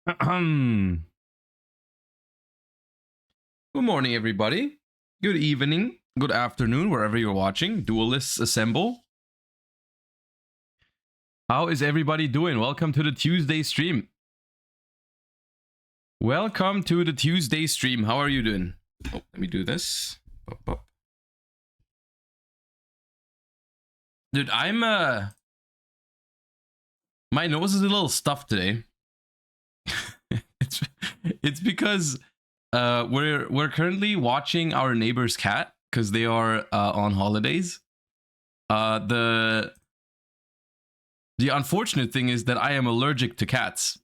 Good morning, everybody. Good evening. Good afternoon, wherever you're watching. Duelists assemble. How is everybody doing? Welcome to the Tuesday stream. Welcome to the Tuesday stream. How are you doing? Oh, let me do this. Dude, I'm my nose is a little stuffed today. it's because we're currently watching our neighbor's cat because they are on holidays. The unfortunate thing is that I am allergic to cats,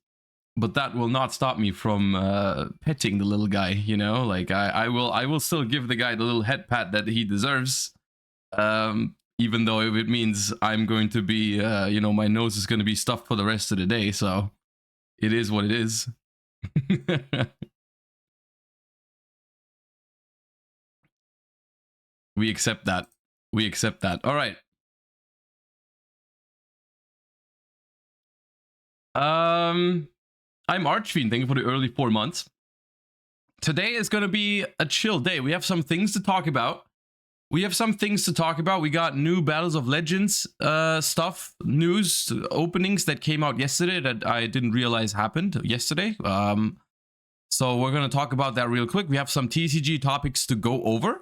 but that will not stop me from petting the little guy. You know, like I will still give the guy the little head pat that he deserves. Even though if it means I'm going to be, you know, my nose is going to be stuffed for the rest of the day. So it is what it is. We accept that. We accept that. All right. I'm Archfiend. Thank you for the early 4 months. Today is going to be a chill day. We have some things to talk about. We got new Battles of Legends stuff, news, openings that came out yesterday that I didn't realize happened yesterday. So we're going to talk about that real quick. We have some TCG topics to go over.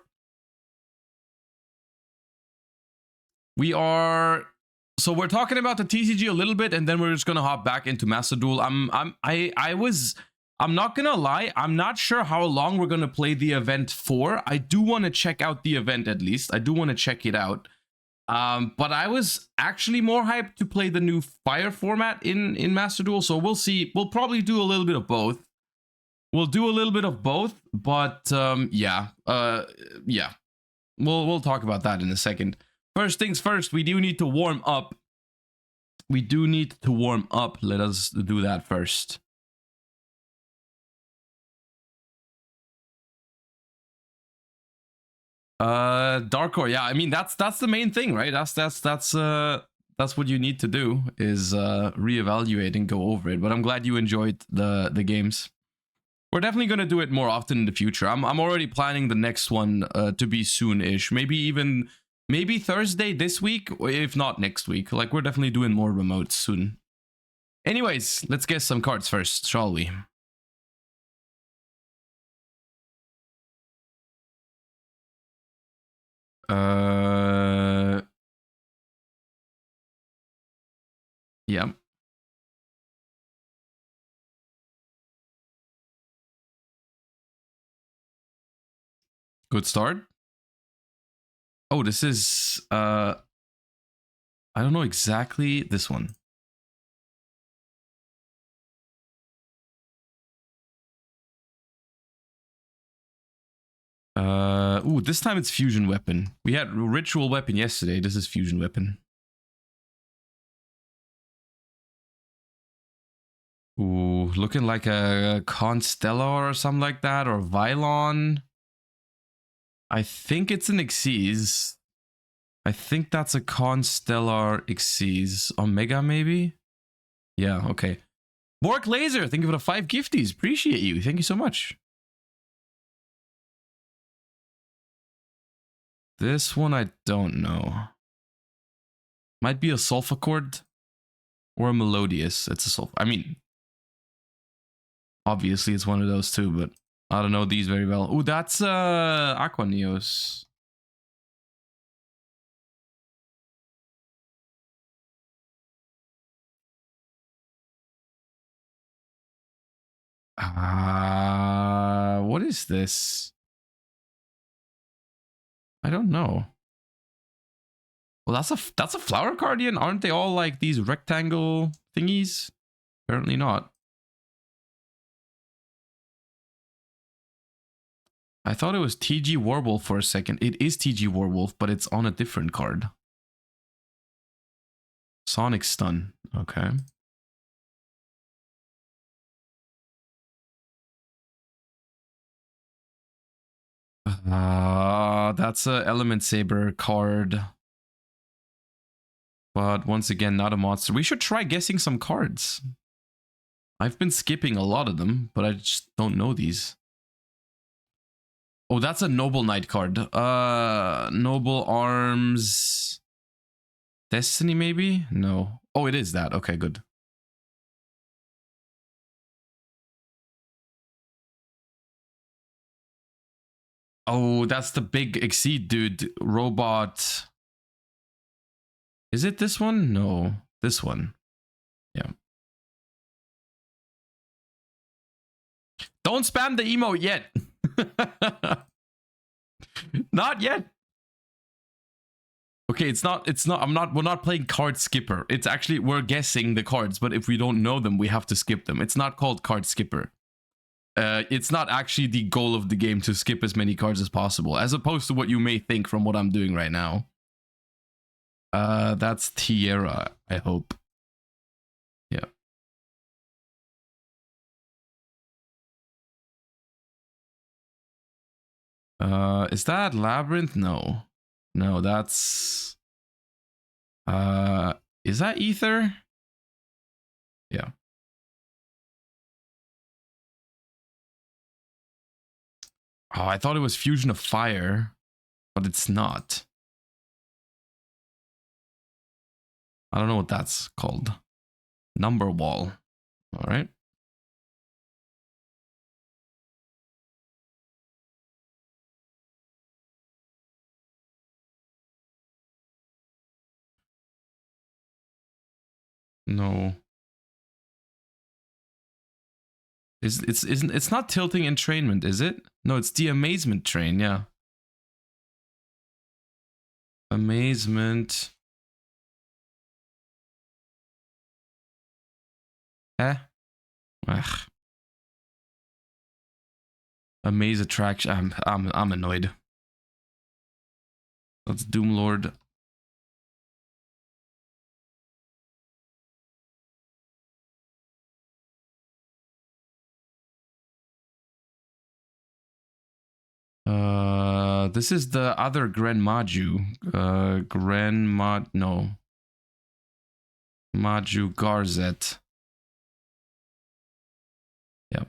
We're talking about the TCG a little bit, and then we're just gonna hop back into Master Duel. I'm not gonna lie, I'm not sure how long we're gonna play the event for. I do want to check out the event at least. I do want to check it out. But I was actually more hyped to play the new Fire format in Master Duel. So we'll see. We'll probably do a little bit of both. But yeah. We'll talk about that in a second. First things first, we do need to warm up. Let us do that first. Darkcore, yeah. I mean, that's the main thing, right? That's what you need to do is reevaluate and go over it. But I'm glad you enjoyed the games. We're definitely gonna do it more often in the future. I'm already planning the next one to be soon-ish. Maybe Thursday this week, if not next week. Like, we're definitely doing more remotes soon. Anyways, let's get some cards first, shall we? Yeah. Good start. Oh, this is I don't know exactly this one. Ooh, this time it's fusion weapon. We had ritual weapon yesterday. This is fusion weapon. Ooh, looking like a Constellar or something like that, or Vylon. I think it's an Xyz. I think that's a Constellar Xyz. Omega, maybe? Yeah, okay. Bork Laser, thank you for the 5 gifties. Appreciate you. Thank you so much. This one I don't know. Might be a Sulfachord or a Melodious. It's a Sulf. I mean, obviously it's one of those two, but I don't know these very well. Ooh, that's Aquaneos. What is this? I don't know. Well, that's a Flower Guardian. Aren't they all like these rectangle thingies? Apparently not. I thought it was TG Warwolf for a second. It is TG Warwolf, but it's on a different card. Sonic Stun. Okay. That's a Element Saber card. But once again, not a monster. We should try guessing some cards. I've been skipping a lot of them, but I just don't know these. Oh, that's a Noble Knight card. Noble Arms... Destiny, maybe? No. Oh, it is that. Okay, good. Oh, that's the big Exceed dude. Robot. Is it this one? No. This one. Yeah. Don't spam the emote yet. Not yet. Okay, we're not playing card skipper. It's actually, we're guessing the cards, but if we don't know them, we have to skip them. It's not called card skipper. It's not actually the goal of the game to skip as many cards as possible, as opposed to what you may think from what I'm doing right now. That's Tierra, I hope. Yeah. Is that Labyrinth? No. No, that's... is that Ether? Yeah. Oh, I thought it was Fusion of Fire, but it's not. I don't know what that's called. Number Wall. All right. No. It's not Tilting Entrainment, is it? No, it's the Amazement Train, yeah. Amazement. Eh? Ugh. Amaze Attraction. I'm annoyed. That's Doomlord. This is the other Grand Maju. No. Maju Garzet. Yep.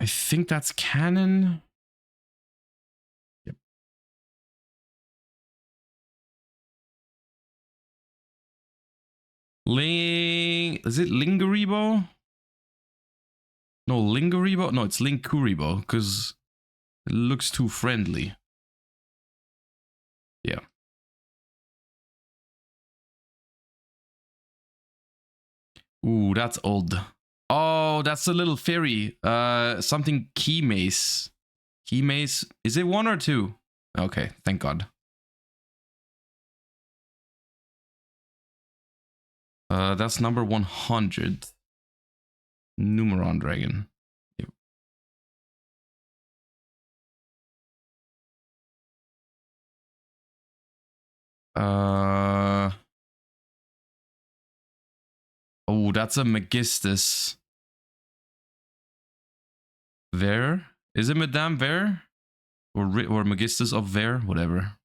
I think that's canon. Yep. Is it Linguribo? No, Linguribo? No, it's Linkuribo, because it looks too friendly. Yeah. Ooh, that's old. Oh, that's a little fairy. Something Key Mace. Key Mace. Is it 1 or 2? Okay, thank God. That's number 100. Numeron Dragon. Yep. Oh, that's a Magistus. Ver? Is it Madame Ver? Or Magistus of Ver? Whatever.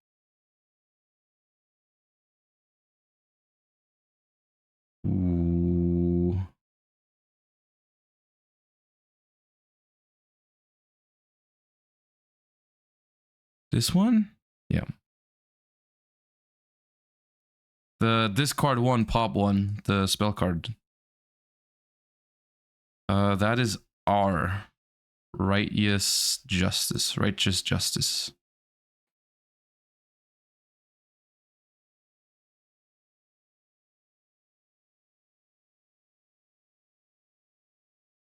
Ooh. This one? Yeah. The discard 1, pop 1, the spell card. That is R. Righteous Justice. Righteous Justice.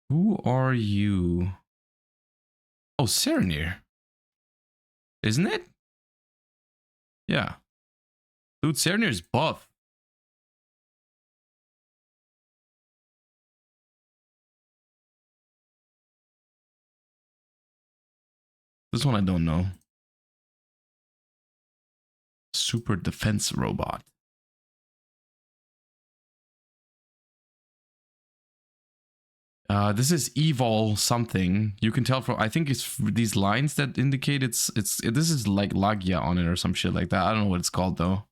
Who are you? Oh, Serenir. Isn't it? Yeah. Dude, Serenir's buff. This one I don't know. Super defense robot. This is evil something. You can tell from, I think it's these lines that indicate this is like Lagia on it or some shit like that. I don't know what it's called though.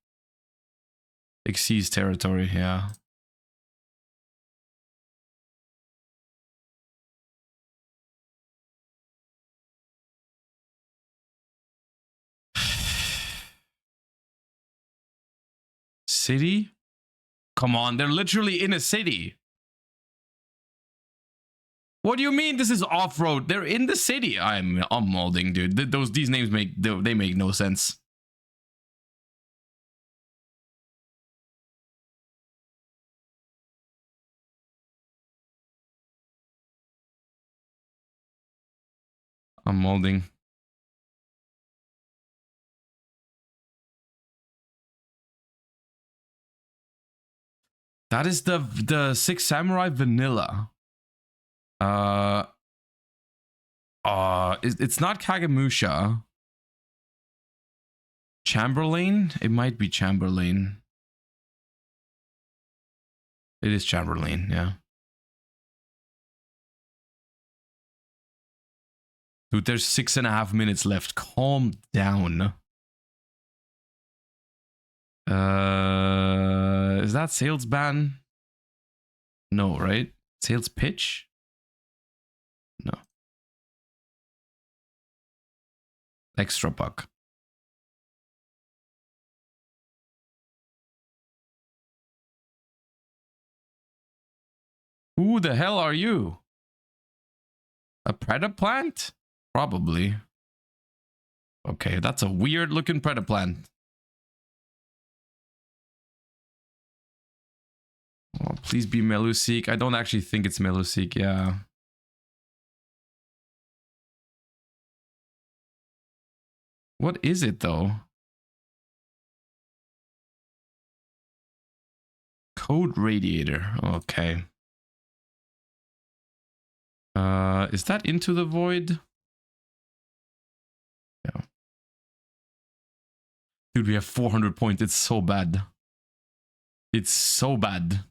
Exceeds territory, yeah. City? Come on, they're literally in a city. What do you mean this is off-road? They're in the city. I'm molding, dude. These names make no sense. I'm molding. That is the Six Samurai vanilla. It's not Kagemusha. Chamberlain? It might be Chamberlain. It is Chamberlain, yeah. Dude, there's 6.5 minutes left. Calm down. Is that sales ban? No, right? Sales pitch? No. Extra buck. Who the hell are you? A predator plant? Probably. Okay, that's a weird looking predator plant. Oh, please be Melusik. I don't actually think it's Melusik, yeah. What is it though? Code radiator. Okay. Is that Into the Void? Yeah. Dude, we have 400 points. It's so bad. It's so bad.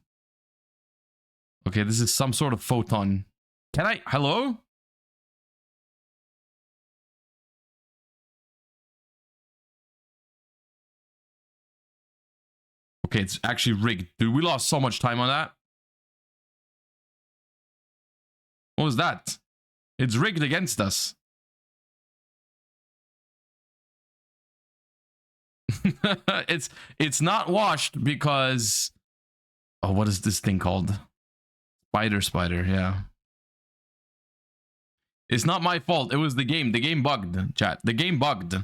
Okay, this is some sort of photon. Can I? Hello? Okay, it's actually rigged. Dude, we lost so much time on that. What was that? It's rigged against us. it's not washed because... Oh, what is this thing called? Spider, yeah. It's not my fault. It was the game. The game bugged, chat. The game bugged.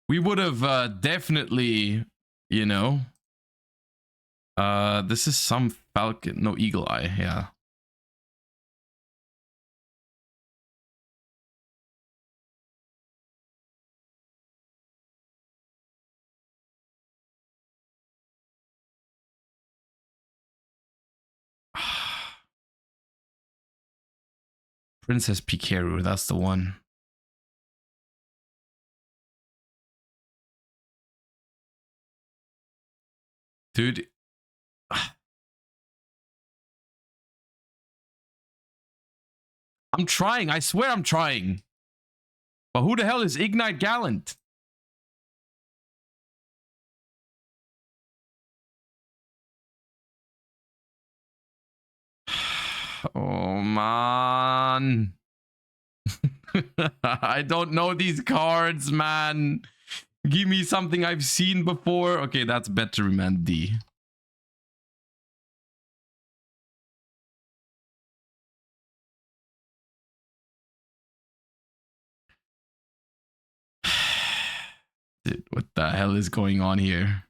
We would have definitely, you know... this is some falcon. No, eagle eye, yeah. Princess Pikaru, that's the one. Dude. I'm trying. I swear I'm trying. But who the hell is Ignite Gallant? Oh, man. I don't know these cards, man. Give me something I've seen before. Okay, that's better, man. D. Dude, what the hell is going on here?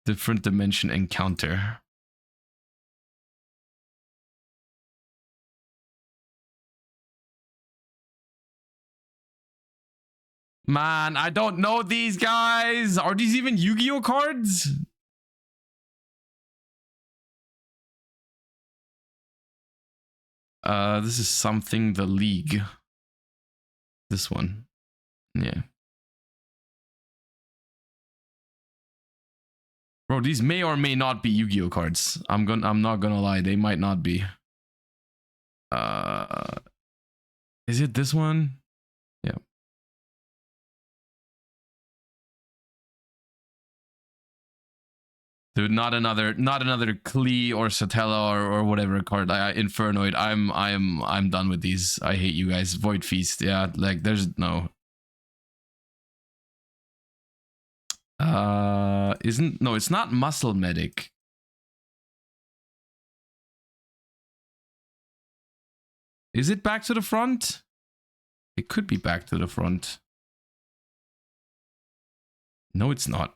Different dimension encounter. Man, I don't know these guys. Are these even Yu-Gi-Oh cards? This is something the League. This one. Yeah. Bro, Bro, these may or may not be Yu-Gi-Oh cards. I'm not gonna lie, they might not be. Is it this one? Yeah. Dude, not another Klee or Satella or whatever card. Infernoid. I'm done with these. I hate you guys. Void Feast. Yeah, like there's no. It's not Muscle Medic. Is it back to the front? It could be back to the front. No, it's not.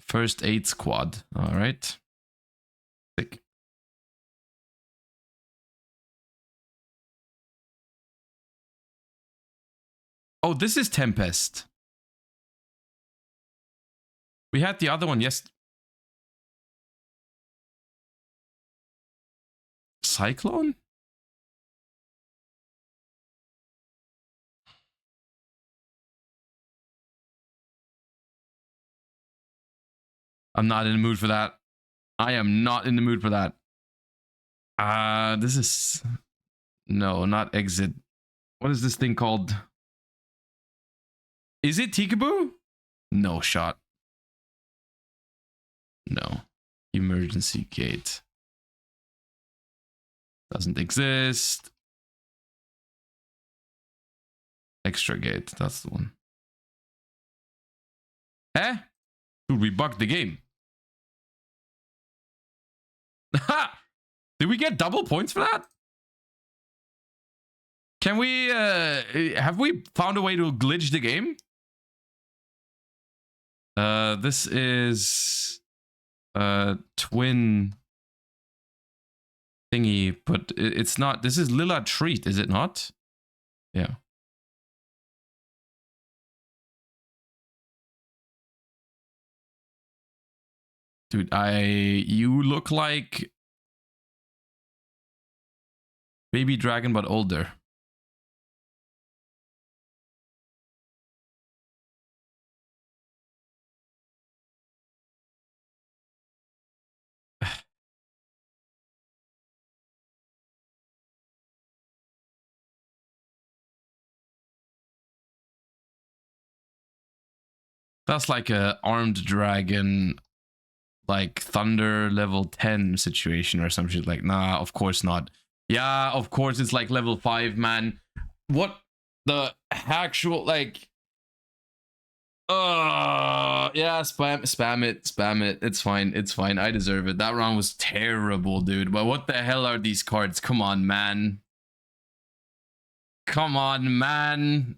First aid squad. All right. Sick. Oh, this is Tempest. We had the other one, yes. Cyclone? I'm not in the mood for that. I am not in the mood for that. This is... No, not Exit. What is this thing called? Is it Tikaboo? No shot. No. Emergency gate. Doesn't exist. Extra gate. That's the one. Eh? Dude, we bugged the game. Did we get double points for that? Can we, have we found a way to glitch the game? This is, twin thingy, but it's not, this is Lila Treat, is it not? Yeah. Dude, you look like Baby Dragon, but older. That's like a armed dragon, like thunder level 10 situation or some shit. Like, nah, of course not. Yeah, of course it's like level 5, man. What the actual, like... yeah, spam it. It's fine. I deserve it. That round was terrible, dude. But what the hell are these cards? Come on, man. Come on, man.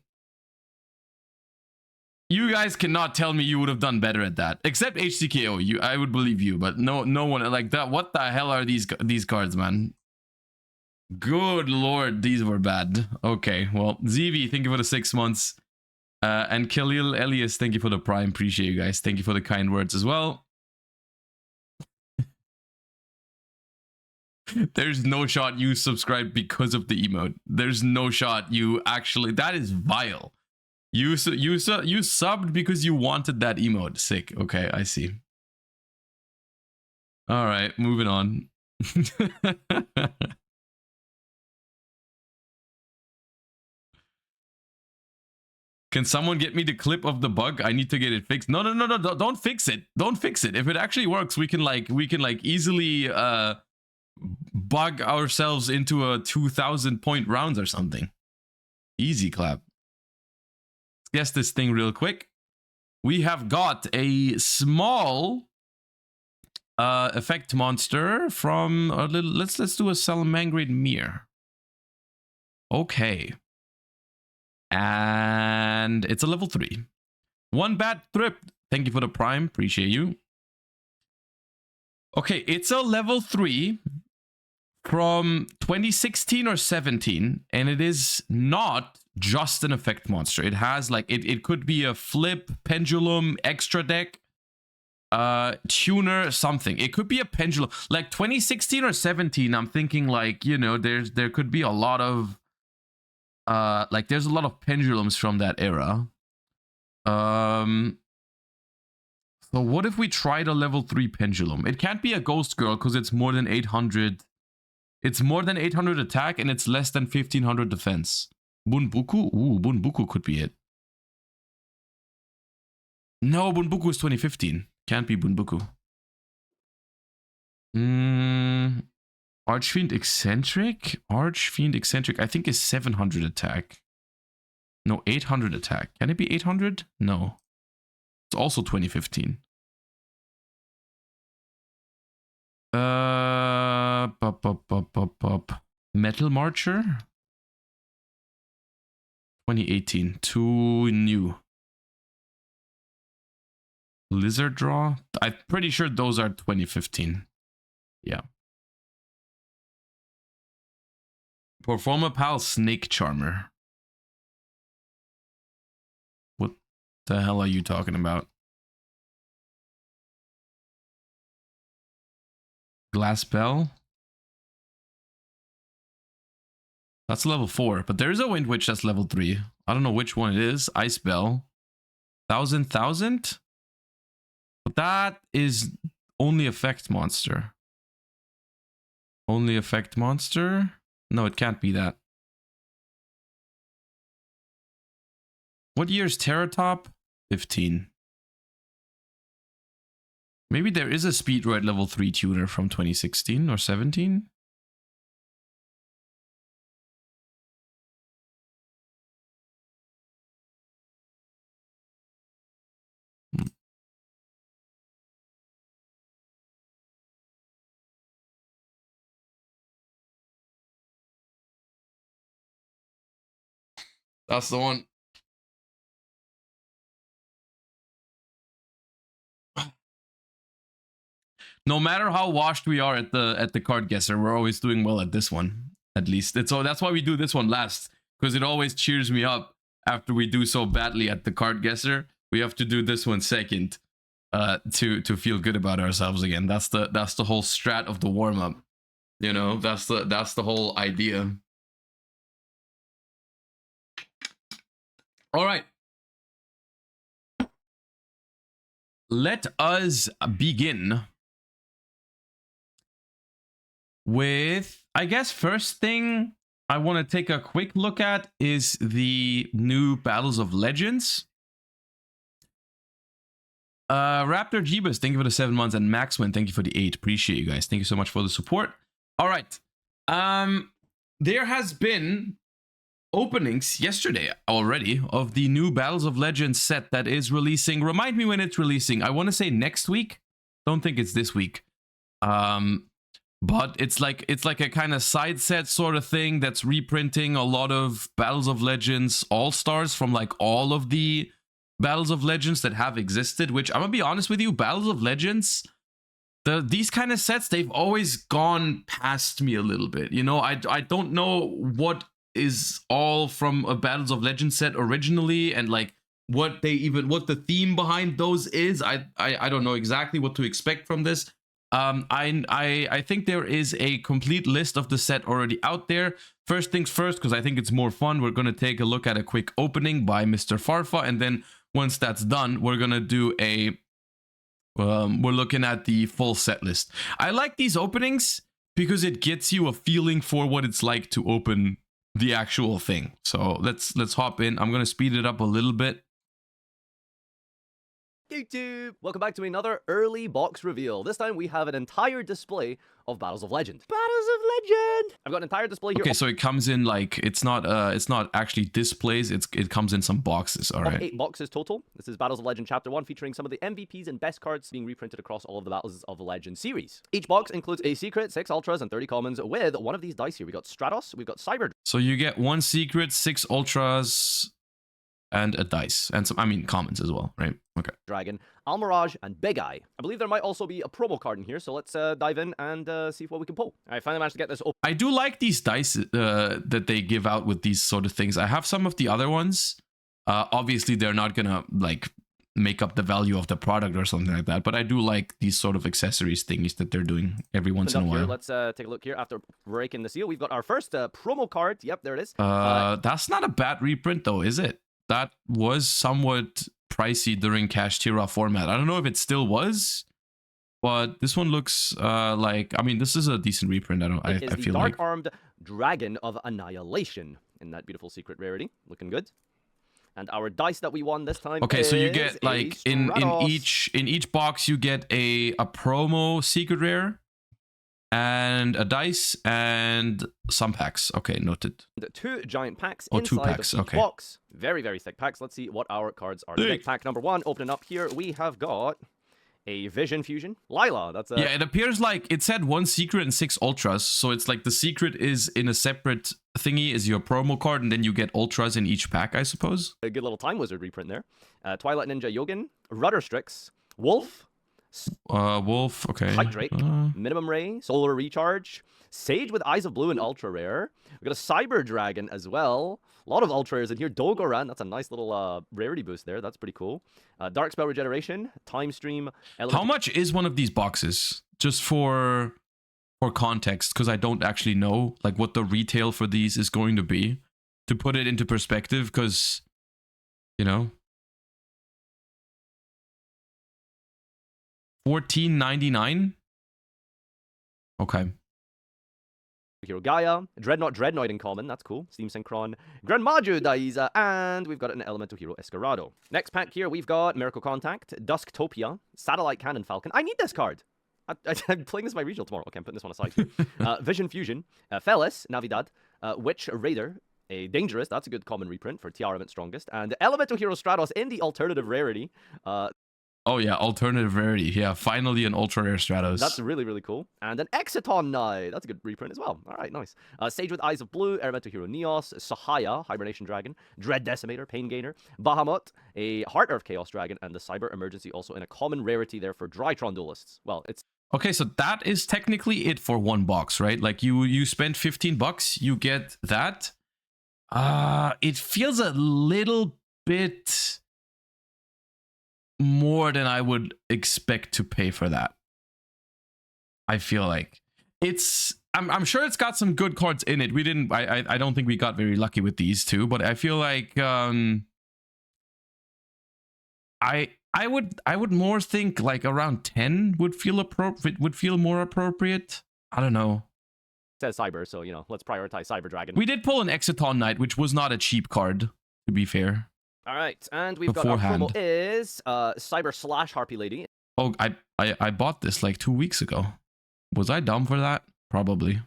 You guys cannot tell me you would have done better at that. Except HCKO. I would believe you, but no one like that. What the hell are these cards, man? Good lord, these were bad. Okay, well, ZV, thank you for the 6 months. And Khalil Elias, thank you for the prime. Appreciate you guys. Thank you for the kind words as well. There's no shot you subscribed because of the emote. There's no shot you actually... That is vile. You subbed because you wanted that emote. Sick. Okay, I see. All right, moving on. Can someone get me the clip of the bug? I need to get it fixed. No, don't fix it. Don't fix it. If it actually works, we can like easily bug ourselves into a 2,000 point rounds or something. Easy clap. Let's guess this thing real quick. We have got a small effect monster from a little... Let's do a Salamangreat mirror. Okay. And it's a level 3. One bad trip. Thank you for the prime. Appreciate you. Okay, it's a level 3 from 2016 or 17, and it is not just an effect monster. It has like it could be a flip, pendulum, extra deck, tuner, something. It could be a pendulum. Like 2016 or 17, I'm thinking like, you know, there could be a lot of like there's a lot of pendulums from that era. So what if we tried a level 3 pendulum? It can't be a ghost girl because it's more than 800. It's more than 800 attack and it's less than 1500 defense. Bunbuku? Ooh, Bunbuku could be it. No, Bunbuku is 2015. Can't be Bunbuku. Archfiend Eccentric? Archfiend Eccentric, I think is 700 attack. No, 800 attack. Can it be 800? No. It's also 2015. Metal Marcher? 2018. Too new. Lizard Draw? I'm pretty sure those are 2015. Yeah. Performa Pal Snake Charmer. What the hell are you talking about? Glass Bell? That's level 4, but there is a Wind Witch that's level 3. I don't know which one it is. Ice Bell. 1000,000? But that is only effect monster. Only effect monster? No, it can't be that. What year is Terratop? 15. Maybe there is a Speedroid level 3 tuner from 2016 or 17? That's the one. No matter how washed we are at the card guesser, we're always doing well at this one. At least that's why we do this one last, because it always cheers me up after we do so badly at the card guesser. We have to do this one second to feel good about ourselves again. That's the whole strat of the warm up. You know, that's the whole idea. All right. Let us begin with, I guess, first thing I want to take a quick look at is the new Battles of Legends. Raptor Jeebus, thank you for the 7 months, and Maxwin, thank you for the 8. Appreciate you guys. Thank you so much for the support. All right. There has been openings yesterday already of the new Battles of Legends set that is releasing. Remind me when it's releasing. I want to say next week. Don't think it's this week. But it's like a kind of side set sort of thing that's reprinting a lot of Battles of Legends All-Stars from like all of the Battles of Legends that have existed, which I'm gonna be honest with you, Battles of Legends, these kind of sets, they've always gone past me a little bit. You know, I don't know what is all from a Battles of Legends set originally, and like what the theme behind those is. I don't know exactly what to expect from this. I think there is a complete list of the set already out there. First things first, because I think it's more fun, we're gonna take a look at a quick opening by Mr. Farfa, and then once that's done, we're gonna do a we're looking at the full set list. I like these openings because it gets you a feeling for what it's like to open the actual thing. So let's hop in. I'm gonna speed it up a little bit. YouTube! Welcome back to another early box reveal. This time we have an entire display of Battles of Legend. Battles of Legend! I've got an entire display here. Okay, so it comes in like, it's not actually displays, it comes in some boxes, all right. 8 boxes total. This is Battles of Legend Chapter 1, featuring some of the MVPs and best cards being reprinted across all of the Battles of Legend series. Each box includes a secret, 6 ultras, and 30 commons with one of these dice here. We got Stratos, we've got Cyber. So you get 1 secret, 6 ultras, and a dice, and some, I mean, commons as well, right? Okay. Dragon, Almirage, and Big Eye. I believe there might also be a promo card in here, so let's dive in and see what we can pull. I finally managed to get this open. I do like these dice that they give out with these sort of things. I have some of the other ones. Obviously, they're not gonna like make up the value of the product or something like that, but I do like these sort of accessories thingies that they're doing every once in a while. Here, let's take a look here. After breaking the seal, we've got our first promo card. Yep, there it is. That's not a bad reprint though, is it? That was somewhat pricey during Kashtira format. I don't know if it still was, but this one looks like, I mean, this is a decent reprint. I It is feel the like. Dark-Armed Dragon of Annihilation in that beautiful secret rarity. Looking good. And our dice that we won this time. Okay, so you get is like a in Stratos. each box you get a promo secret rare and a dice and some packs. Okay, noted. Two giant packs Oh, inside two packs, of each okay. box. Very, very thick packs. Let's see what our cards are. Thick. Pack number 1, opening up here, we have got a Vision Fusion. Lila, that's a... Yeah, it appears like it said 1 secret and 6 ultras, so it's like the secret is in a separate thingy, is your promo card, and then you get ultras in each pack, I suppose. A good little Time Wizard reprint there. Twilight Ninja Yogin, Rudder Strix, Wolf, Wolf, okay. Hydrake, Minimum Ray, Solar Recharge, Sage with Eyes of Blue and Ultra Rare. We've got a Cyber Dragon as well. A lot of Ultra Rares in here. Dogoran, that's a nice little rarity boost there. That's pretty cool. Dark Spell Regeneration, Time Stream. How much is one of these boxes? Just for context, because I don't actually know like what the retail for these is going to be. To put it into perspective, because, you know, $14.99. Okay. Hero Gaia, Dreadnought in common, that's cool. Steam Synchron, Grand Maju Daiza, and we've got an Elemental Hero Escarado. Next pack here, we've got Miracle Contact, Dusktopia, Satellite Cannon Falcon. I need this card. I'm playing this in my regional tomorrow. Okay, I'm putting this one aside here. Vision Fusion, Felis, Navidad, Witch Raider, a Dangerous, that's a good common reprint for Tiara Mint Strongest, and Elemental Hero Stratos in the alternative rarity. Oh yeah, alternative rarity. Yeah, finally an ultra rare Stratos. That's really, really cool. And an Exiton Knight. That's a good reprint as well. All right, nice. Sage with Eyes of Blue, Elemental Hero Neos, Sahaya, Hibernation Dragon, Dread Decimator, Pain Gainer, Bahamut, a Heart Earth Chaos Dragon, and the Cyber Emergency also in a common rarity there for Drytron Duelists. Well, it's... Okay, so that is technically it for one box, right? Like you spend $15, you get that. It feels a little bit more than I would expect to pay for that. I feel like it's I'm sure it's got some good cards in it. We didn't I don't think we got very lucky with these two, but I feel like I would more think like around 10 would feel appropriate, would feel more appropriate. I don't know. It says Cyber, so you know, let's prioritize Cyber Dragon. We did pull an Exiton Knight, which was not a cheap card, to be fair. All right, and we've got our promo is Cyber / Harpy Lady. Oh, I bought this like 2 weeks ago. Was I dumb for that? Probably.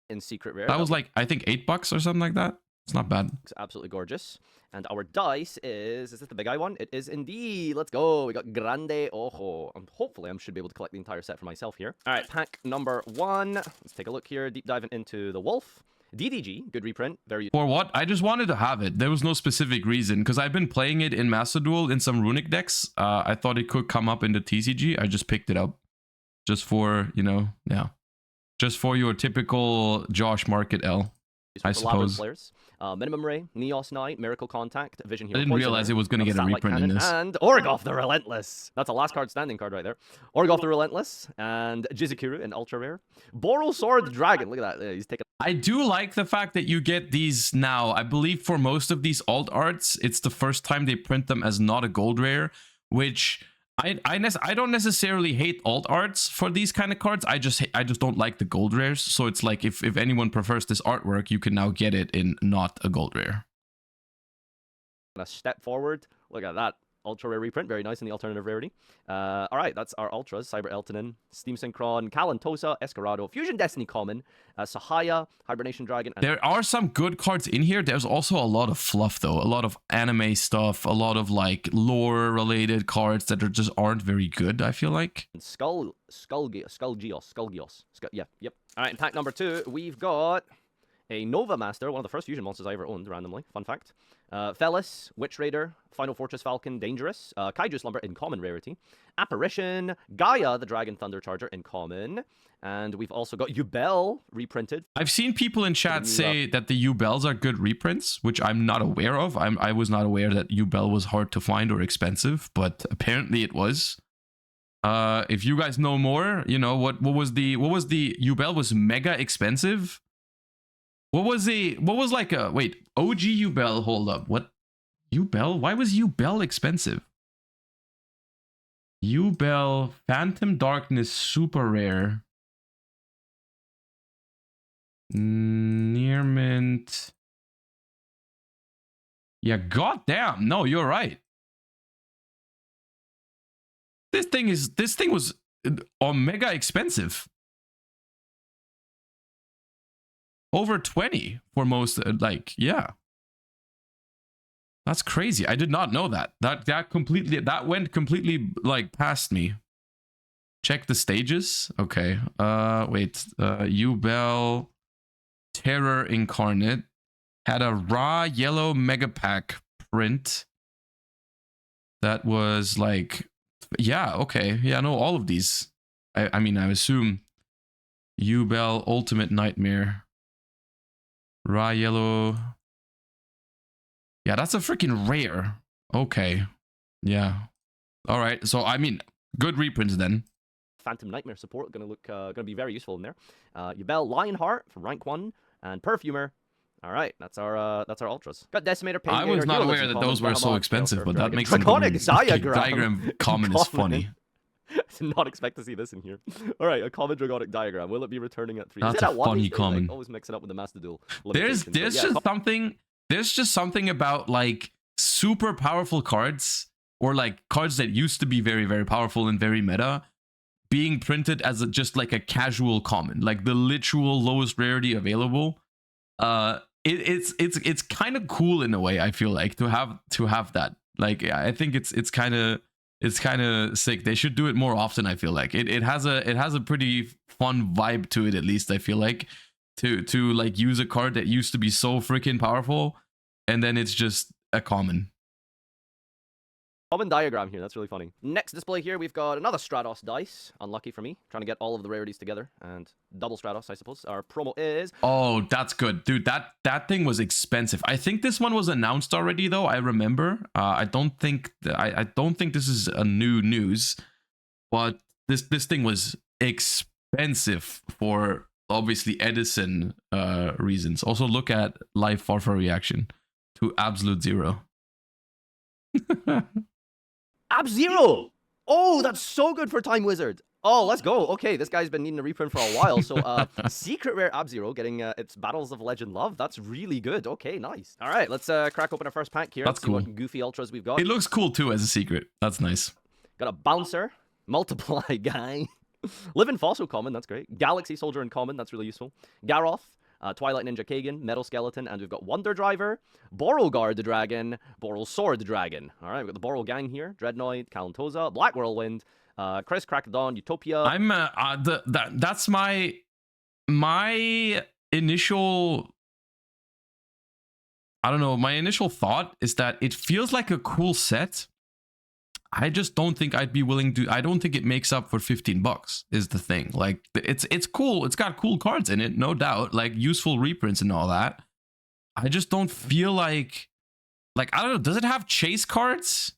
In secret rare. That was like, I think $8 or something like that. It's not bad. It's absolutely gorgeous. And our dice is this the big eye one? It is indeed. Let's go. We got Grande Ojo. Hopefully I should be able to collect the entire set for myself here. All right, pack number 1. Let's take a look here. Deep diving into the Wolf. DDG, good reprint. Very. For what? I just wanted to have it. There was no specific reason, because I've been playing it in Master Duel in some runic decks. I thought it could come up in the TCG. I just picked it up. Just for, you know, yeah. Just for your typical Josh Market L, I suppose. Players. Minimum Ray, Neos Knight, Miracle Contact, Vision Hero. I didn't realize it was going to get a reprint in this. And Orgoth the Relentless. That's a last card standing card right there. Orgoth the Relentless and Jizukiru in Ultra Rare. Boral Sword Dragon. Look at that. He's taking. I do like the fact that you get these now. I believe for most of these alt arts, it's the first time they print them as not a gold rare, which I don't necessarily hate alt arts for these kind of cards. I just don't like the gold rares. So it's like if anyone prefers this artwork, you can now get it in not a gold rare. A step forward. Look at that. Ultra rare reprint, very nice in the alternative rarity. All right, that's our ultras: Cyber Eltonin, Steam Synchron, Kalantosa, Escarado, Fusion Destiny Common, Sahaya, Hibernation Dragon. And there are some good cards in here. There's also a lot of fluff, though. A lot of anime stuff, a lot of like lore-related cards that just aren't very good, I feel like. Skullgios. Yeah, yep. All right, in pack number 2, we've got a Nova Master, one of the first fusion monsters I ever owned, randomly. Fun fact. Felis, Witch Raider, Final Fortress Falcon, Dangerous, Kaiju Slumber in common rarity, Apparition, Gaia, the Dragon Thunder Charger in common, and we've also got Yubel reprinted. I've seen people in chat say that the Yubels are good reprints, which I'm not aware of. I was not aware that Yubel was hard to find or expensive, but apparently it was. If you guys know more, you know, what was the Yubel was mega expensive. What was like a, wait, OG Yubel, hold up, what? Yubel? Why was Yubel expensive? Yubel, Phantom Darkness, super rare. Near mint. Yeah, goddamn. No, you're right. This thing was omega expensive. Over 20 for most, like, yeah. That's crazy. I did not know that. That went completely like past me. Check the stages. Okay. Wait. Yubel Terror Incarnate had a raw yellow mega pack print. That was like, yeah, okay. Yeah, no, all of these. I mean, I assume Yubel Ultimate Nightmare. Raw yellow. Yeah, that's a freaking rare. Okay. Yeah. All right. So, I mean, good reprints then. Phantom Nightmare support gonna be very useful in there. Yubel Lionheart from rank 1 and Perfumer. All right, that's our ultras. Got Decimator. I was not aware that those were so expensive, but that makes Draconic diagram common is funny. I did not expect to see this in here. All right, a common Dragonic diagram. Will it be returning at 3? That's a funny common. Always mix it up with the Master Duel. There's just something about like super powerful cards, or like cards that used to be very, very powerful and very meta, being printed as just like a casual common, like the literal lowest rarity available. It's kind of cool in a way. I feel like to have that. Like, I think it's kind of sick. They should do it more often. I feel like it has a pretty fun vibe to it. At least I feel like to like use a card that used to be so freaking powerful, and then it's just a common. Common diagram here, that's really funny. Next display here, we've got another Stratos dice. Unlucky for me, trying to get all of the rarities together, and double Stratos, I suppose. Our promo is... Oh, that's good. Dude, that thing was expensive. I think this one was announced already, though, I remember. I don't think this is a new news, but this thing was expensive for, obviously, Edison reasons. Also, look at live Farfa reaction to absolute zero. Ab-Zero! Oh, that's so good for Time Wizard. Oh, let's go. Okay, this guy's been needing a reprint for a while. So, secret rare Ab-Zero getting its Battles of Legend love. That's really good. Okay, nice. All right, let's crack open our first pack here. That's cool. What goofy ultras we've got. It looks cool too as a secret. That's nice. Got a Bouncer, Multiply guy, Living Fossil common. That's great. Galaxy Soldier in common. That's really useful. Garoth. Twilight Ninja Kagan, Metal Skeleton, and we've got Wonder Driver, Borrowguard the Dragon, Boral Sword the Dragon. All right, we've got the Boral Gang here, Dreadnought, Kalantoza, Black Whirlwind, Chris Crackdown, Utopia. That's my initial... I don't know, my initial thought is that it feels like a cool set. I just don't think I'd be willing to. I don't think it makes up for $15 is the thing. Like, it's cool. It's got cool cards in it, no doubt. Like, useful reprints and all that. I just don't feel like I don't know. Does it have chase cards?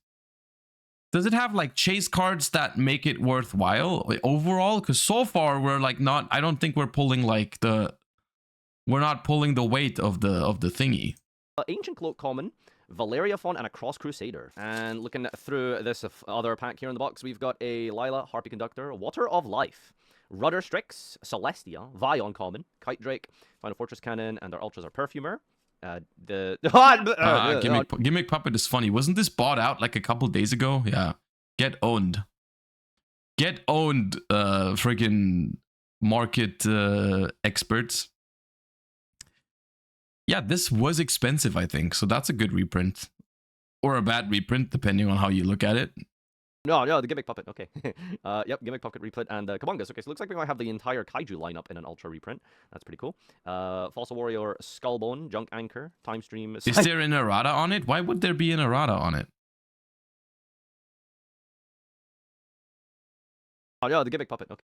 Does it have like chase cards that make it worthwhile overall? Because so far we're like not. I don't think we're pulling like we're not pulling the weight of the thingy. Ancient Cloak common. Valeria Font and a Cross Crusader. And looking through this other pack here in the box, we've got a Lila, Harpy Conductor, Water of Life, Rudder Strix, Celestia, Vion Common, Kite Drake, Final Fortress Cannon, and our Ultras are Perfumer. Gimmick Puppet is funny. Wasn't this bought out like a couple days ago? Yeah. Get owned. Get owned, freaking market experts. Yeah, this was expensive, I think. So that's a good reprint. Or a bad reprint, depending on how you look at it. No, the Gimmick Puppet. Okay. Yep, Gimmick Puppet reprint and Kabungus. Okay, so it looks like we might have the entire Kaiju lineup in an Ultra reprint. That's pretty cool. Fossil Warrior, Skullbone, Junk Anchor, Time Stream. Is there an errata on it? Why would there be an errata on it? Oh, yeah, the Gimmick Puppet. Okay.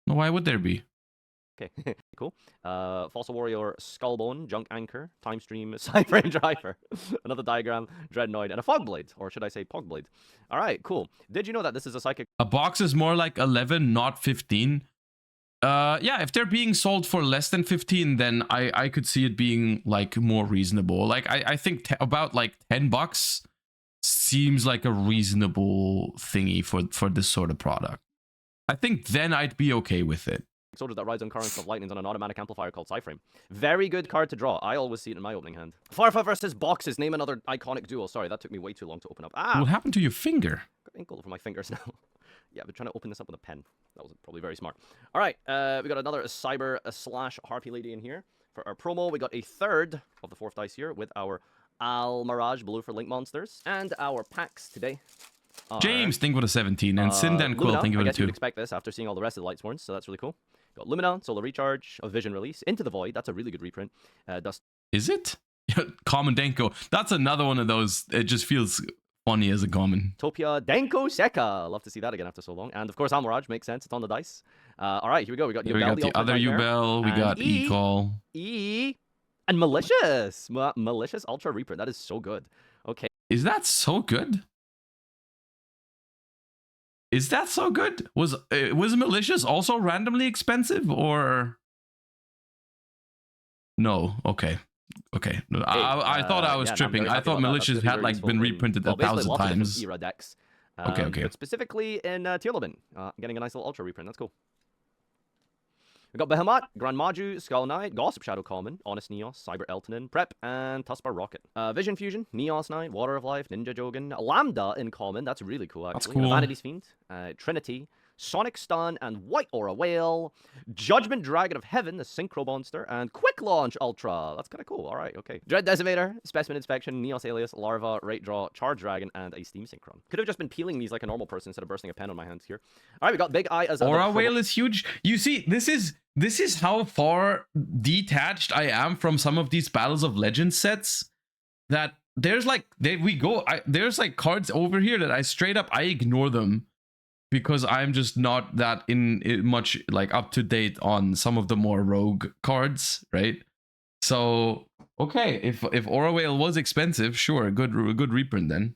Why would there be? Okay, cool. Fossil Warrior, Skullbone, Junk Anchor, Time Stream, Sideframe Driver, another Diagram, Dreadnought, and a Fogblade, or should I say Pogblade. All right, cool. Did you know that this is a psychic? A box is more like 11, not 15. Yeah, if they're being sold for less than 15, then I could see it being like more reasonable. Like I think about like $10 seems like a reasonable thingy for this sort of product. I think then I'd be okay with it. Soldier that rides on currents of lightnings on an automatic amplifier called Cyframe. Very good card to draw. I always see it in my opening hand. Farfa versus Boxes. Name another iconic duel. Sorry, that took me way too long to open up. Ah! What happened to your finger? Got ink all over my fingers now. Yeah, I've been trying to open this up with a pen. That was probably very smart. All right, we got another Cyber / Harpy lady in here. For our promo, we got a third of the 4th dice here with our Al Mirage Blue for Link Monsters. And our packs today are... James, think with a 17. And Sindan Quill, think with a 2. I guess you'd expect this after seeing all the rest of the Lightsworns, so that's really cool. Got Lumina, Solar Recharge, a Vision Release, Into the Void. That's a really good reprint. Dust. Is it? Common Denko. That's another one of those. It just feels funny as a common. Topia Denko Seka. Love to see that again after so long. And of course, Almirage makes sense. It's on the dice. All right, here we go. We got Here we got the other Ubel. We got E-Call. And Malicious. Malicious Ultra Reprint. That is so good. Okay. Is that so good? Is that so good? Was Malicious also randomly expensive or no? Okay. No, I thought I was tripping. I thought Malicious had like been reprinted 1,000 times. Era decks. Okay. But specifically in Tearlobin, getting a nice little ultra reprint. That's cool. We got Behemoth, Grand Maju, Skull Knight, Gossip Shadow Common, Honest Neos, Cyber Eltonin, Prep, and Tuspar Rocket. Vision Fusion, Neos Knight, Water of Life, Ninja Jogan, Lambda in common. That's really cool, actually. That's cool. Vanity's Fiend, Trinity, Sonic Stun, and White Aura Whale, Judgment Dragon of Heaven, the Synchro Monster, and Quick Launch Ultra. That's kind of cool. All right, okay. Dread Decimator, Specimen Inspection, Neos Alias, Larva, Rate Draw, Charge Dragon, and a Steam Synchron. Could have just been peeling these like a normal person instead of bursting a pen on my hands here. All right, we got Big Eye as a... Aura Whale is huge. You see, this is how far detached I am from some of these Battles of Legends sets, that there's like, there's like cards over here that I straight up, I ignore them because I'm just not that much like up to date on some of the more rogue cards, right? So, okay, if Aura Whale was expensive, sure, good reprint then.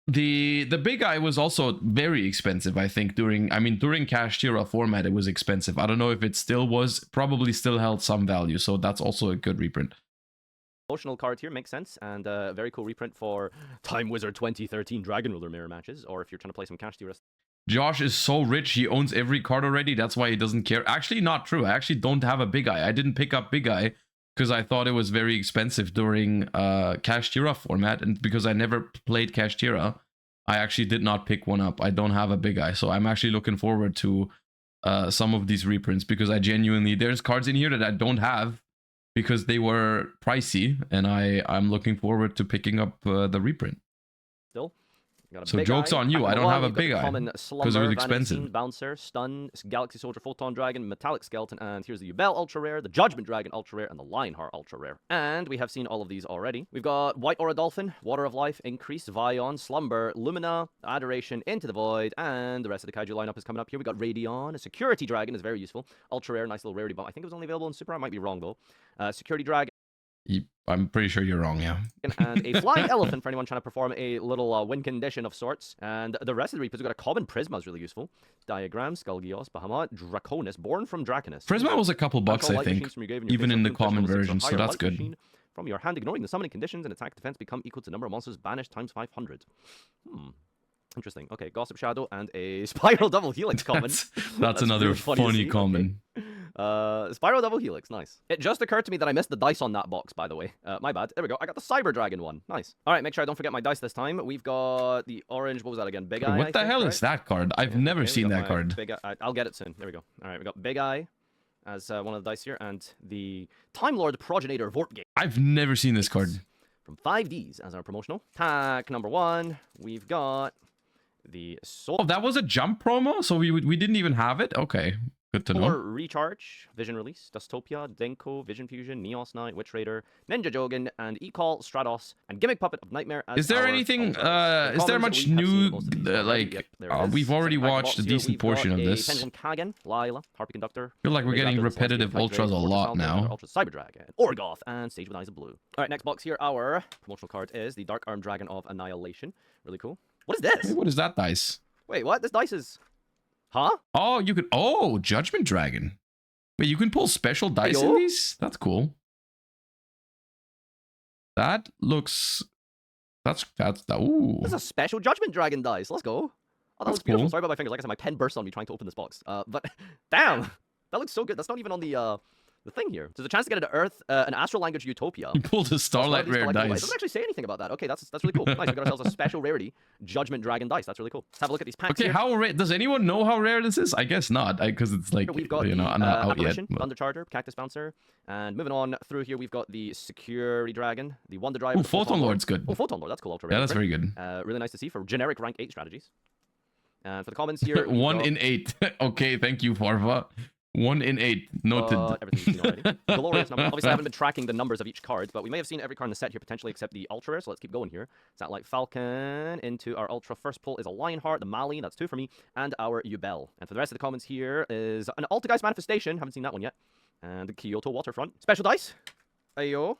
The Big Eye was also very expensive, I think, during Kashtira format. It was expensive. I don't know if it still was, probably still held some value, so that's also a good reprint. Emotional card here makes sense, and a very cool reprint for Time Wizard 2013 Dragon Ruler mirror matches, or if you're trying to play some Kashtira. Josh is so rich, he owns every card already, that's why he doesn't care. Actually, not true. I actually don't have a Big Eye. I didn't pick up Big Eye because I thought it was very expensive during Kashtira format, and because I never played Kashtira, I actually did not pick one up. I don't have a Big Eye, so I'm actually looking forward to some of these reprints, because I genuinely, there's cards in here that I don't have because they were pricey, and I'm looking forward to picking up the reprint. Still. So joke's on you. I don't have a Big Eye because it was expensive. Bouncer, Stun, Galaxy Soldier, Photon Dragon, Metallic Skeleton, and here's the Ubel Ultra Rare, the Judgment Dragon Ultra Rare, and the Lionheart Ultra Rare. And we have seen all of these already. We've got White Aura Dolphin, Water of Life, Increase, Vion, Slumber, Lumina, Adoration, Into the Void, and the rest of the Kaiju lineup is coming up here. We got Radion, a Security Dragon is very useful. Ultra Rare, nice little rarity bomb. I think it was only available in Super. I might be wrong though. Security Dragon. I'm pretty sure you're wrong, yeah. And a Flying Elephant for anyone trying to perform a little win condition of sorts. And the rest of the repos, we've got a Common Prisma is really useful. Diagram, Skullgios, Bahamut, Draconis, Born from Draconis. Prisma was a couple bucks, I think, even in the common version, so that's good. From your hand, ignoring the summoning conditions, and attack defense become equal to the number of monsters banished times 500. Interesting. Okay, Gossip Shadow and a Spiral Double Helix common. That's another really funny common. Okay. Spiral Double Helix, nice. It just occurred to me that I missed the dice on that box, by the way. My bad. There we go. I got the Cyber Dragon one. Nice. All right, make sure I don't forget my dice this time. We've got the orange. What was that again? Big Eye. What the hell is that card? I've never seen that card. Big Eye. I'll get it soon. There we go. All right, we got Big Eye as one of the dice here, and the Time Lord Progenitor Vorpgate. I've never seen this card. From 5Ds as our promotional. Pack number 1. We've got the Soul. Oh, that was a jump promo, so we didn't even have it. Okay, good to know. Recharge, Vision Release, Dustopia, Denko, Vision Fusion, Neos Knight, Witch Raider, Ninja Jogan, and E-Call, Stratos, and Gimmick Puppet of Nightmare. As is there anything? Is there much new? Like we've already watched a decent portion of this. Pendulum Kagan, Lila, Harpy Conductor. I feel like we're getting repetitive ultras a lot now. Ultra Cyber Dragon, Orgoth, and Sage with Eyes of Blue. All right, next box here. Our promotional card is the Dark Arm Dragon of Annihilation. Really cool. What is this? Hey, what is that dice? Wait, what? This dice is... Huh? Oh, you could. Oh, Judgment Dragon. Wait, you can pull special dice in these? That's cool. That looks. That's ooh. This is a special Judgment Dragon dice. Let's go. Oh, that looks beautiful. Sorry about my fingers. Like I said, my pen burst on me trying to open this box. But damn, that looks so good. That's not even on the thing here. So there's a chance to get into Earth, an astral language utopia. You pulled a Starlight rare dice. It doesn't actually say anything about that. Okay, that's really cool. Nice. We got ourselves a special rarity, Judgment Dragon dice. That's really cool. Let's have a look at these packs. Okay, here. how rare? Does anyone know how rare this is? I guess not, because it's like we've got not out yet. Thunder Charger, Cactus Bouncer, and moving on through here, we've got the Security Dragon, the Wonder Driver. Oh, Photon Lord's good. Oh, Photon Lord, that's cool. Ultra rare. Yeah, that's very good. Really nice to see for generic rank 8 strategies. And for the comments here, 1 in 8. Okay, thank you, Farva. 1 in 8. Noted. Everything's seen already. Glorious number. Obviously, I haven't been tracking the numbers of each card, but we may have seen every card in the set here potentially except the Ultra Rare, so let's keep going here. Satellite Falcon into our Ultra. First pull is a Lionheart, the Mali, that's 2 for me, and our Yubel. And for the rest of the comments here is an Altergeist Manifestation, haven't seen that one yet, and the Kyoto Waterfront. Special dice. Ayo.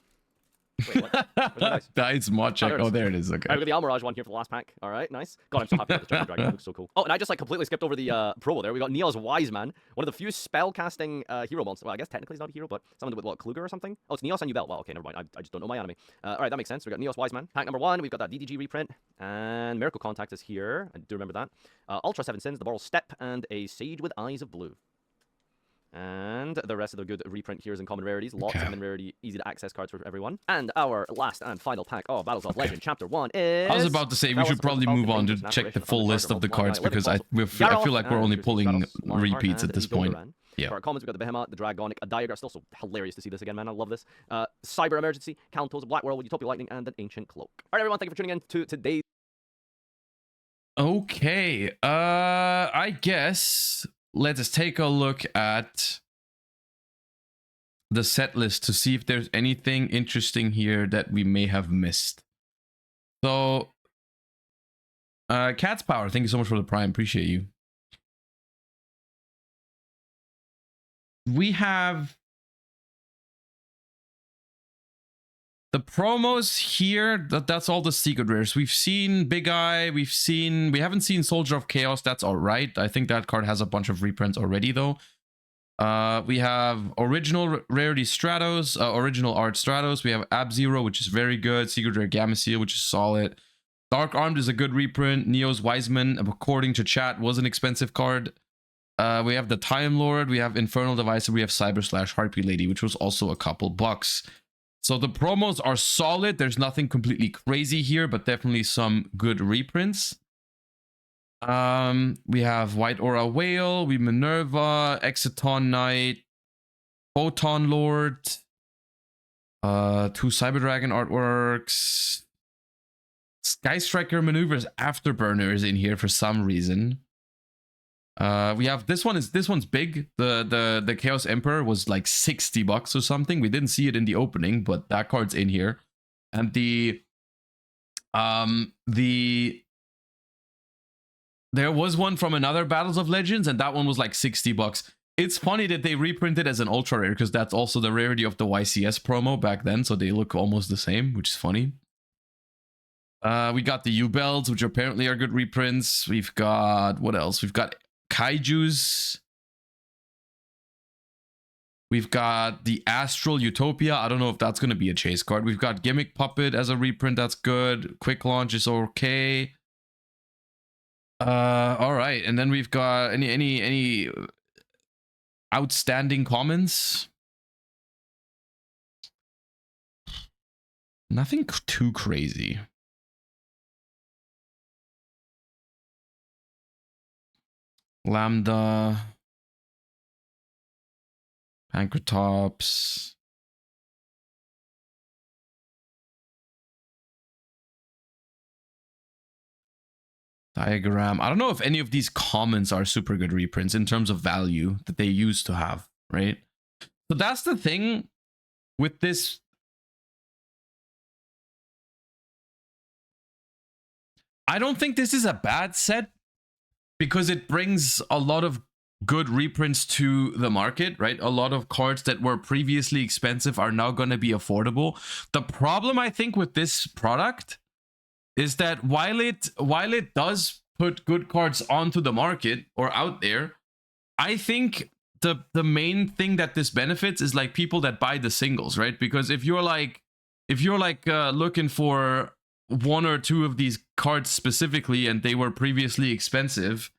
Wait, what? Dice mod check. Oh, there it is. Okay. Alright, we got the Almirage one here for the last pack. Alright, nice. God, I'm so happy with the Judgment Dragon. It looks so cool. Oh, and I just like completely skipped over the promo there. We got Neos Wise Man, one of the few spell casting hero monsters. Well, I guess technically he's not a hero, but something with what, Kluger or something? Oh, it's Neos and Yubel. Well, okay, never mind. I just don't know my anime. Alright, that makes sense. We got Neos Wise Man. Pack number 1, we've got that DDG reprint, and Miracle Contact is here. I do remember that. Ultra 7 Sins, the Moral Step, and a Sage with Eyes of Blue. And the rest of the good reprint here is in common rarities. Lots of common rarity, easy to access cards for everyone. And our last and final pack of Battles of Legend, Chapter 1 is... I was about to say we should probably move on to check the full list of the cards because I feel like we're only pulling repeats at this point. Yeah. For our comments, we've got the Behemoth, the Dragonic, a Diagram. Still so hilarious to see this again, man. I love this. Cyber Emergency, Kalantos, Black World, Utopia Lightning, and an Ancient Cloak. All right, everyone, thank you for tuning in to today's... Okay, I guess let's take a look at the set list to see if there's anything interesting here that we may have missed. So, Cat's Power, thank you so much for the Prime. Appreciate you. We have the promos here. That's all the secret rares. We've seen Big Eye. We haven't seen Soldier of Chaos. That's all right. I think that card has a bunch of reprints already, though. We have original rarity Stratos, original art Stratos. We have Ab-Zero, which is very good. Secret rare Gamma Seal, which is solid. Dark Armed is a good reprint. Neos Wiseman, according to chat, was an expensive card. We have the Time Lord. We have Infernal Device. And we have Cyber / Harpy Lady, which was also a couple bucks. So the promos are solid. There's nothing completely crazy here, but definitely some good reprints. We have White Aura Whale, we Minerva, Exciton Knight, Photon Lord, 2 Cyber Dragon artworks, Sky Striker Maneuvers Afterburner is in here for some reason. We have this one's big. The Chaos Emperor was like 60 bucks or something. We didn't see it in the opening, but that card's in here. And there was one from another Battles of Legends, and that one was like 60 bucks. It's funny that they reprinted as an ultra rare, because that's also the rarity of the YCS promo back then, so they look almost the same, which is funny. We got the U-Belts, which apparently are good reprints. We've got, what else? We've got Kaijus. We've got the Astral Utopia. I don't know if that's going to be a chase card. We've got Gimmick Puppet as a reprint. That's good. Quick Launch is okay. All right, and then we've got any outstanding comments? Nothing too crazy. Lambda, Pancratops. Diagram. I don't know if any of these comments are super good reprints in terms of value that they used to have, right? So that's the thing with this. I don't think this is a bad set because it brings a lot of good reprints to the market, right? A lot of cards that were previously expensive are now going to be affordable. The problem, I think, with this product is that while it does put good cards onto the market or out there, I think the main thing that this benefits is like people that buy the singles, right? Because if you're like looking for one or two of these cards specifically and they were previously expensive,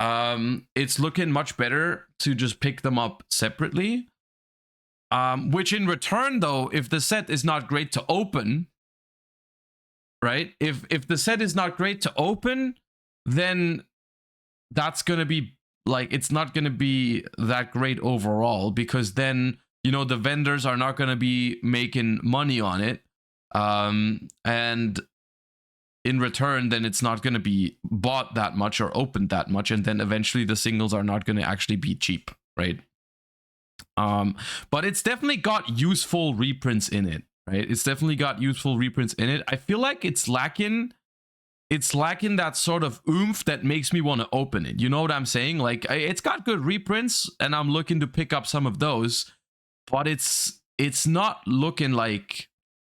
it's looking much better to just pick them up separately. Which in return, though, if the set is not great to open, right? If the set is not great to open, then that's gonna be like, it's not gonna be that great overall, because then, you know, the vendors are not gonna be making money on it, and in return, then it's not gonna be bought that much or opened that much, and then eventually the singles are not gonna actually be cheap, right? But it's definitely got useful reprints in it, right? It's definitely got useful reprints in it. I feel like it's lacking that sort of oomph that makes me want to open it. You know what I'm saying? Like, it's got good reprints and I'm looking to pick up some of those, but it's not looking like,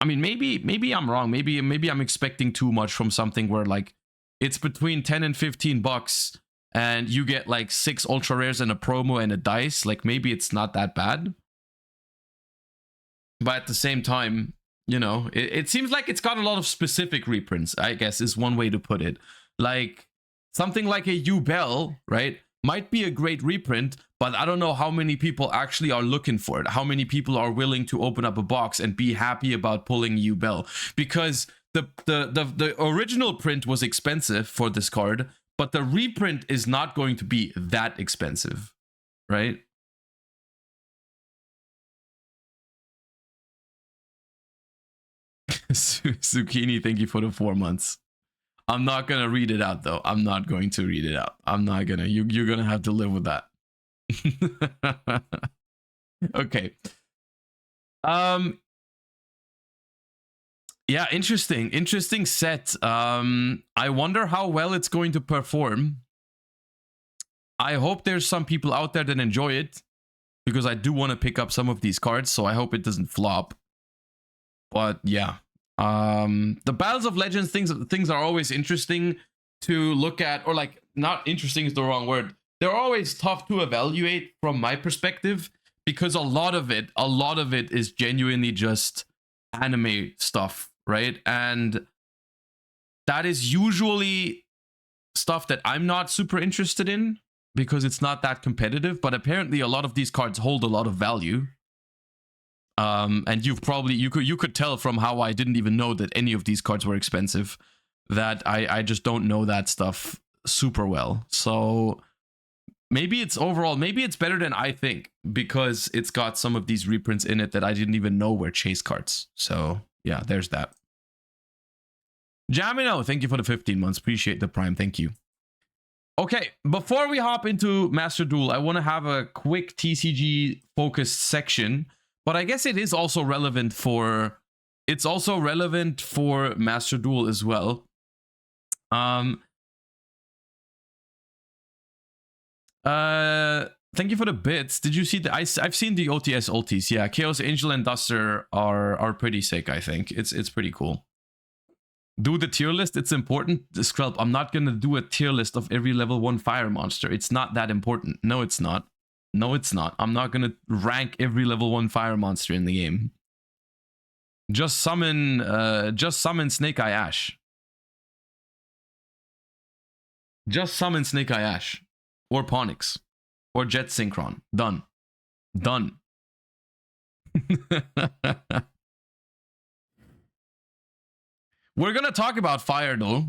I mean, maybe I'm wrong. Maybe I'm expecting too much from something where like it's between 10 and 15 bucks and you get like 6 ultra rares and a promo and a dice. Like, maybe it's not that bad. But at the same time, you know, it seems like it's got a lot of specific reprints, I guess is one way to put it. Like, something like a yugioh, right, might be a great reprint, but I don't know how many people actually are looking for it. How many people are willing to open up a box and be happy about pulling yugioh? Because the original print was expensive for this card, but the reprint is not going to be that expensive, right? Zucchini, thank you for the 4 months. I'm not gonna read it out though. I'm not going to read it out. I'm not gonna. You're gonna have to live with that. Okay. Yeah, interesting set. I wonder how well it's going to perform. I hope there's some people out there that enjoy it, because I do want to pick up some of these cards, so I hope it doesn't flop. But yeah, the Battles of Legends things are always interesting to look at, or like, not interesting is the wrong word. They're always tough to evaluate from my perspective, because a lot of it is genuinely just anime stuff, right? And that is usually stuff that I'm not super interested in, because it's not that competitive. But apparently a lot of these cards hold a lot of value. And you've probably, you could tell from how I didn't even know that any of these cards were expensive, that I just don't know that stuff super well. So maybe it's overall, maybe it's better than I think, because it's got some of these reprints in it that I didn't even know were chase cards. So yeah, there's that. Jamino, thank you for the 15 months. Appreciate the prime. Thank you. Okay, before we hop into Master Duel, I want to have a quick TCG focused section. But I guess it is also relevant for, it's also relevant for Master Duel as well. Thank you for the bits. Did you see the? I've seen the OTS ultis. Yeah, Chaos Angel and Duster are pretty sick. I think it's pretty cool. Do the tier list. It's important. Skrelp, I'm not gonna do a tier list of every level 1 fire monster. It's not that important. No, it's not. No, it's not. I'm not gonna rank every level 1 fire monster in the game. Just summon Snake Eye Ash. Just summon Snake Eye Ash. Or Ponix. Or Jet Synchron. Done. Done. We're gonna talk about fire though.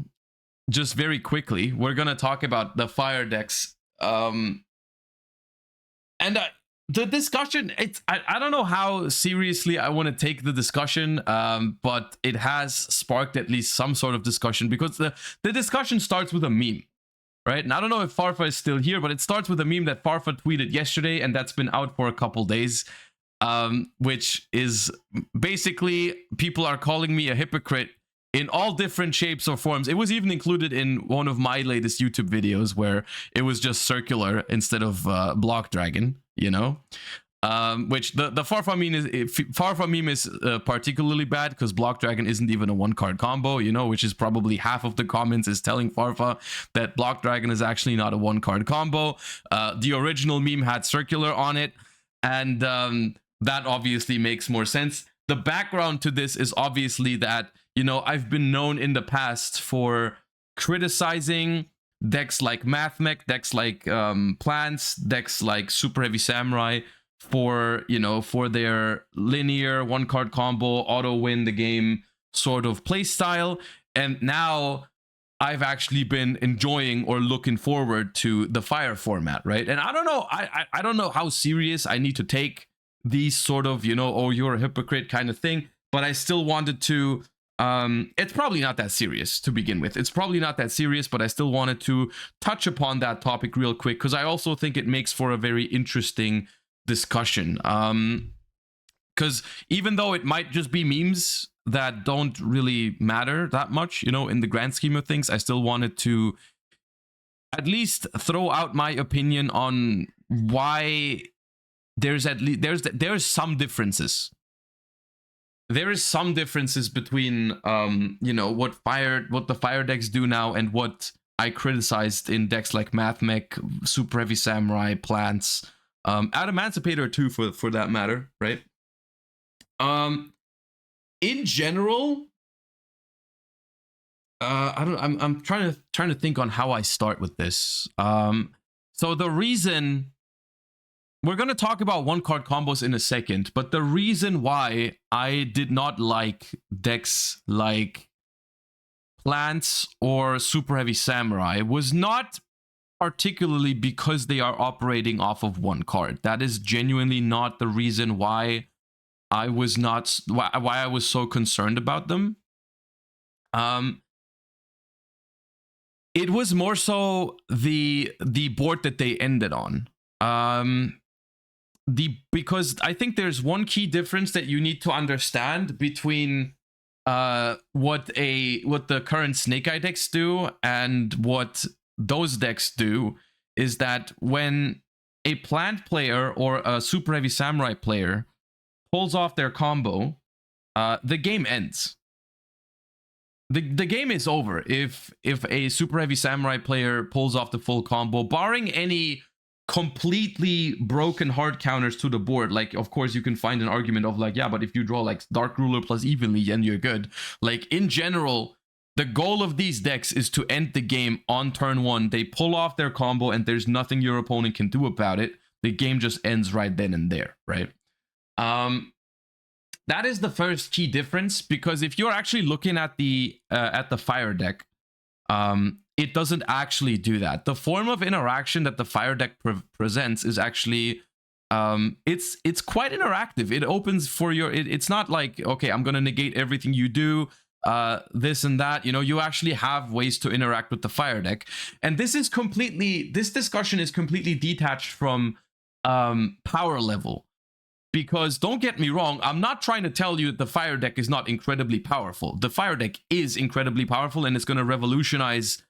Just very quickly. We're gonna talk about the fire decks. And the discussion, I don't know how seriously I want to take the discussion, but it has sparked at least some sort of discussion, because the discussion starts with a meme, right? And I don't know if Farfa is still here, but it starts with a meme that Farfa tweeted yesterday, and that's been out for a couple days, which is basically people are calling me a hypocrite in all different shapes or forms. It was even included in one of my latest YouTube videos where it was just circular instead of block dragon, you know? Which the Farfa meme is particularly bad because Block Dragon isn't even a 1-card combo, you know, which is probably half of the comments is telling Farfa that Block Dragon is actually not a 1-card combo. The original meme had circular on it, and that obviously makes more sense. The background to this is obviously that, you know, I've been known in the past for criticizing decks like Mathmech, decks like Plants, decks like Super Heavy Samurai for, you know, for their linear 1-card combo, auto win the game sort of play style. And now I've actually been enjoying or looking forward to the Fire format, right? And I don't know, I don't know how serious I need to take these sort of, you know, oh, you're a hypocrite kind of thing, but I still wanted to it's probably not that serious to begin with. It's probably not that serious, but I still wanted to touch upon that topic real quick because I also think it makes for a very interesting discussion. Because even though it might just be memes that don't really matter that much, you know, in the grand scheme of things, I still wanted to at least throw out my opinion on why there's at least there's some differences. There is some differences between you know, what the fire decks do now and what I criticized in decks like Mathmech, Super Heavy Samurai, Plants, Adamancipator too, for that matter, right? In general, I'm trying to think on how I start with this. So the reason we're going to talk about 1-card combos in a second, but the reason why I did not like decks like Plants or Super Heavy Samurai was not particularly because they are operating off of 1 card. That is genuinely not the reason why I was so concerned about them. It was more so the board that they ended on. Because I think there's one key difference that you need to understand between what the current Snake Eye decks do and what those decks do is that when a Plant player or a Super Heavy Samurai player pulls off their combo, the game ends. The game is over if a Super Heavy Samurai player pulls off the full combo, barring any completely broken hard counters to the board. Like, of course, you can find an argument of like, yeah, but if you draw like Dark Ruler plus Evenly, then you're good. Like, in general, the goal of these decks is to end the game on turn 1. They pull off their combo and there's nothing your opponent can do about it. The game just ends right then and there, right? That is the first key difference, because if you're actually looking at the fire deck, it doesn't actually do that. The form of interaction that the fire deck presents is actually it's quite interactive. It opens for your it's not like, okay, I'm gonna negate everything you do, this and that. You know, you actually have ways to interact with the fire deck, and this discussion is completely detached from power level. Because don't get me wrong, I'm not trying to tell you that the fire deck is not incredibly powerful. The fire deck is incredibly powerful, and it's going to revolutionize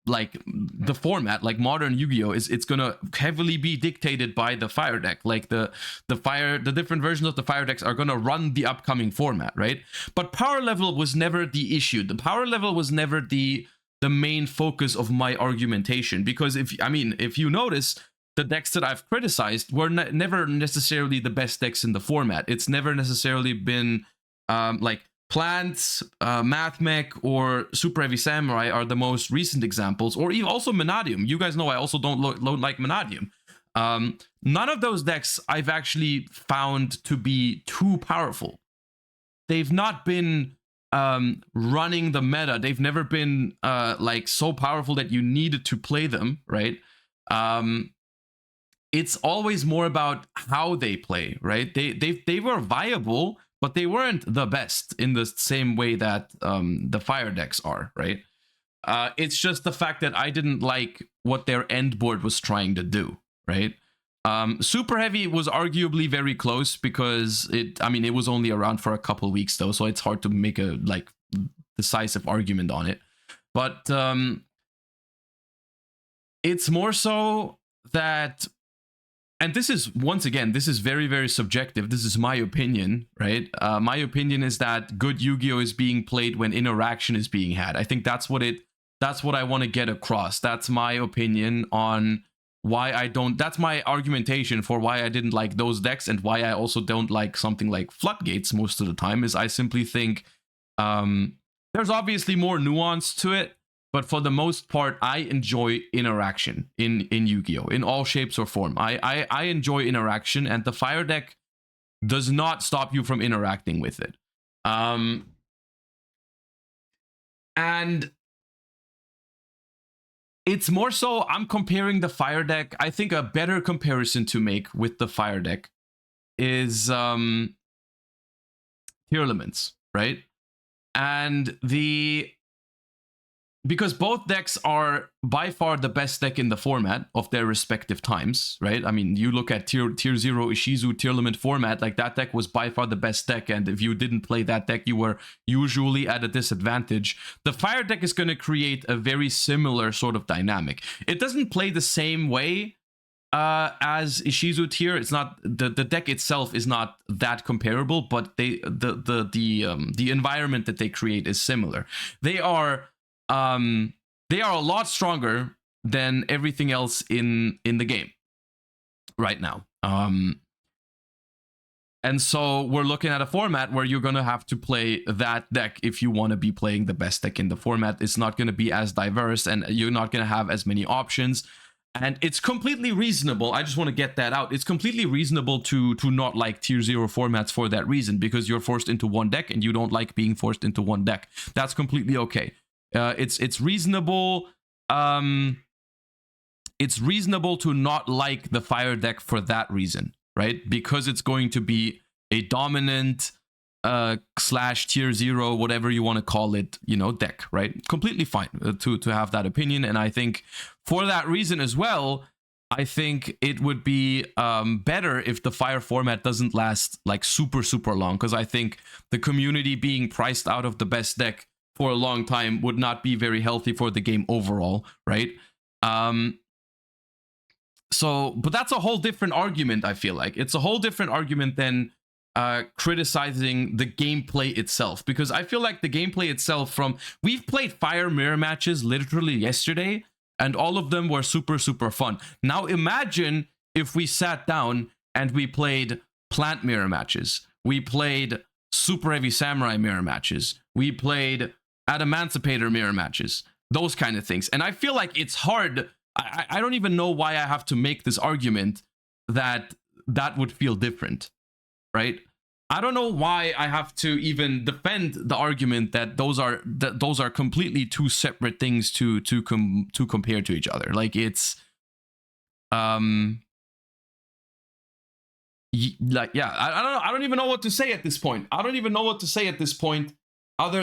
like the format. Like modern Yu-Gi-Oh! It's going to heavily be dictated by the fire deck. Like the different versions of the fire decks are going to run the upcoming format, right? But power level was never the issue. The power level was never the main focus of my argumentation. Because if you notice, the decks that I've criticized were never necessarily the best decks in the format. It's never necessarily been like Plants, Mathmech, or Super Heavy Samurai are the most recent examples, or even also Manadium. You guys know I also don't like Manadium. None of those decks I've actually found to be too powerful. They've not been running the meta. They've never been like so powerful that you needed to play them, right? It's always more about how they play, right? They were viable, but they weren't the best in the same way that the fire decks are, right? It's just the fact that I didn't like what their end board was trying to do, right? Super Heavy was arguably very close because it was only around for a couple weeks though, so it's hard to make a like decisive argument on it. But it's more so that and this is, once again, this is very, very subjective. This is my opinion, right? My opinion is that good Yu-Gi-Oh is being played when interaction is being had. I think that's what I want to get across. That's my opinion on why I don't, that's my argumentation for why I didn't like those decks, and why I also don't like something like Floodgates most of the time, is I simply think there's obviously more nuance to it, but for the most part, I enjoy interaction in Yu-Gi-Oh! In all shapes or form. I enjoy interaction, and the fire deck does not stop you from interacting with it. And it's more so, I'm comparing the fire deck. I think a better comparison to make with the fire deck is Tier Elements, right? And because both decks are by far the best deck in the format of their respective times, right? I mean, you look at tier 0 Ishizu Tier Element format, like that deck was by far the best deck, and if you didn't play that deck, you were usually at a disadvantage. The fire deck is going to create a very similar sort of dynamic. It doesn't play the same way as Ishizu Tier. It's not, the deck itself is not that comparable, but the environment that they create is similar. They are a lot stronger than everything else in the game right now. And so we're looking at a format where you're going to have to play that deck if you want to be playing the best deck in the format. It's not going to be as diverse, and you're not going to have as many options. And it's completely reasonable. I just want to get that out. It's completely reasonable to not like tier 0 formats for that reason, because you're forced into one deck and you don't like being forced into one deck. That's completely okay. It's reasonable. It's reasonable to not like the fire deck for that reason, right? Because it's going to be a dominant slash tier 0, whatever you want to call it, you know, deck, right? Completely fine to have that opinion. And I think for that reason as well, I think it would be better if the fire format doesn't last like super long, because I think the community being priced out of the best deck for a long time would not be very healthy for the game overall, right? So, but that's a whole different argument, I feel like. It's a whole different argument than criticizing the gameplay itself, because I feel like the gameplay itself we've played fire mirror matches literally yesterday, and all of them were super fun. Now imagine if we sat down and we played plant mirror matches. We played super heavy samurai mirror matches. We played Adamancipator mirror matches, those kind of things. And I feel like it's hard. I don't even know why I have to make this argument that would feel different, right? I don't know why I have to even defend the argument that those are completely two separate things to compare to each other. Like it's I don't know. I don't even know what to say at this point. Other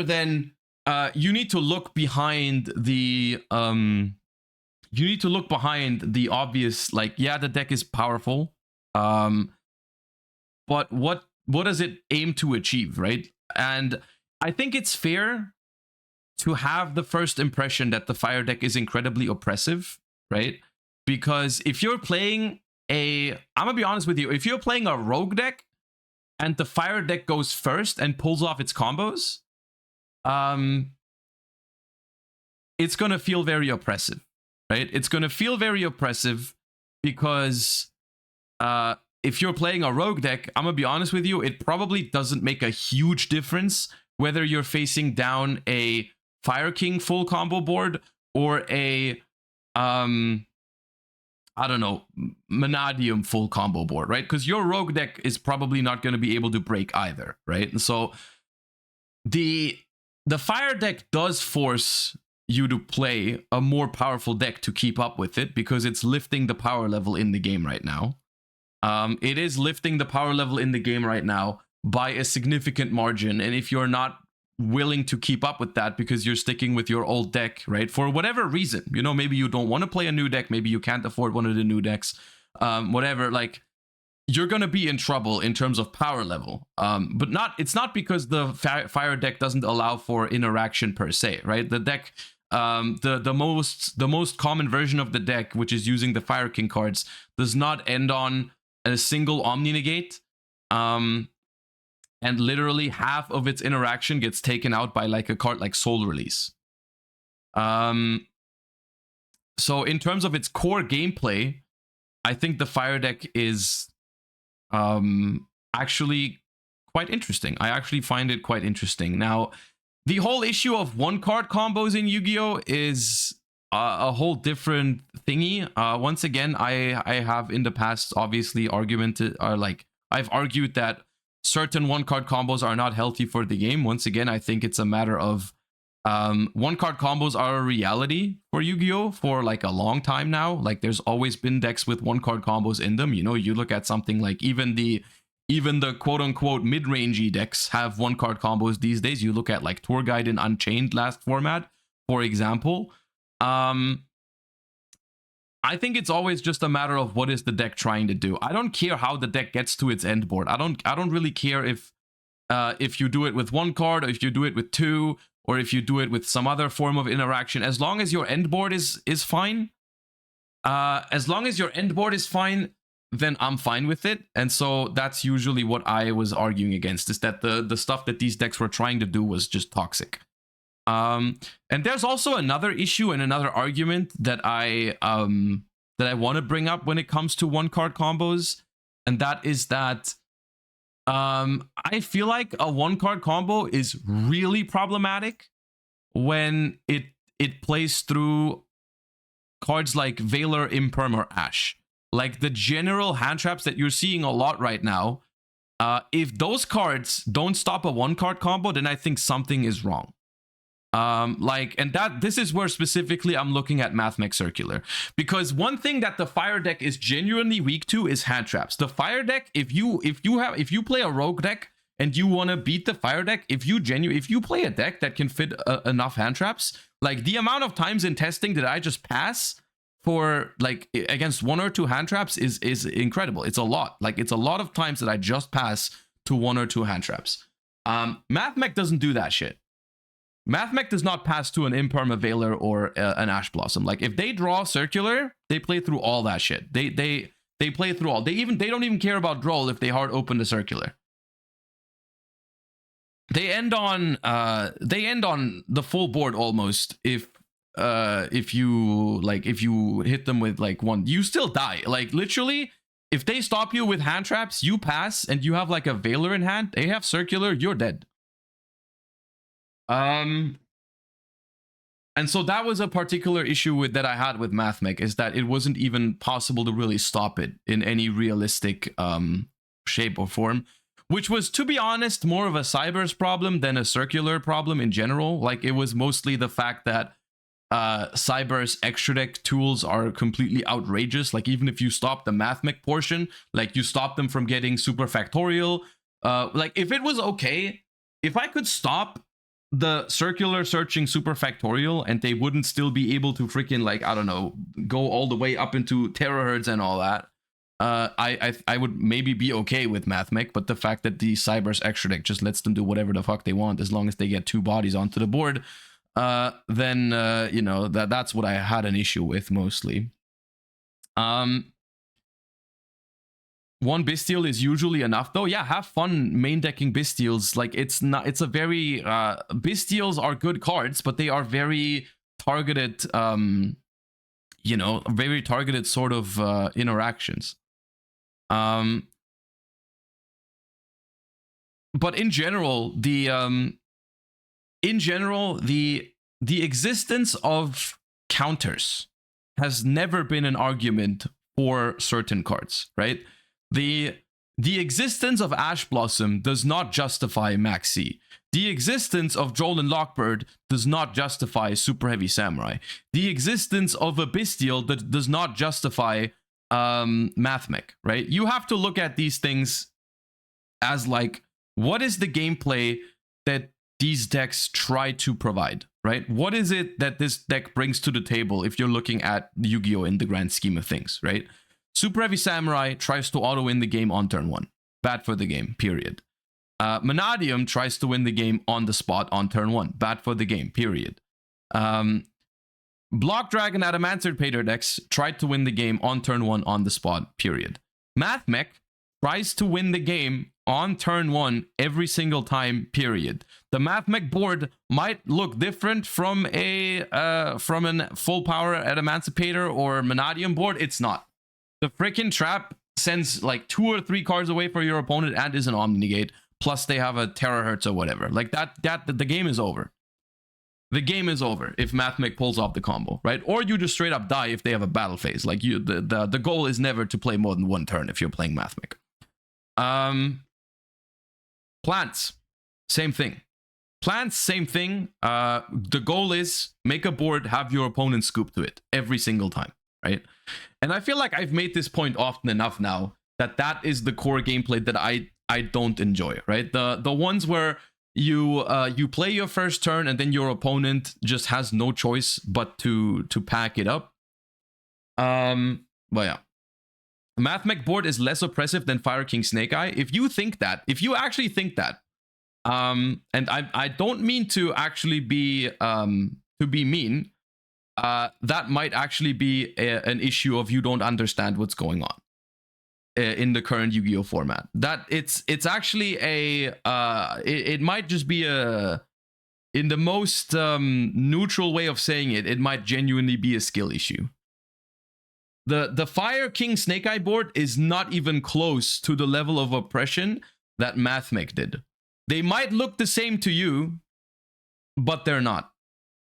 than you need to look behind the obvious, like, yeah, the deck is powerful, but what does it aim to achieve, right? And I think it's fair to have the first impression that the fire deck is incredibly oppressive, right? Because if you're playing I'm gonna be honest with you, if you're playing a rogue deck and the fire deck goes first and pulls off its combos, it's gonna feel very oppressive, right? It's gonna feel very oppressive because if you're playing a rogue deck, I'm gonna be honest with you, it probably doesn't make a huge difference whether you're facing down a Fire King full combo board or a I don't know, Manadium full combo board, right? Because your rogue deck is probably not going to be able to break either, right? And so the fire deck does force you to play a more powerful deck to keep up with it, because it's lifting the power level in the game right now. It is lifting the power level in the game right now by a significant margin, and if you're not willing to keep up with that because you're sticking with your old deck, right, for whatever reason, you know, maybe you don't want to play a new deck, maybe you can't afford one of the new decks, whatever, like, you're gonna be in trouble in terms of power level. But it's not because the fire deck doesn't allow for interaction per se, right? The deck the most common version of the deck, which is using the Fire King cards, does not end on a single Omni Negate. And literally half of its interaction gets taken out by like a card like Soul Release. So in terms of its core gameplay, I think the Fire deck is actually quite interesting. I actually find it quite interesting. Now, the whole issue of one card combos in Yu-Gi-Oh is a whole different thingy. Once again, I have in the past obviously I've argued that certain one card combos are not healthy for the game. Once again, I think it's a matter of one card combos are a reality for Yu-Gi-Oh for like a long time now. Like there's always been decks with one card combos in them. You know, you look at something like even the quote unquote mid-rangey decks have one card combos these days. You look at like Tour Guide and Unchained last format, for example. I think it's always just a matter of what is the deck trying to do. I don't care how the deck gets to its end board. I don't really care if you do it with one card, or if you do it with two, or if you do it with some other form of interaction. As long as your end board is fine. As long as your end board is fine, then I'm fine with it. And so that's usually what I was arguing against, is that the stuff that these decks were trying to do was just toxic. And there's also another issue and another argument that I want to bring up when it comes to one card combos, and that is that I feel like a one card combo is really problematic when it plays through cards like Valor, Imperm, or Ash. Like the general hand traps that you're seeing a lot right now, if those cards don't stop a one card combo, then I think something is wrong. This is where specifically I'm looking at Mathmech Circular, because one thing that the Fire deck is genuinely weak to is hand traps. The Fire deck, if you play a rogue deck and you want to beat the Fire deck, if you play a deck that can fit enough hand traps, like the amount of times in testing that I just pass for like against one or two hand traps is incredible. It's a lot. Like it's a lot of times that I just pass to one or two hand traps. Mathmech doesn't do that shit. Mathmech does not pass to an Imperm, Valor, or an Ash Blossom. Like if they draw Circular, they play through all that shit. They play through all. They don't even care about draw if they hard open the Circular. They end on the full board almost if you hit them with like one. You still die. Like literally, if they stop you with hand traps, you pass and you have like a Valor in hand, they have Circular, you're dead. And so that was a particular issue that I had with Mathmech, is that it wasn't even possible to really stop it in any realistic shape or form, which was, to be honest, more of a Cyber's problem than a Circular problem in general. Like it was mostly the fact that Cyber's extra deck tools are completely outrageous. Like even if you stop the Mathmech portion, like you stop them from getting super factorial, like if it was okay, if I could stop the Circular searching super factorial and they wouldn't still be able to freaking, like, I don't know, go all the way up into terahertz and all that, I would maybe be okay with Mathmech. But the fact that the Cyber's extra deck just lets them do whatever the fuck they want as long as they get two bodies onto the board, then you know, that's what I had an issue with mostly. One Bestial is usually enough though. Yeah, have fun main decking Bestials. Like it's a very Bestials are good cards, but they are very targeted, you know, very targeted sort of interactions. But in general, the existence of counters has never been an argument for certain cards, right? The existence of Ash Blossom does not justify Max C. The existence of Jolin Lockbird does not justify Super Heavy Samurai. The existence of a Bestial that does not justify Mathmech, right? You have to look at these things as like, what is the gameplay that these decks try to provide, right? What is it that this deck brings to the table if you're looking at Yu-Gi-Oh! In the grand scheme of things, right? Super Heavy Samurai tries to auto-win the game on turn 1. Bad for the game, period. Manadium tries to win the game on the spot on turn 1. Bad for the game, period. Block Dragon Adamancer decks tried to win the game on turn 1 on the spot, period. Mathmech tries to win the game on turn 1 every single time, period. The Mathmech board might look different from a full power Adamancer or Manadium board. It's not. The freaking trap sends like 2 or 3 cards away for your opponent and is an Omni-Negate. Plus they have a Terahertz or whatever. Like the game is over. The game is over if Mathmech pulls off the combo, right? Or you just straight up die if they have a battle phase. Like the goal is never to play more than 1 turn if you're playing Mathmech. Plants, same thing. Plants, same thing. The goal is make a board, have your opponent scoop to it every single time, right? And I feel like I've made this point often enough now that is the core gameplay that I don't enjoy, right? The ones where you play your first turn and then your opponent just has no choice but to pack it up. But yeah. Mathmech board is less oppressive than Fire King Snake Eye. If you actually think that, and I don't mean to actually be mean, that might actually be an issue of you don't understand what's going on in the current Yu-Gi-Oh format. That it's actually it might just be in the most neutral way of saying it, it might genuinely be a skill issue. The Fire King Snake Eye board is not even close to the level of oppression that Mathmech did. They might look the same to you, but they're not.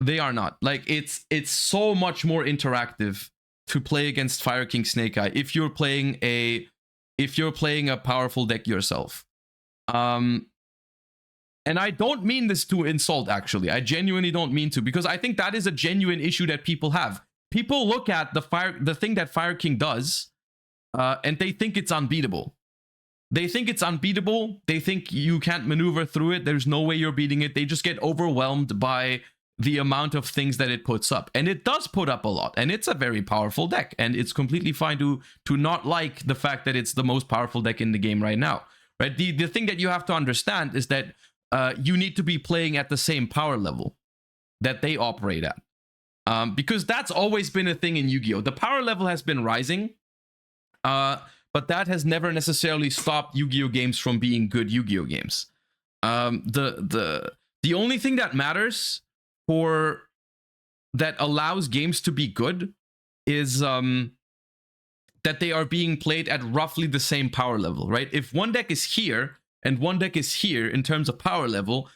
They are not. Like it's so much more interactive to play against Fire King Snake Eye if you're playing a powerful deck yourself. And I don't mean this to insult, actually. I genuinely don't mean to, because I think that is a genuine issue that people have. People look at the thing that Fire King does, and they think it's unbeatable. They think it's unbeatable. They think you can't maneuver through it. There's no way you're beating it. They just get overwhelmed by the amount of things that it puts up. And it does put up a lot. And it's a very powerful deck. And it's completely fine to not like the fact that it's the most powerful deck in the game right now. Right? The thing that you have to understand is that you need to be playing at the same power level that they operate at. Because that's always been a thing in Yu-Gi-Oh! The power level has been rising, but that has never necessarily stopped Yu-Gi-Oh! Games from being good Yu-Gi-Oh! Games. The only thing that matters for that allows games to be good is that they are being played at roughly the same power level, right? If one deck is here and one deck is here in terms of power level,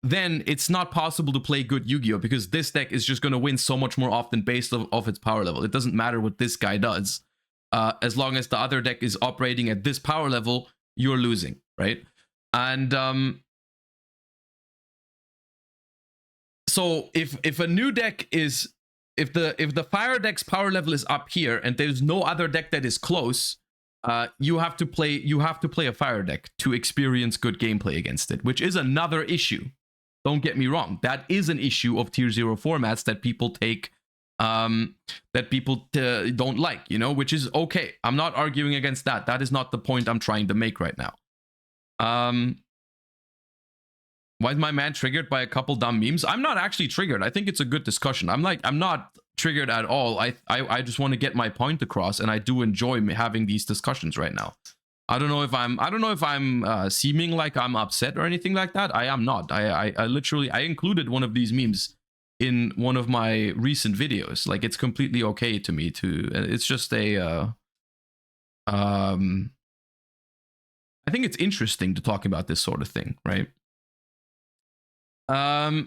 then it's not possible to play good Yu-Gi-Oh! Because this deck is just going to win so much more often based off its power level. It doesn't matter what this guy does. As long as the other deck is operating at this power level, you're losing, right? And so if a new deck is, if the fire deck's power level is up here and there's no other deck that is close, you have to play a fire deck to experience good gameplay against it, which is another issue. Don't get me wrong. That is an issue of tier 0 formats that people take, that people don't like, you know, which is okay. I'm not arguing against that. That is not the point I'm trying to make right now. Why is my man triggered by a couple dumb memes? I'm not actually triggered. I think it's a good discussion. I'm not triggered at all. I just want to get my point across, and I do enjoy having these discussions right now. I don't know if I'm seeming like I'm upset or anything like that. I am not. I literally included one of these memes in one of my recent videos. Like, it's completely okay to me to. It's just a. I think it's interesting to talk about this sort of thing, right? I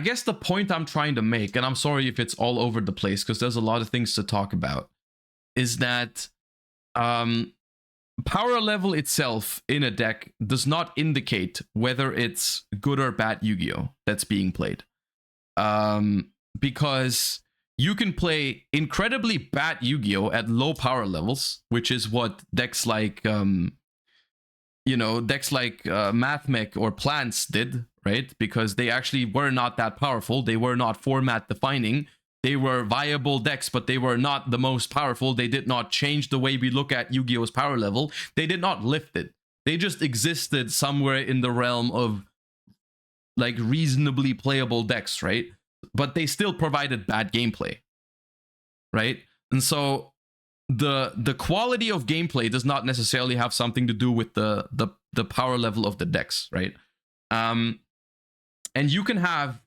guess the point I'm trying to make, and I'm sorry if it's all over the place because there's a lot of things to talk about, is that power level itself in a deck does not indicate whether it's good or bad Yu-Gi-Oh! That's being played. Because you can play incredibly bad Yu-Gi-Oh! At low power levels, which is what decks like Mathmech or Plants did, right? Because they actually were not that powerful. They were not format defining. They were viable decks, but they were not the most powerful. They did not change the way we look at Yu-Gi-Oh's power level. They did not lift it. They just existed somewhere in the realm of like reasonably playable decks, right? But they still provided bad gameplay, right? And so the quality of gameplay does not necessarily have something to do with the power level of the decks, right? And you can have,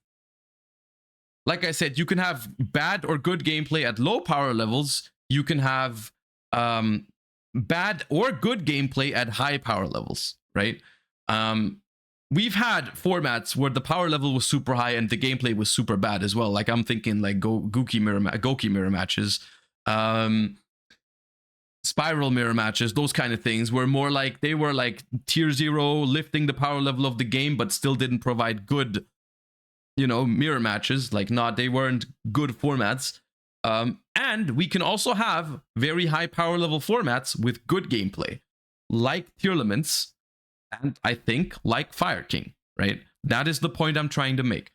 like I said, you can have bad or good gameplay at low power levels. You can have bad or good gameplay at high power levels, right? We've had formats where the power level was super high and the gameplay was super bad as well. Like I'm thinking like Goki mirror matches, Spiral mirror matches, those kind of things were more like they were like tier 0, lifting the power level of the game, but still didn't provide good, you know, mirror matches. Like they weren't good formats. And we can also have very high power level formats with good gameplay, like Tearlaments, and I think like Fire King, right? That is the point I'm trying to make.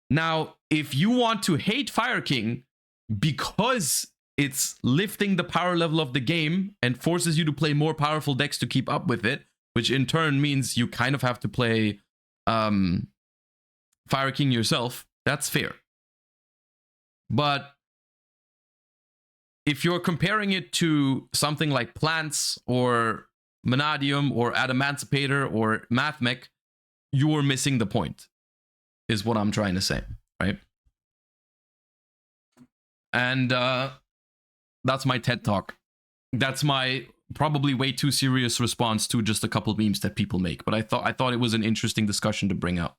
Now, if you want to hate Fire King because it's lifting the power level of the game and forces you to play more powerful decks to keep up with it, which in turn means you kind of have to play Fire King yourself, that's fair. But if you're comparing it to something like Plants or Vanadium or Adamancipator or Mathmech, you're missing the point, is what I'm trying to say, right? And that's my TED Talk. That's my probably way too serious response to just a couple memes that people make. But I thought it was an interesting discussion to bring up.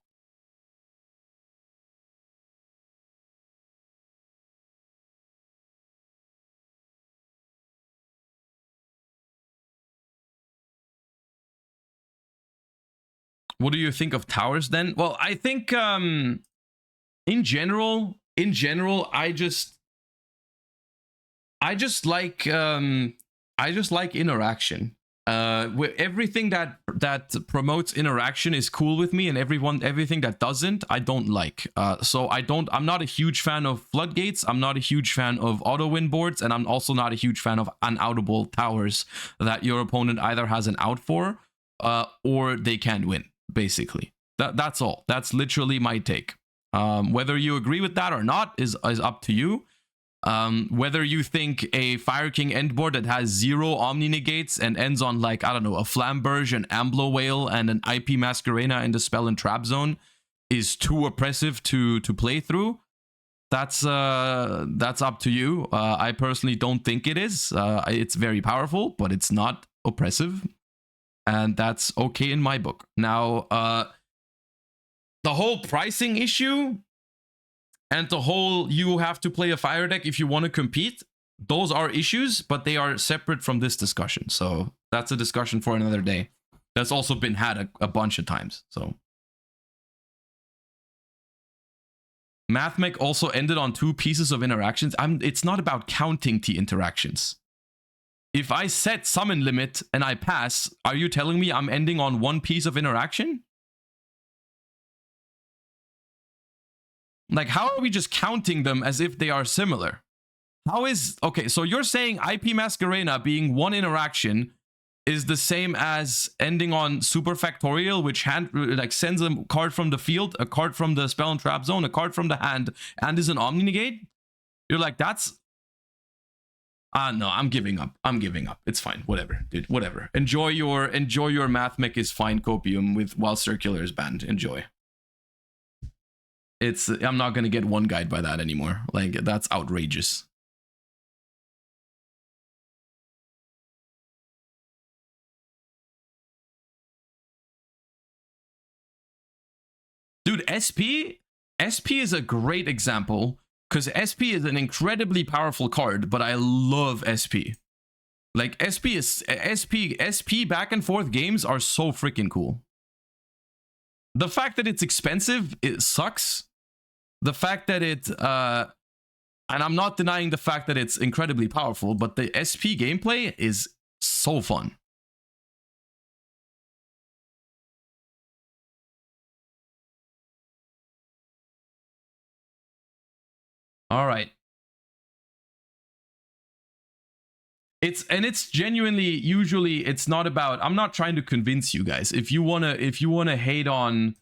What do you think of towers then? Well, I think in general, I just like interaction. Everything that promotes interaction is cool with me, and everything that doesn't, I don't like. So I'm not a huge fan of floodgates. I'm not a huge fan of auto win boards, and I'm also not a huge fan of unoutable towers that your opponent either has an out for, or they can't win. Basically, that's all. That's literally my take. Whether you agree with that or not is up to you. Whether you think a Fire King end board that has 0 Omni Negates and ends on, like, I don't know, a Flamberge, an Amblo Whale, and an IP Masquerena in the Spell and Trap Zone is too oppressive to play through, that's up to you. I personally don't think it is. It's very powerful, but it's not oppressive, and that's okay in my book. Now, the whole pricing issue and the whole you have to play a fire deck if you want to compete, those are issues, but they are separate from this discussion. So that's a discussion for another day. That's also been had a bunch of times. So Mathmech also ended on 2 pieces of interactions. It's not about counting T interactions. If I set summon limit and I pass, are you telling me I'm ending on 1 piece of interaction? Like, how are we just counting them as if they are similar? How is... Okay, so you're saying IP Masquerena being 1 interaction is the same as ending on Super Factorial, which sends a card from the field, a card from the Spell and Trap Zone, a card from the hand, and is an Omni Negate? You're like, that's... no, I'm giving up. It's fine. Whatever, dude. Whatever. Enjoy your Mathmech is fine copium while Circular is banned. Enjoy. I'm not gonna get one guide by that anymore. Like, that's outrageous. Dude, SP is a great example, because SP is an incredibly powerful card, but I love SP. Like, SP back and forth games are so freaking cool. The fact that it's expensive, it sucks. The fact that it, and I'm not denying the fact that it's incredibly powerful, but the SP gameplay is so fun. All right. It's genuinely, usually it's not about, I'm not trying to convince you guys. If you wanna hate on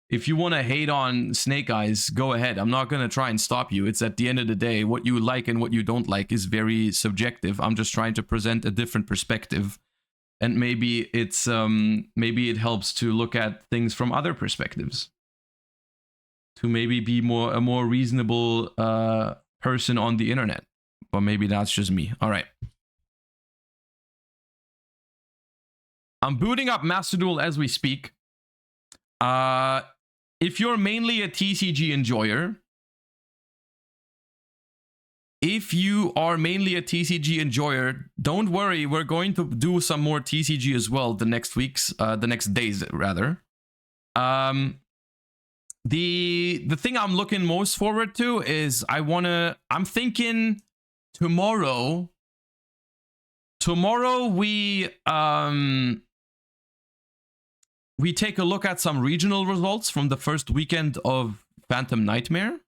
if you want to hate on Snake Eyes, go ahead. I'm not going to try and stop you. It's at the end of the day, what you like and what you don't like is very subjective. I'm just trying to present a different perspective. And maybe it's maybe it helps to look at things from other perspectives. To maybe be a more reasonable person on the internet. But maybe that's just me. All right. I'm booting up Master Duel as we speak. If you're mainly a TCG enjoyer, don't worry. We're going to do some more TCG as well the next days rather. The thing I'm looking most forward to is I'm thinking tomorrow we take a look at some regional results from the first weekend of Phantom Nightmare.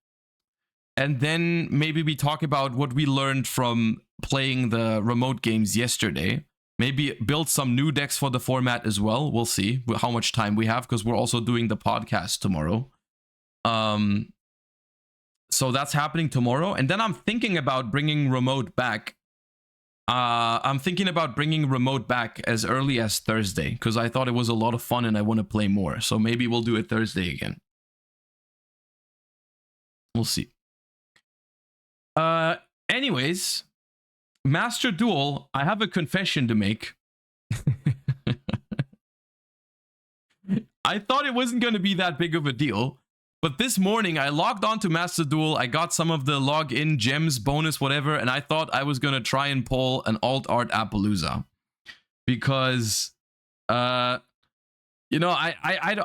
And then maybe we talk about what we learned from playing the remote games yesterday. Maybe build some new decks for the format as well. We'll see how much time we have because we're also doing the podcast tomorrow. So that's happening tomorrow. And then I'm thinking about bringing remote back. I'm thinking about bringing remote back as early as Thursday because I thought it was a lot of fun and I want to play more. So maybe we'll do it Thursday again. We'll see. Anyways, Master Duel, I have a confession to make. I thought it wasn't going to be that big of a deal. But this morning, I logged on to Master Duel. I got some of the login gems, bonus, whatever, and I thought I was going to try and pull an alt art Appaloosa. Because, I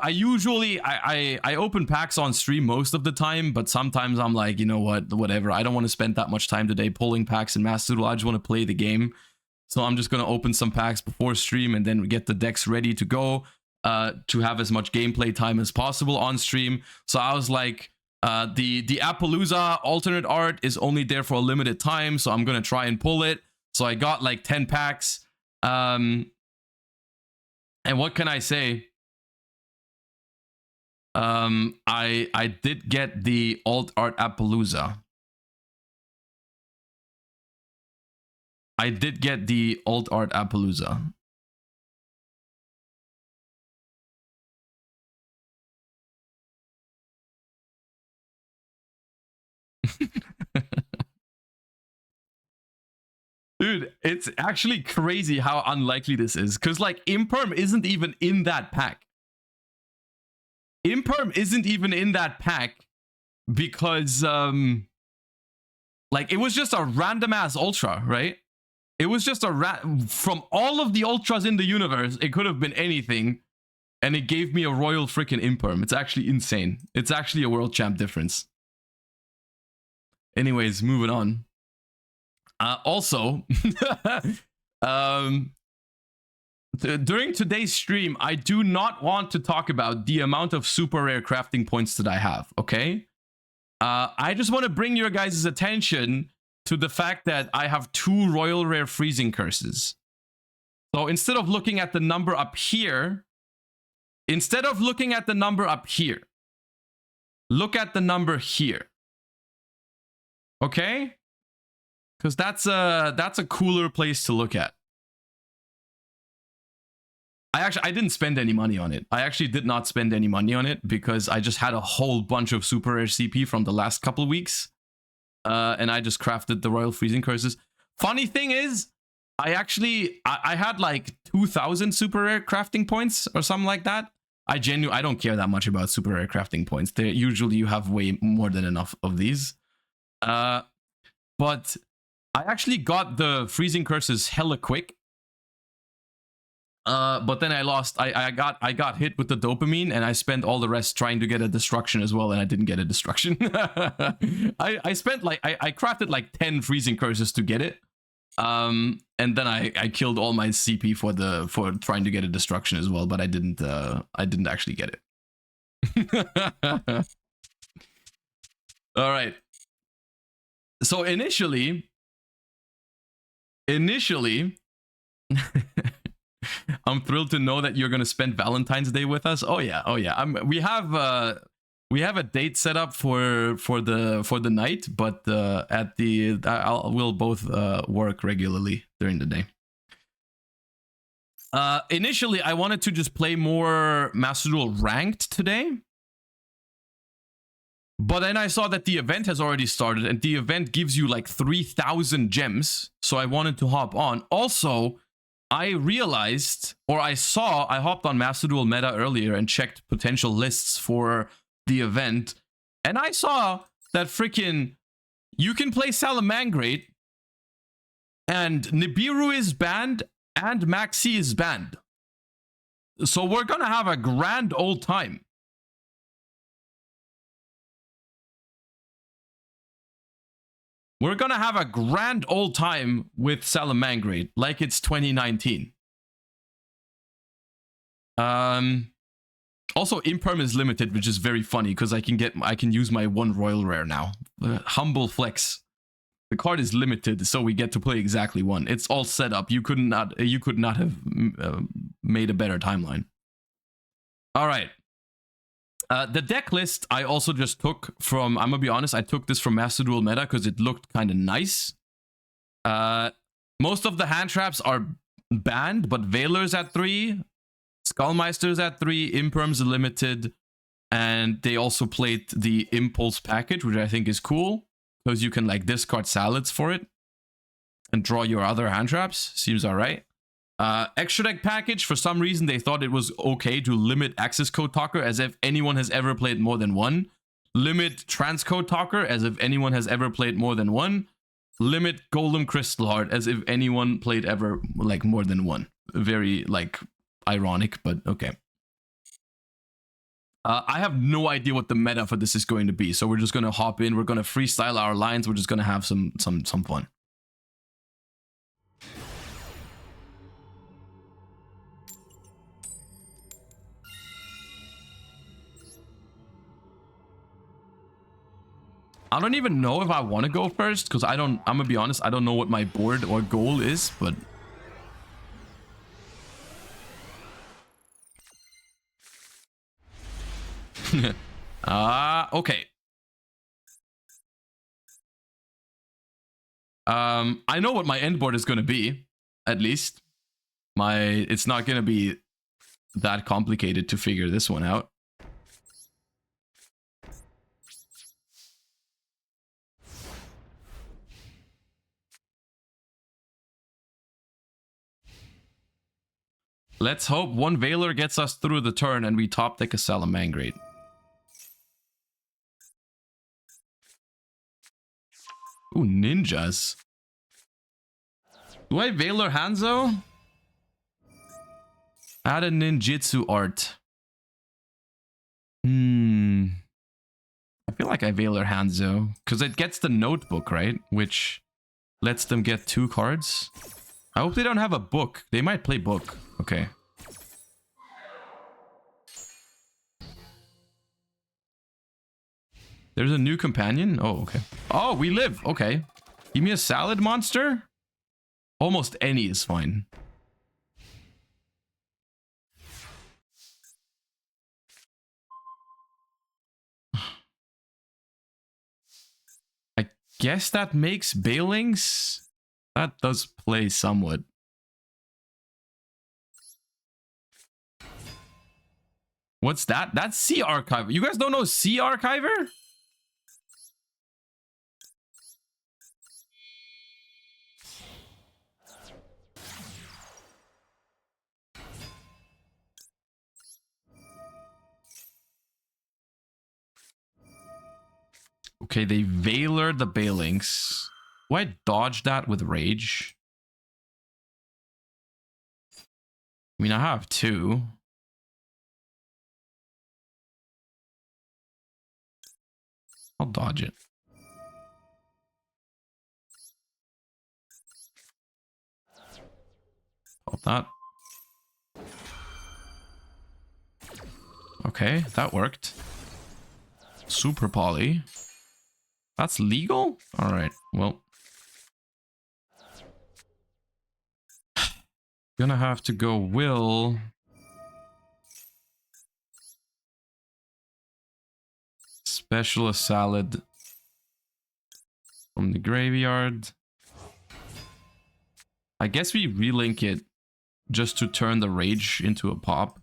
usually open packs on stream most of the time, but sometimes I'm like, you know what, whatever. I don't want to spend that much time today pulling packs in Master Duel. I just want to play the game. So I'm just going to open some packs before stream and then get the decks ready to go. To have as much gameplay time as possible on stream. So I was like, the Appaloosa alternate art is only there for a limited time, so I'm gonna try and pull it. So I got like 10 packs. And what can I say? I did get the alt art Appaloosa. I did get the alt art Appaloosa. Dude, it's actually crazy how unlikely this is. Because, like, Imperm isn't even in that pack. Imperm isn't even in that pack because, like, it was just a random-ass Ultra, right? It was just from all of the Ultras in the universe, it could have been anything. And it gave me a Royal freaking Imperm. It's actually insane. It's actually a World Champ difference. Anyways, moving on. Also, during today's stream, I do not want to talk about the amount of super rare crafting points that I have, okay? I just want to bring your guys' attention to the fact that I have 2 royal rare freezing curses. So instead of looking at the number up here, look at the number here. Okay? Because that's a cooler place to look at. I didn't spend any money on it. I actually did not spend any money on it because I just had a whole bunch of super rare CP from the last couple weeks. And I just crafted the Royal Freezing Curses. Funny thing is, I had like 2,000 super rare crafting points or something like that. I don't care that much about super rare crafting points. Usually you have way more than enough of these. But I actually got the freezing curses hella quick. But then I lost. I got hit with the dopamine, and I spent all the rest trying to get a destruction as well, and I didn't get a destruction. I spent like I crafted like 10 freezing curses to get it. And then I killed all my CP for trying to get a destruction as well, but I didn't actually get it. All right. So initially I'm thrilled to know that you're gonna spend Valentine's Day with us. Oh yeah, oh yeah. We have a date set up for the night, but we'll both work regularly during the day. Initially, I wanted to just play more Master Duel Ranked today. But then I saw that the event has already started, and the event gives you like 3,000 gems. So I wanted to hop on. Also, I realized, or I hopped on Master Duel Meta earlier and checked potential lists for the event. And I saw that freaking you can play Salamangreat, and Nibiru is banned, and Maxi is banned. So we're gonna have a grand old time. We're gonna have a grand old time with Salamangreat, like it's 2019. Also, Imperm is limited, which is very funny because I can use my one royal rare now. Humble flex. The card is limited, so we get to play exactly one. It's all set up. You could not have made a better timeline. All right. The deck list I also just took from, I'm gonna be honest, I took this from Master Duel Meta because it looked kind of nice. Most of the hand traps are banned, but Veiler's at 3, Skullmeister's at 3, Imperm's limited, and they also played the Impulse package, which I think is cool because you can like discard salads for it and draw your other hand traps. Seems alright. Extra deck package, for some reason they thought it was okay to limit access code talker as if anyone has ever played more than one. Limit transcode talker as if anyone has ever played more than one. Limit Golem Crystal Heart as if anyone played ever like more than one. Very like ironic, but okay. I have no idea what the meta for this is going to be, so we're just gonna hop in, we're gonna freestyle our lines, we're just gonna have some fun. I don't even know if I want to go first because I'm gonna be honest, I don't know what my board or goal is, but okay. I know what my end board is gonna be, at least. It's not gonna be that complicated to figure this one out. Let's hope one Veiler gets us through the turn and we top deck a Salamangreat. Ooh, ninjas. Do I Veiler Hanzo? Add a ninjutsu art. I feel like I Veiler Hanzo because it gets the notebook, right? Which lets them get 2 cards. I hope they don't have a book. They might play book. Okay. There's a new companion? Oh, okay. Oh, we live. Okay. Give me a salad monster? Almost any is fine. I guess that makes Bailings. That does play somewhat. What's that? That's Sea Archiver. You guys don't know Sea Archiver? Okay, they Veiler the Bailings. Do I dodge that with Rage? I mean, I have 2. I'll dodge it. Hold that. Okay, that worked. Super Poly. That's legal? Alright, well. Gonna have to go Will. Specialist salad from the graveyard. I guess we relink it just to turn the rage into a pop.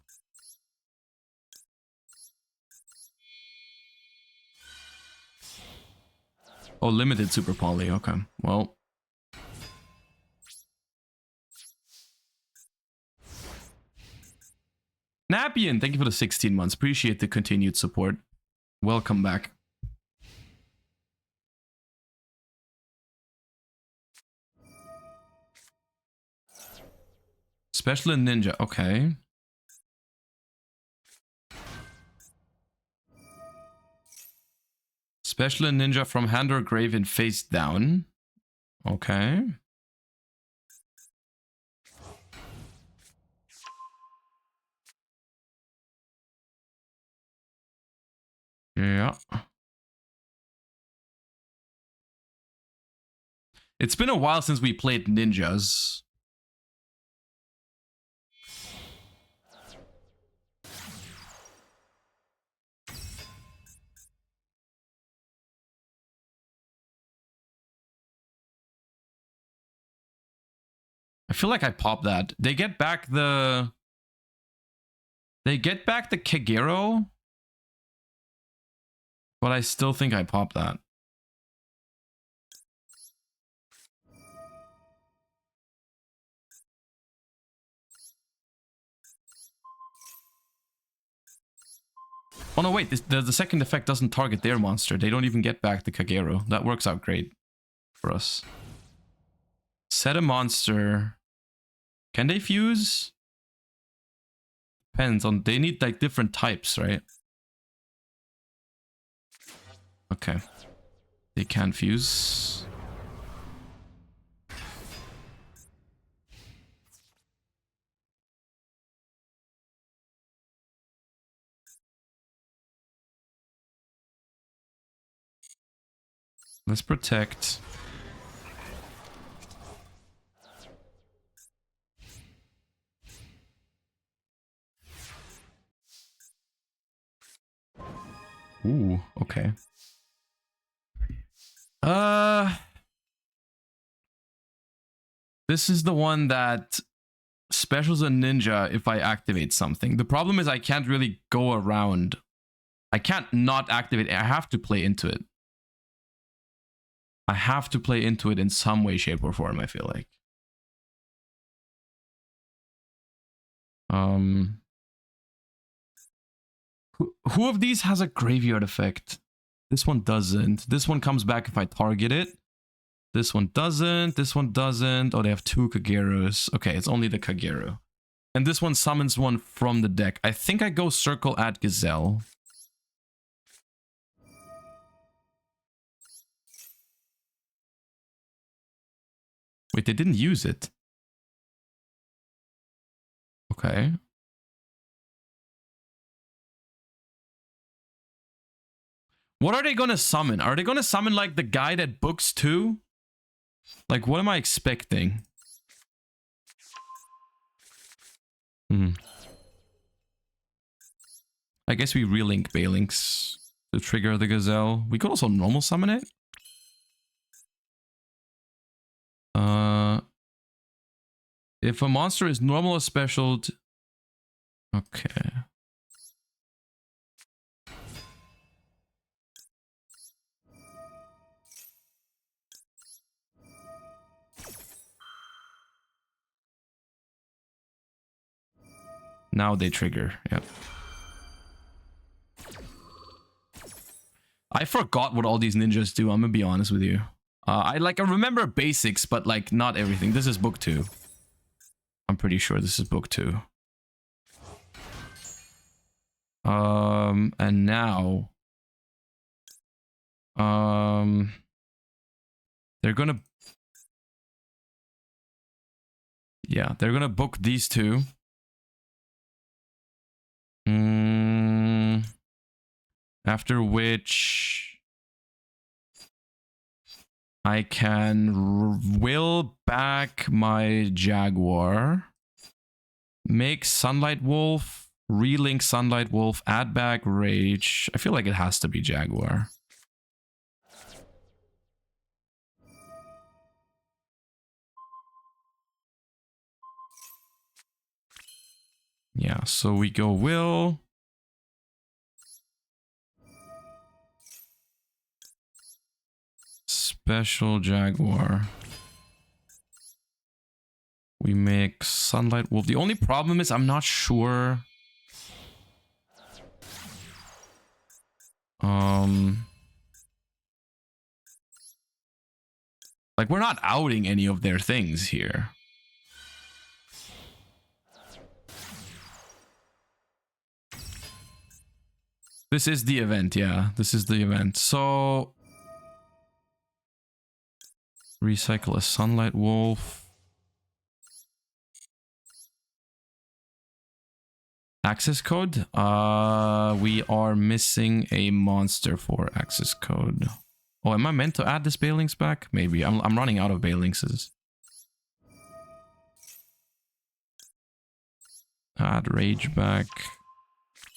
Oh, limited super poly. Okay, well. Napian, thank you for the 16 months. Appreciate the continued support. Welcome back. Special and ninja, okay. Special and ninja from hand or grave and face down. Okay. Yeah. It's been a while since we played ninjas. I feel like I popped that. They get back the Kagero, but I still think I popped that. Oh no, wait, the second effect doesn't target their monster. They don't even get back the Kagero. That works out great for us. Set a monster. Can they fuse? Depends on, they need like different types, right? Okay. They can fuse. Let's protect. Ooh, okay. This is the one that specials a ninja if I activate something. The problem is I can't really go around. I can't not activate it. I have to play into it. I have to play into it in some way, shape, or form, I feel like. Who of these has a graveyard effect? This one doesn't. This one comes back if I target it. This one doesn't. This one doesn't. Oh, they have two Kageros. Okay, it's only the Kagero. And this one summons one from the deck. I think I go circle at Gazelle. Wait, they didn't use it. Okay. What are they gonna summon? Are they gonna summon like the guy that books too? Like, what am I expecting? I guess we relink Balinks to trigger the Gazelle. We could also normal summon it. If a monster is normal or special... Okay. Now they trigger. Yep. I forgot what all these ninjas do. I'm gonna be honest with you. I remember basics, but like not everything. This is book 2. I'm pretty sure this is book 2. And now, they're gonna, yeah, they're gonna book these two. After which I can will back my Jaguar. Make Sunlight Wolf, relink Sunlight Wolf, add back Rage. I feel like it has to be Jaguar. Yeah, so we go Will. Special Jaguar. We make Sunlight Wolf. The only problem is I'm not sure. Like, we're not outing any of their things here. This is the event, yeah. This is the event. So recycle a Sunlight Wolf. Access code? We are missing a monster for access code. Oh, am I meant to add this Bailings back? Maybe. I'm running out of Bailingses. Add Rage back.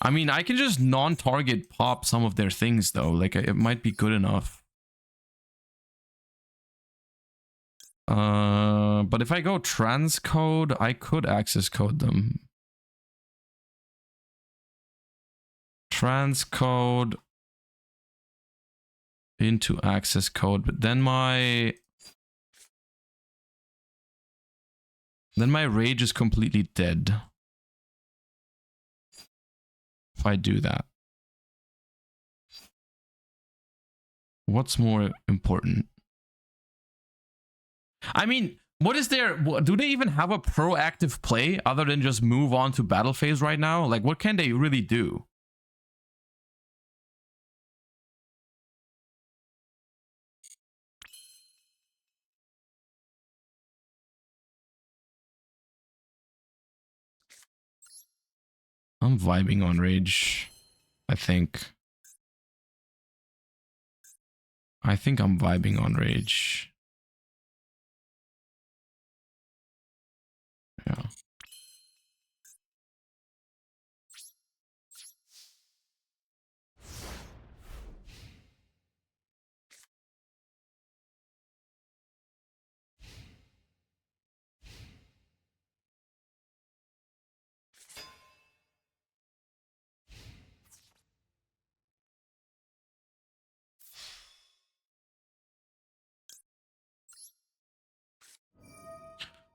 I mean, I can just non-target pop some of their things, though. Like, it might be good enough. But if I go transcode, I could access code them. Transcode into access code, but then my rage is completely dead if I do that. What's more important? I mean, what is there? Do they even have a proactive play other than just move on to battle phase right now? Like, what can they really do? I'm vibing on Rage, I think. I think I'm vibing on Rage. Yeah.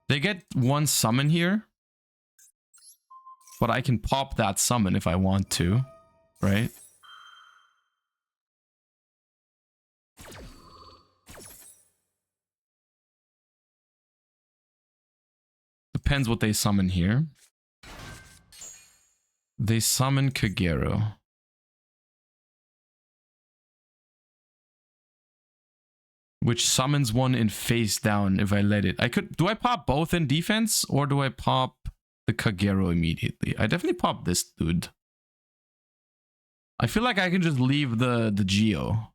They get one summon here, but I can pop that summon if I want to, right? Depends what they summon here. They summon Kagero. Which summons one in face down if I let it. I could... Do I pop both in defense or do I pop the Kagero immediately? I definitely pop this dude. I feel like I can just leave the yugioh.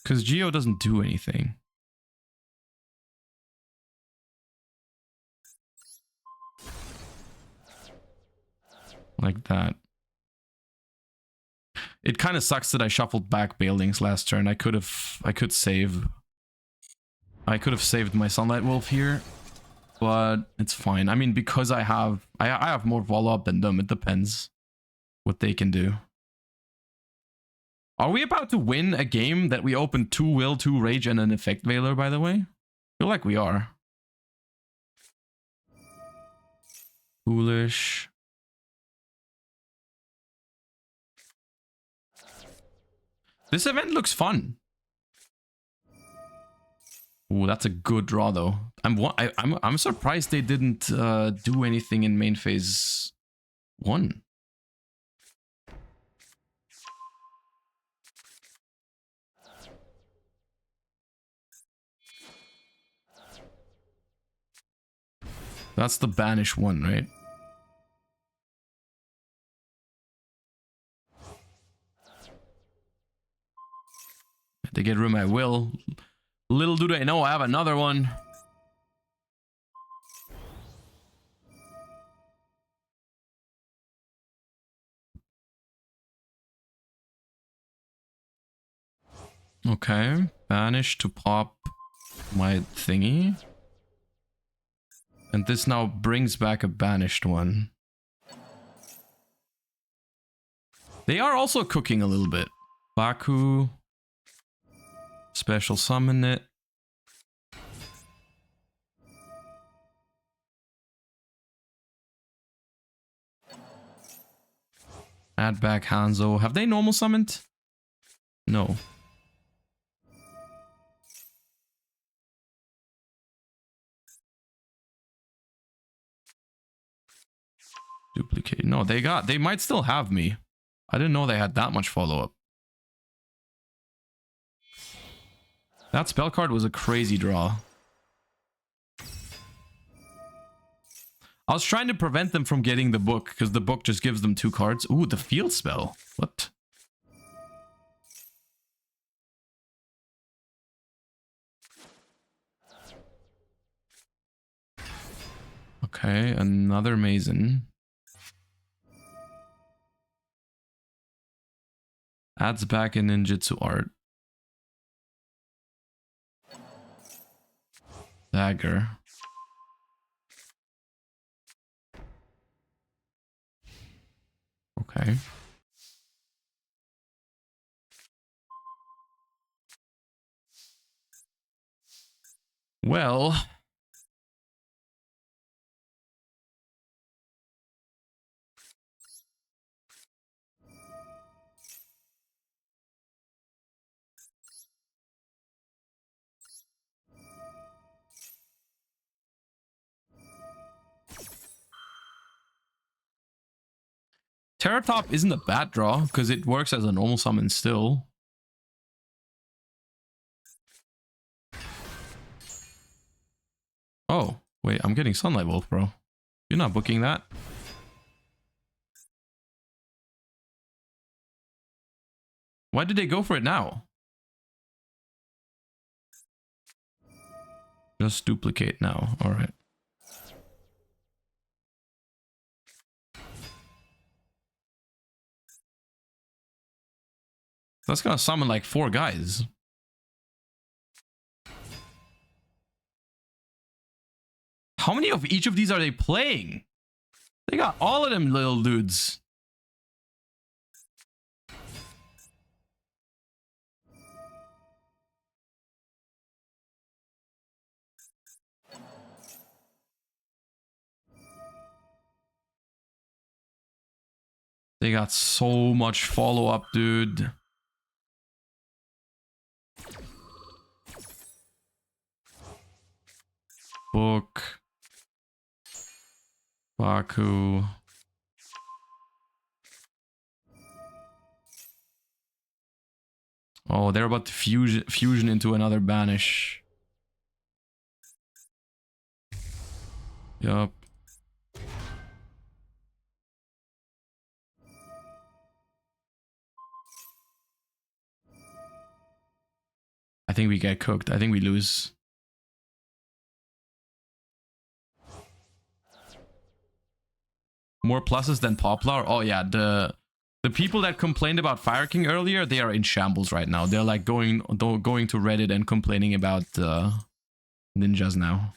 Because yugioh doesn't do anything. Like that. It kind of sucks that I shuffled back Bailings last turn. I could saved my Sunlight Wolf here, but it's fine. I mean, because I have more follow-up than them. It depends what they can do. Are we about to win a game that we opened 2 Will, 2 Rage, and an Effect Veiler, by the way? I feel like we are. Foolish. This event looks fun. Ooh, that's a good draw though. I'm surprised they didn't do anything in main phase 1. That's the banish one, right? To get rid of my will. Little do they know I have another one. Okay, banish to pop my thingy. And this now brings back a banished one. They are also cooking a little bit. Baku. Special summon it. Add back Hanzo. Have they normal summoned? No. Duplicate. No, they might still have me. I didn't know they had that much follow-up. That spell card was a crazy draw. I was trying to prevent them from getting the book, because the book just gives them 2 cards. Ooh, the field spell. What? Okay, another Mazen. Adds back a ninjutsu art. Dagger. Okay. Well... Terratop isn't a bad draw, because it works as a normal summon still. Oh, wait, I'm getting Sunlight Wolf, bro. You're not booking that. Why did they go for it now? Just duplicate now. Alright. That's gonna summon like 4 guys. How many of each of these are they playing? They got all of them little dudes. They got so much follow-up, dude. Book. Baku. Oh, they're about to fusion into another banish. Yup. I think we get cooked. I think we lose. More pluses than Poplar? Oh yeah, the people that complained about Fire King earlier, they are in shambles right now. They're like going to Reddit and complaining about ninjas now.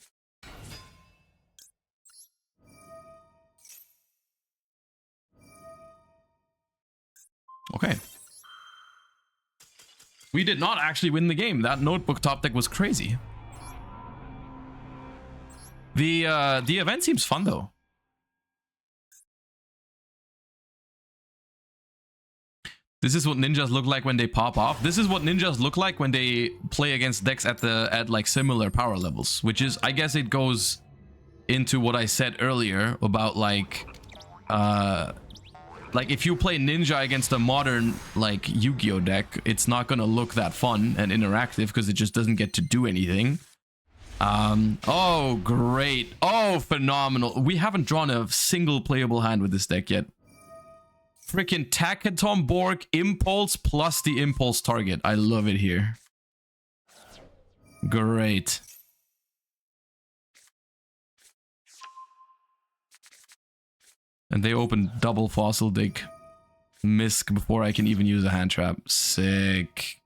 Okay. We did not actually win the game. That notebook top deck was crazy. The event seems fun though. This is what ninjas look like when they pop off. This is what ninjas look like when they play against decks at like similar power levels, which is, I guess it goes into what I said earlier about like if you play ninja against a modern like Yu-Gi-Oh deck, it's not gonna look that fun and interactive because it just doesn't get to do anything. Oh great, oh phenomenal. We haven't drawn a single playable hand with this deck yet. Freaking Takatom Borg Impulse plus the Impulse target. I love it here. Great. And they open double Fossil Dig. Misk before I can even use a hand trap. Sick.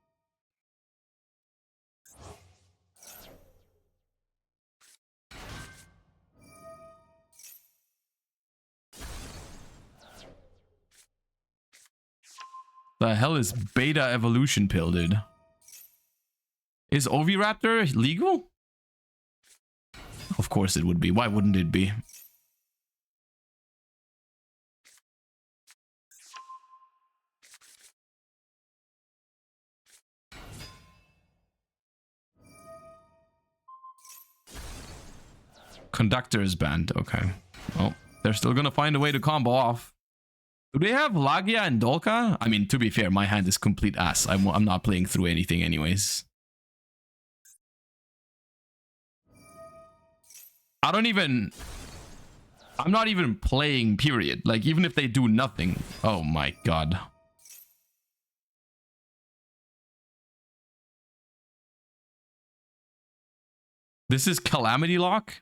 The hell is Beta Evolution Pill, dude? Is Oviraptor legal? Of course it would be. Why wouldn't it be? Conductor is banned. Okay. Well, they're still gonna find a way to combo off. Do they have Lagia and Dolka? I mean, to be fair, my hand is complete ass. I'm not playing through anything anyways. I'm not even playing, period. Like, even if they do nothing. Oh my god. This is Calamity Lock?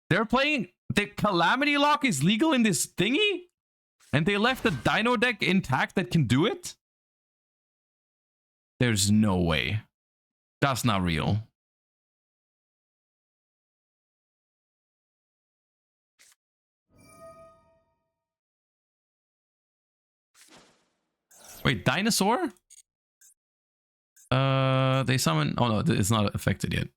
They're playing... The Calamity Lock is legal in this thingy? And they left the Dino deck intact that can do it? There's no way. That's not real. Wait, Dinosaur? They summon... Oh no, it's not affected yet.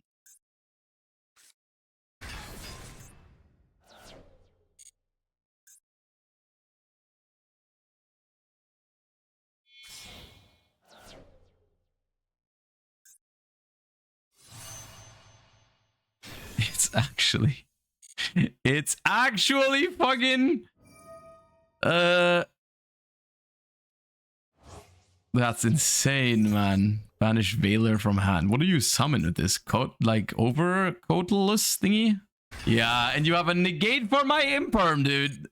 It's actually fucking that's insane, man. Banish Veiler from hand. What do you summon with this? Like over coatless thingy? Yeah, and you have a negate for my imperm, dude.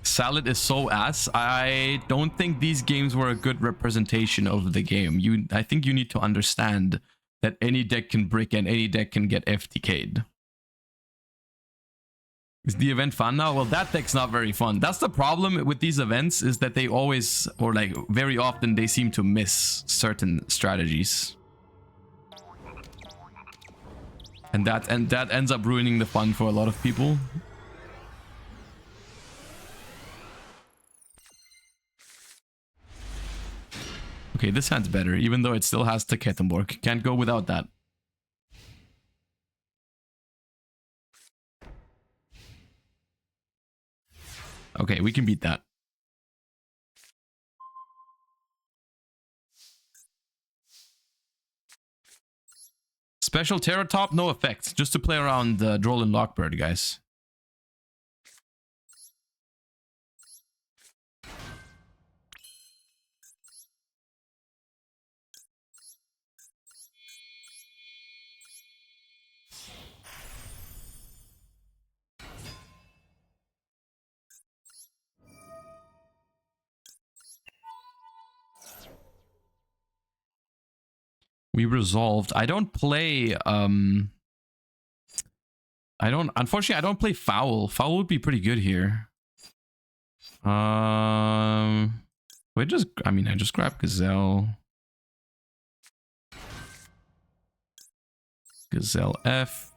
Salad is so ass. I don't think these games were a good representation of the game. I think you need to understand that any deck can brick and any deck can get FTK'd. Is the event fun now? Well, that deck's not very fun. That's the problem with these events, is that they always, or like very often, they seem to miss certain strategies. And that ends up ruining the fun for a lot of people. Okay, this hand's better, even though it still has the Kettenborg. Can't go without that. Okay, we can beat that. Special Terror Top, no effects. Just to play around Droll and Lockbird, guys. We resolved. I don't play unfortunately I don't play Foul. Foul would be pretty good here. I just grab Gazelle. Gazelle F.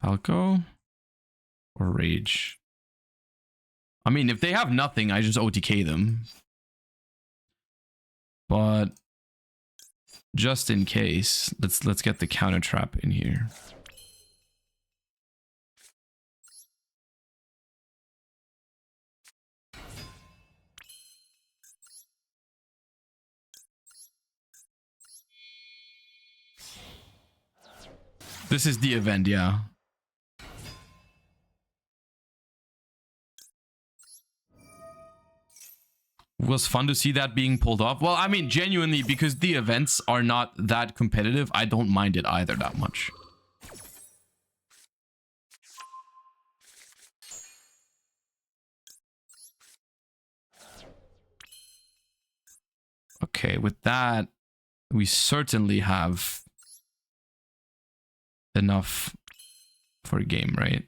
Falco or Rage. I mean, if they have nothing, I just OTK them. But just in case, let's get the counter trap in here. This is the event, yeah. Was fun to see that being pulled off. Well, I mean, genuinely, because the events are not that competitive, I don't mind it either that much. Okay, with that, we certainly have enough for a game, right?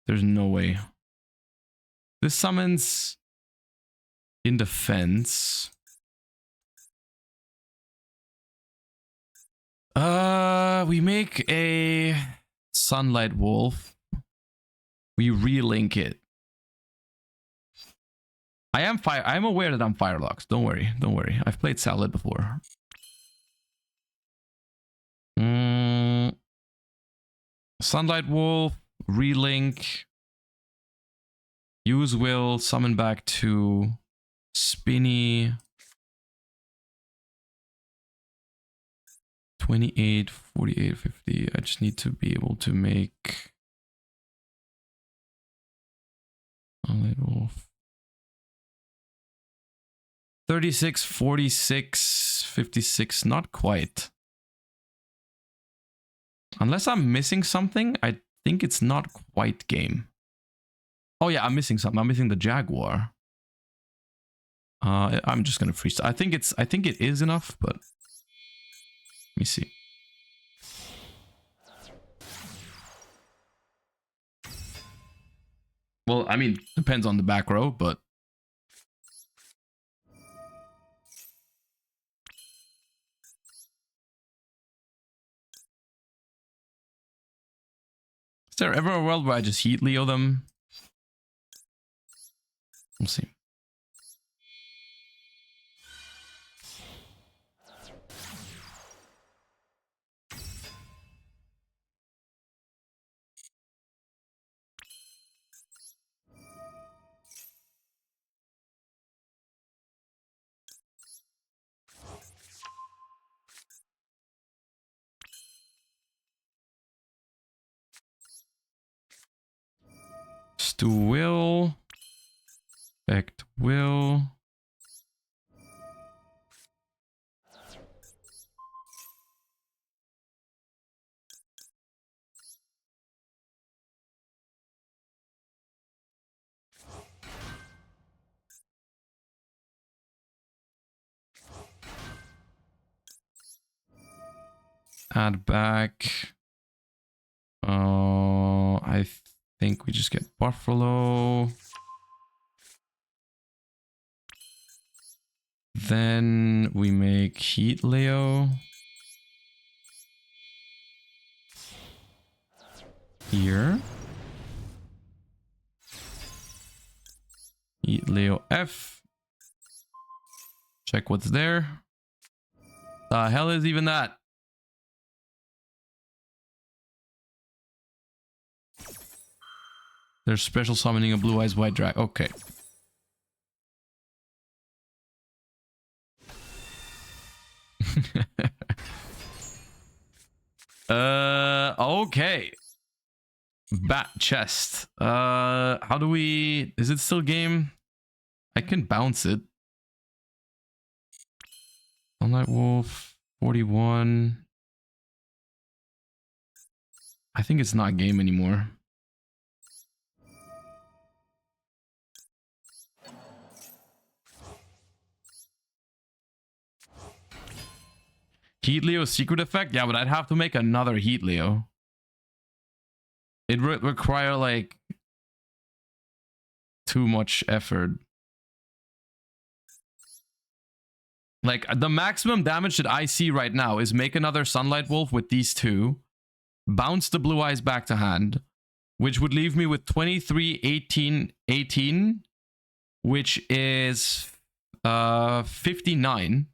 There's no way. This summons in defense. We make a Sunlight Wolf. We relink it. I'm aware that I'm Firelocked. Don't worry. Don't worry. I've played Salad before. Sunlight Wolf, relink. Use will, summon back to Spinny. 28, 48, 50. I just need to be able to make Sunlight Wolf. 36, 46, 56. Not quite. Unless I'm missing something, I think it's not quite game. Oh yeah, I'm missing something. I'm missing the Jaguar. I'm just gonna freestyle. I think it is enough, but let me see. Well, I mean, depends on the back row, but is there ever a world where I just heat Leo them? We'll see. Stu will. Effect will. Add back. I think we just get Buffalo. Then we make Heat Leo. Here. Heat Leo F. Check what's there. The hell is even that? There's special summoning a Blue Eyes White Drag. Okay. Okay. Bat chest. How do we... Is it still game? I can bounce it. Sunlight Wolf, 41. I think it's not game anymore. Heat Leo secret effect? Yeah, but I'd have to make another Heat Leo. It would require like too much effort. Like the maximum damage that I see right now is make another Sunlight Wolf with these two, bounce the Blue Eyes back to hand, which would leave me with 23, 18, 18, which is 59.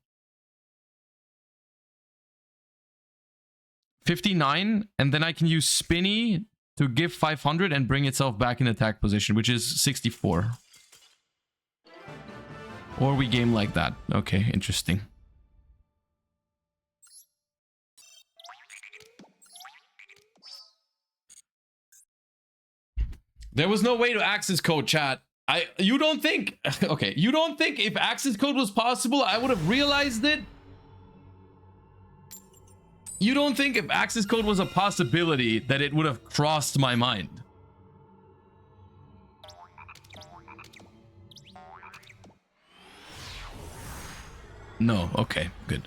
59, and then I can use Spinny to give 500 and bring itself back in attack position, which is 64. Or we game like that. Okay, interesting. There was no way to access code, chat. You don't think... Okay, you don't think if access code was possible, I would have realized it? You don't think if access code was a possibility that it would have crossed my mind? No, okay, good.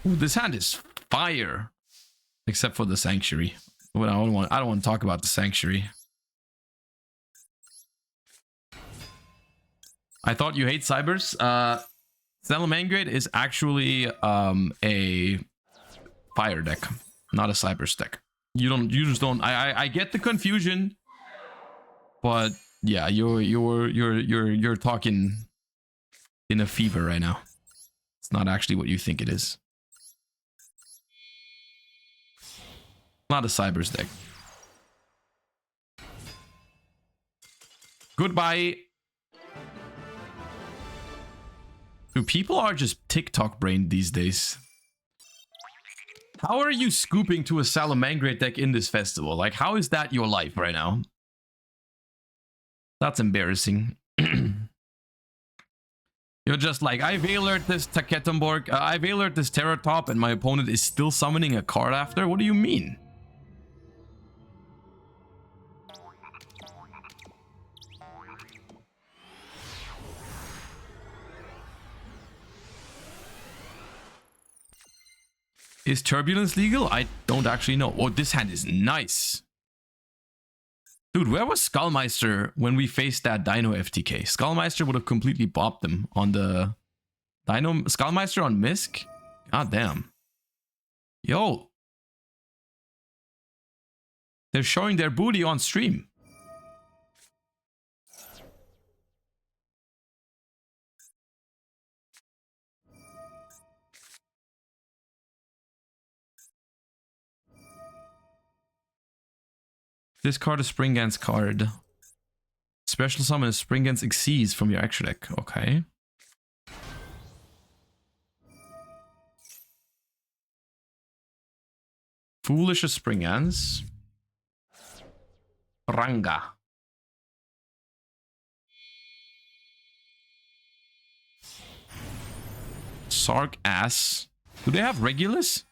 Ooh, this hand is fire. Except for the Sanctuary. Well, I don't want to talk about the Sanctuary. I thought you hate Cybers. Salamangreat is actually a fire deck, not a Cybers deck. You just don't. I get the confusion, but yeah, you're talking in a fever right now. It's not actually what you think it is. Not a Cybers deck. Goodbye. Dude, people are just TikTok brained these days. How are you scooping to a Salamangreat deck in this festival? Like, how is that your life right now? That's embarrassing. You're just like, I Veilered this Taketumborg, I Veilered this Terror Top, and my opponent is still summoning a card after? What do you mean? Is Turbulence legal? I don't actually know. Oh, this hand is nice. Dude, where was Skullmeister when we faced that Dino FTK? Skullmeister would have completely bopped him on the Dino. Skullmeister on Misk? God damn. Yo. They're showing their booty on stream. Discard a Springans card. Special summon a Springans Xyz from your extra deck. Okay. Foolish as Springans. Ranga. Sark ass. Do they have Regulus?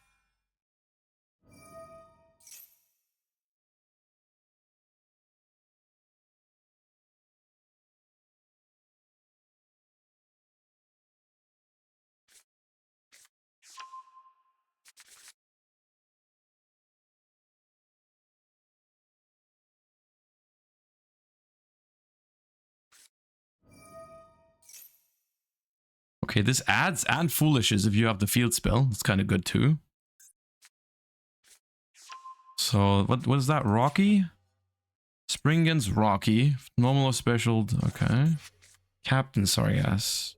Okay, this adds and foolishes if you have the field spell. It's kind of good too. So what is that? Rocky? Springans Rocky. Normal or special. Okay. Captain Sargas.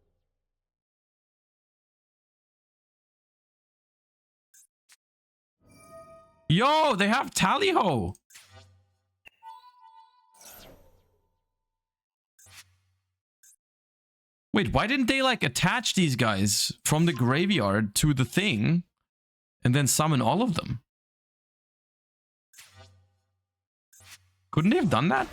Yo, they have Tally-Ho. Wait, why didn't they like attach these guys from the graveyard to the thing and then summon all of them? Couldn't they have done that?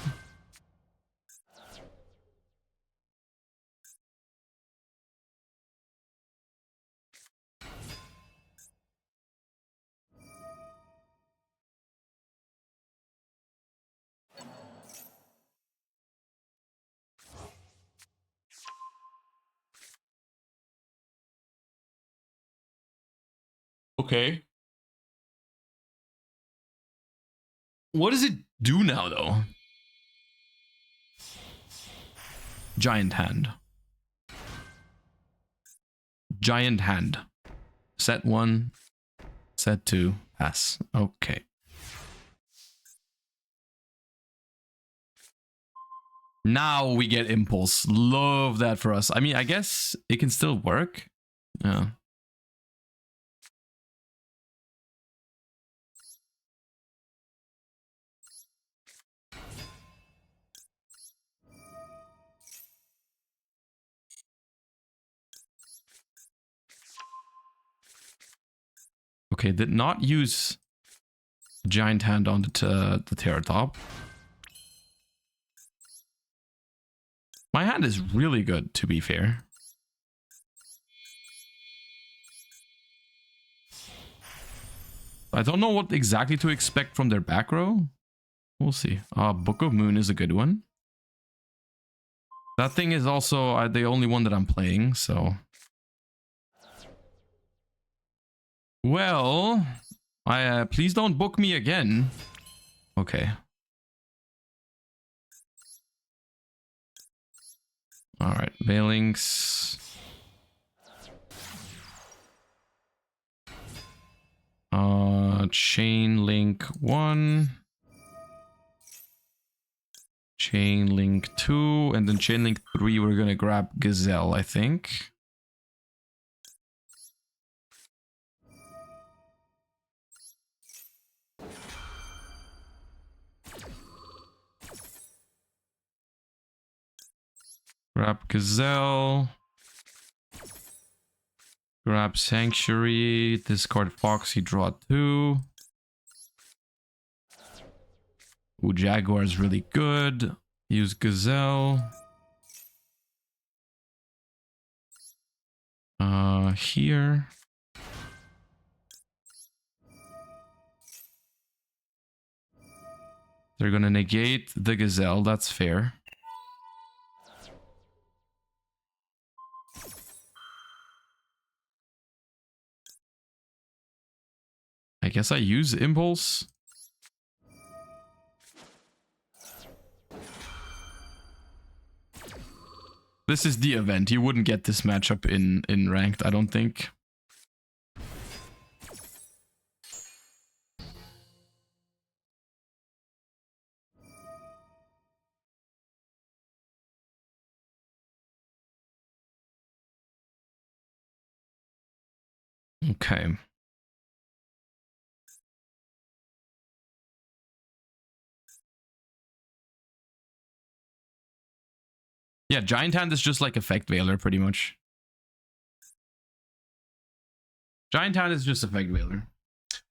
Okay. What does it do now, though? Giant hand. Giant hand. Set 1. Set 2. Pass. Okay. Now we get Impulse. Love that for us. I mean, I guess it can still work. Yeah. Okay, did not use Giant Hand on the Terror Top. My hand is really good, to be fair. I don't know what exactly to expect from their back row. We'll see. Book of Moon is a good one. That thing is also the only one that I'm playing, so... Well, please don't book me again. Okay. All right, Veilings. Chain Link 1. Chain Link 2. And then Chain Link 3, we're gonna grab Gazelle, I think. Grab Gazelle. Grab Sanctuary. Discard Foxy, draw 2. Ooh, Jaguar is really good. Use Gazelle. Here. They're gonna negate the Gazelle, that's fair. I guess I use Impulse. This is the event. You wouldn't get this matchup in ranked, I don't think. Okay. Yeah, Giant Hand is just like Effect Veiler, pretty much. Giant Hand is just Effect Veiler.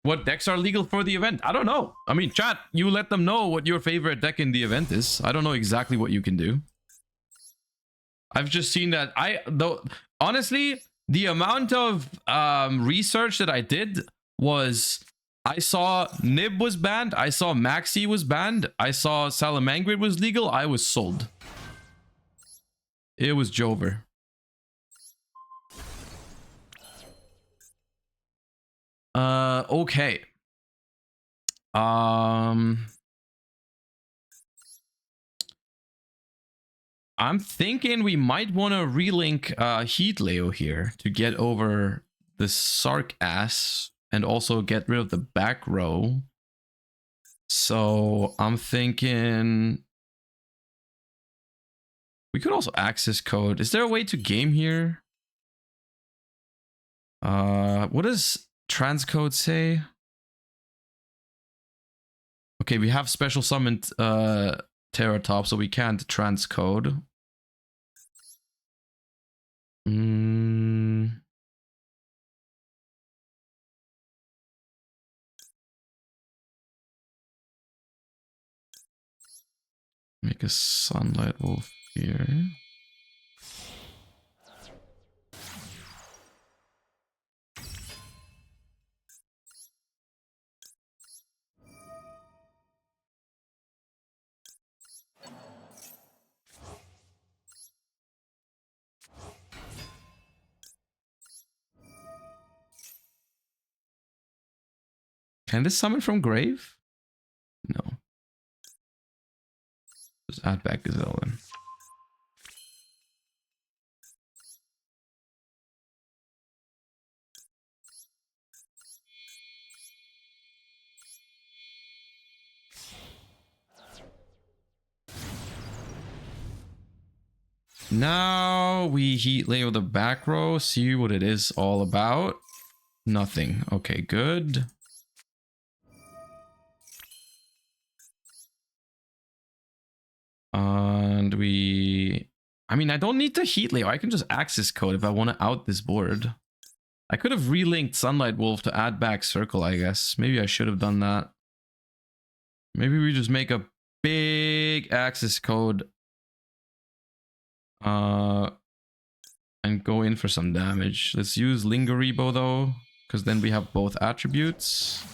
What decks are legal for the event? I don't know. I mean, chat, you let them know what your favorite deck in the event is. I don't know exactly what you can do. I've just seen that. Honestly, the amount of research that I did was, I saw Nib was banned, I saw Maxi was banned, I saw Salamangreat was legal, I was sold. It was Jover. Okay. I'm thinking we might want to relink Heat Leo here to get over the Sark ass and also get rid of the back row. So I'm thinking we could also access code. Is there a way to game here? What does transcode say? Okay, we have special summoned Terratop, so we can't transcode. Make a Sunlight Wolf here. Can this summon from grave? No. Just add back Gazelle then. Now we Heat Leo the back row, see what it is all about. Nothing. Okay, good. And I mean, I don't need to Heat Leo. I can just access code if I want to out this board. I could have relinked Sunlight Wolf to add back Circle, I guess. Maybe I should have done that. Maybe we just make a big access code. And go in for some damage. Let's use Lingeribo though, because then we have both attributes.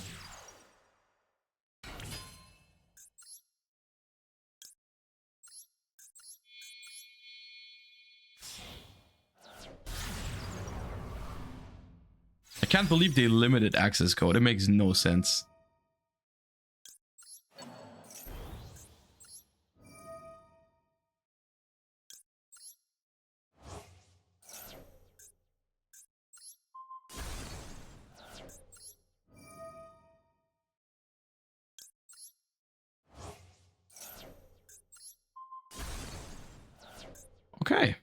I can't believe they limited access code. It makes no sense. Okay.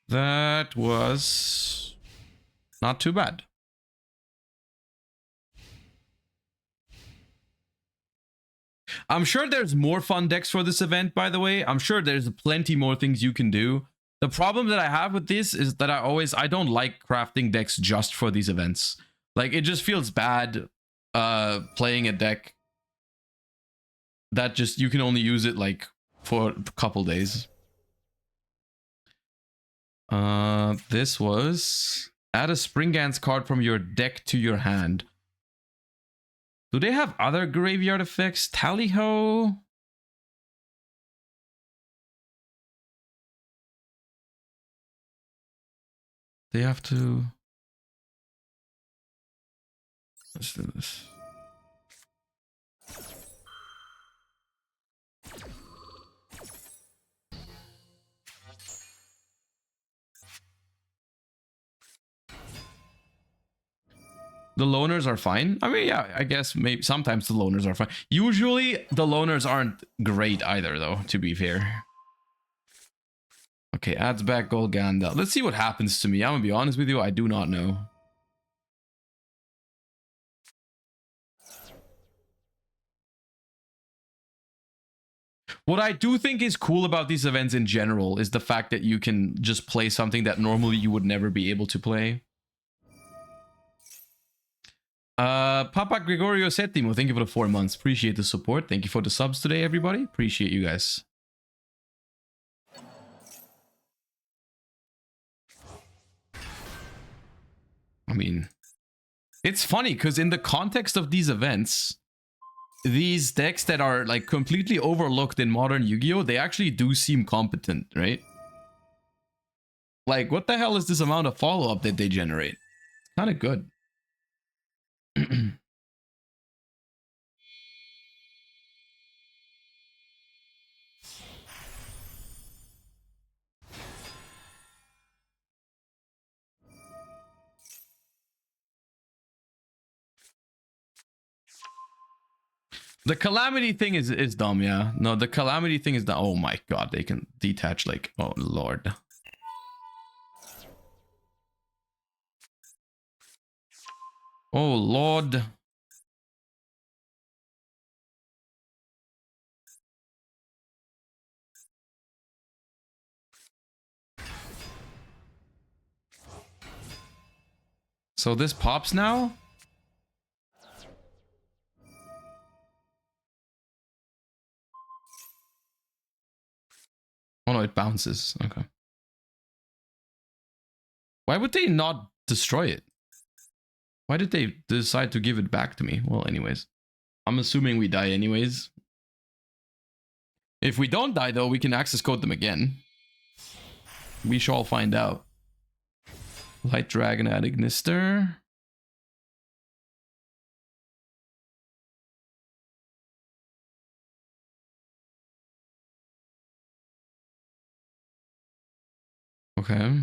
That was not too bad. I'm sure there's more fun decks for this event, by the way. I'm sure there's plenty more things you can do. The problem that I have with this is that I don't like crafting decks just for these events. Like, it just feels bad playing a deck that just, you can only use it like for a couple days. This was add a Springance card from your deck to your hand. Do they have other graveyard effects? Tally-ho? They have to... Let's do this. The loners are fine. I mean, yeah, I guess maybe sometimes the loners are fine. Usually the loners aren't great either, though, to be fair. Okay, adds back Golganda. Let's see what happens to me. I'm gonna be honest with you, I do not know. What I do think is cool about these events in general is the fact that you can just play something that normally you would never be able to play. Papa Gregorio Settimo, thank you for the 4 months. Appreciate the support. Thank you for the subs today, everybody. Appreciate you guys. I mean, it's funny because in the context of these events, these decks that are like completely overlooked in modern Yu-Gi-Oh, they actually do seem competent, right? Like, what the hell is this amount of follow-up that they generate? It's kind of good. The Calamity thing is dumb, yeah. No, the Calamity thing is the... Oh my god, they can detach like... Oh lord. Oh lord. So this pops now? Oh no, it bounces. Okay. Why would they not destroy it? Why did they decide to give it back to me? Well, anyways. I'm assuming we die anyways. If we don't die though, we can access code them again. We shall find out. Light Dragon at Ignister. Okay.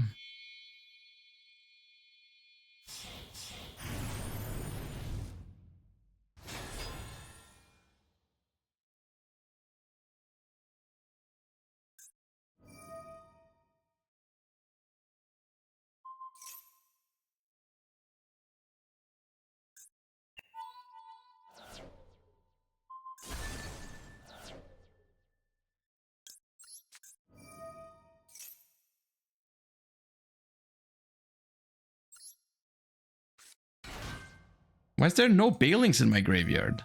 Why is there no Bailings in my graveyard?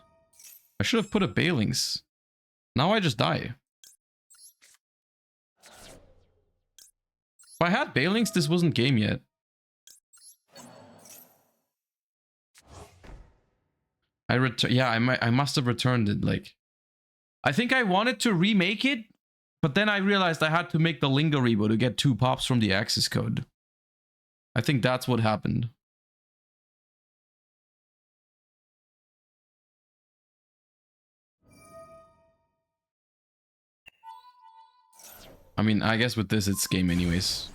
I should have put a Bailings. Now I just die. If I had Bailings, this wasn't game yet. I must have returned it, like... I think I wanted to remake it, but then I realized I had to make the Lingaribo to get 2 pops from the access code. I think that's what happened. I mean, I guess with this, it's game anyways.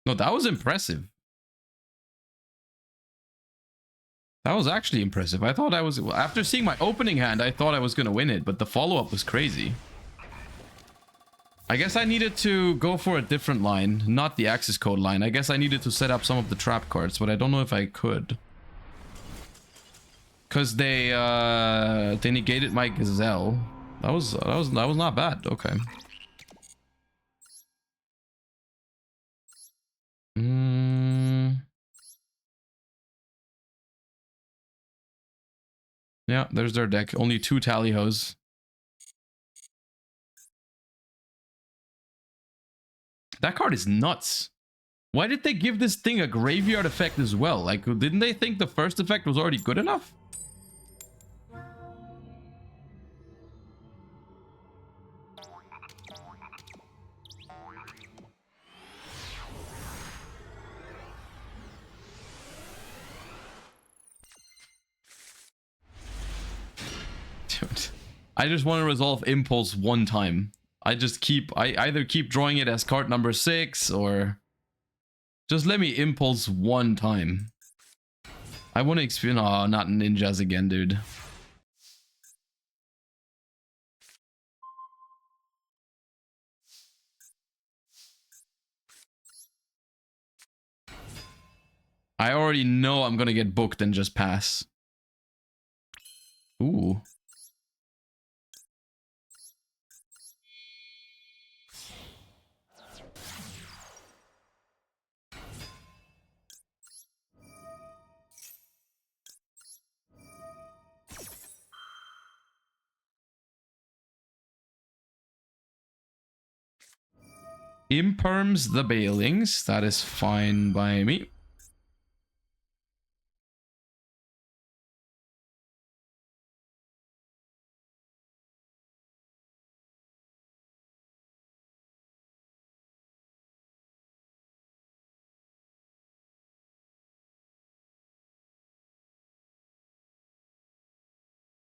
No, that was impressive. That was actually impressive. I thought I was... After seeing my opening hand, I thought I was going to win it, but the follow-up was crazy. I guess I needed to go for a different line, not the access code line. I guess I needed to set up some of the trap cards, but I don't know if I could. Because they negated my Gazelle. That was not bad. Okay. Yeah, there's their deck. Only 2 Tally-Hos. That card is nuts. Why did they give this thing a graveyard effect as well? Like, didn't they think the first effect was already good enough? Dude, I just want to resolve Impulse one time. I either keep drawing it as card number 6 or just let me Impulse one time. I want to experience... Oh, not ninjas again, dude. I already know I'm gonna get booked and just pass. Ooh. Imperms the Bailings. That is fine by me.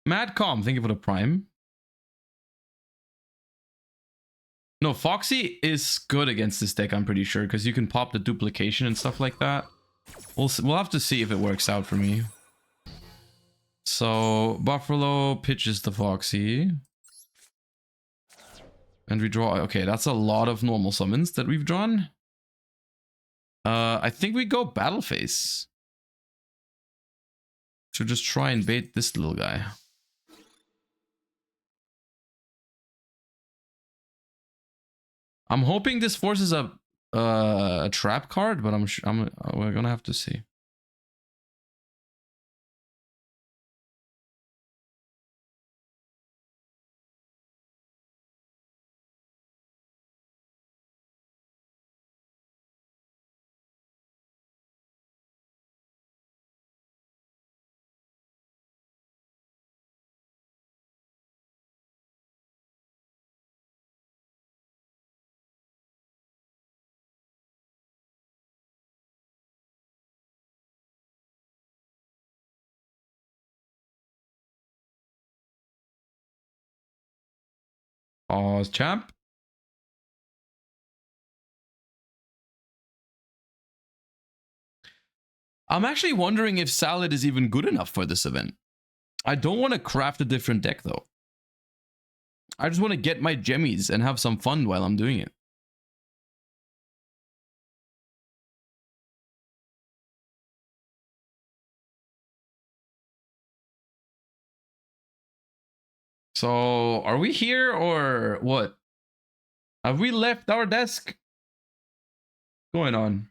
Madcom, thank you for the prime. No, Foxy is good against this deck, I'm pretty sure, because you can pop the duplication and stuff like that. We'll have to see if it works out for me. So, Buffalo pitches the Foxy. And we draw... Okay, that's a lot of normal summons that we've drawn. I think we go Battle Phase. To just try and bait this little guy. I'm hoping this forces a trap card, but we're gonna have to see. Pause, champ. I'm actually wondering if Salad is even good enough for this event. I don't want to craft a different deck, though. I just want to get my gemmies and have some fun while I'm doing it. So, are we here or what? Have we left our desk? What's going on?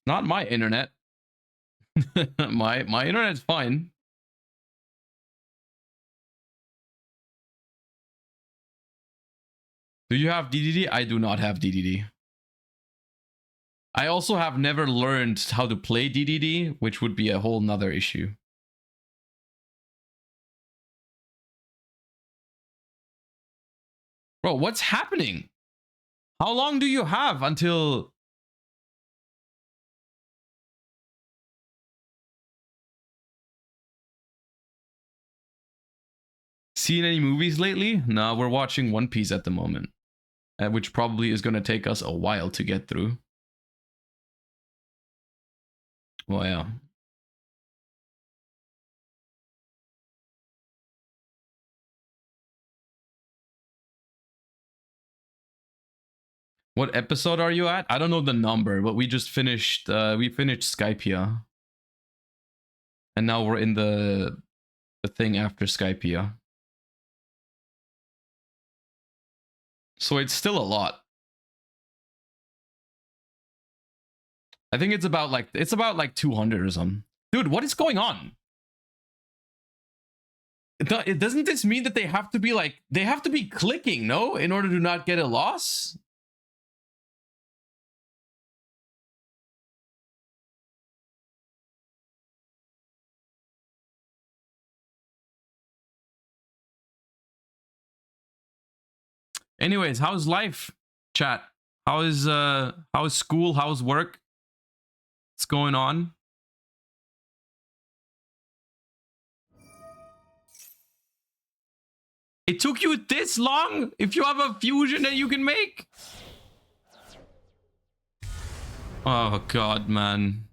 Not my internet. my internet's fine. Do you have DDD? I do not have DDD. I also have never learned how to play DDD, which would be a whole nother issue. Bro, what's happening? How long do you have until... Seen any movies lately? No, we're watching One Piece at the moment, which probably is going to take us a while to get through. Well, yeah. What episode are you at? I don't know the number, but we just finished. We finished Skypia, and now we're in the thing after Skypia. So it's still a lot. I think it's about like 200 or something. Dude, what is going on? Doesn't this mean that they have to be clicking, no, in order to not get a loss? Anyways, how's life, chat? How's school? How's work? What's going on? It took you this long? If you have a fusion that you can make? Oh god, man.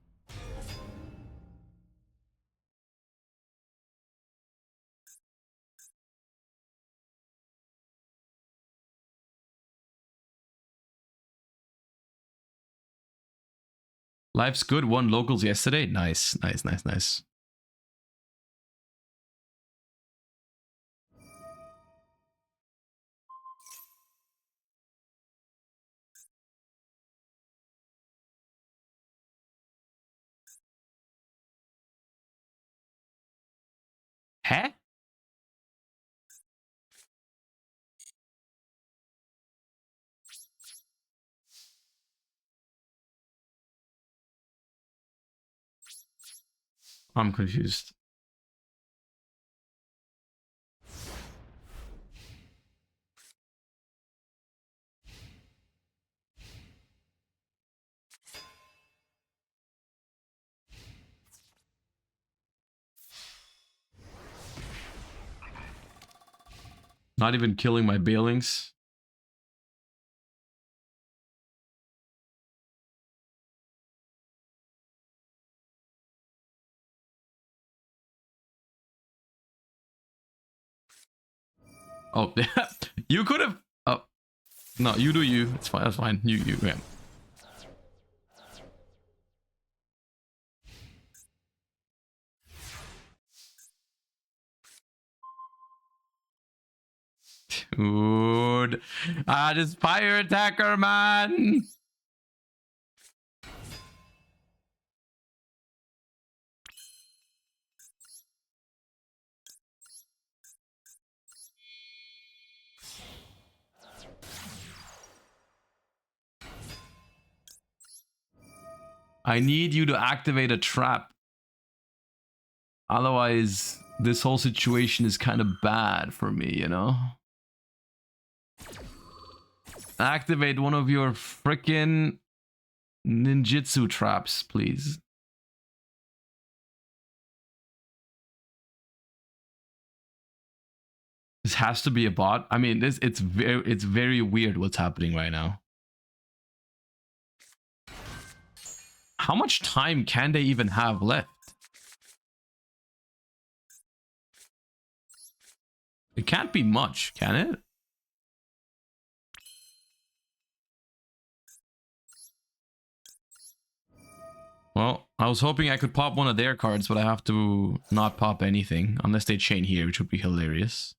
Life's good. Won locals yesterday. Nice. Huh? I'm confused. Not even killing my Bailings. Oh, you could have. Oh, no, you do you. It's fine. That's fine. You. Yeah. Dude, this fire attacker, man. I need you to activate a trap. Otherwise, this whole situation is kind of bad for me, you know? Activate one of your freaking ninjutsu traps, please. This has to be a bot. I mean, it's very weird what's happening right now. How much time can they even have left? It can't be much, can it? Well, I was hoping I could pop one of their cards, but I have to not pop anything unless they chain here, which would be hilarious.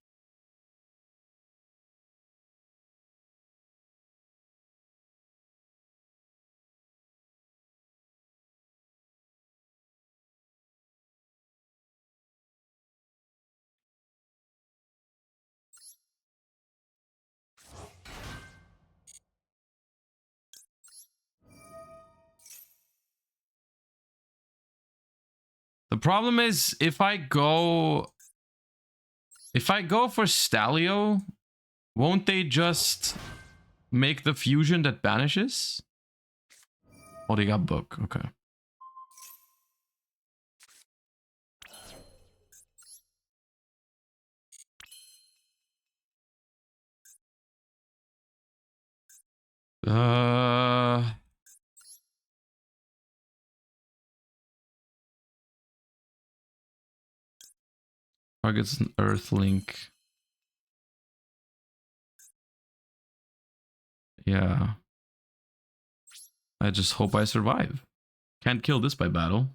The problem is if I go for Stalio, won't they just make the fusion that banishes? Oh, they got book. Okay. Targets an Earth link. Yeah. I just hope I survive. Can't kill this by battle.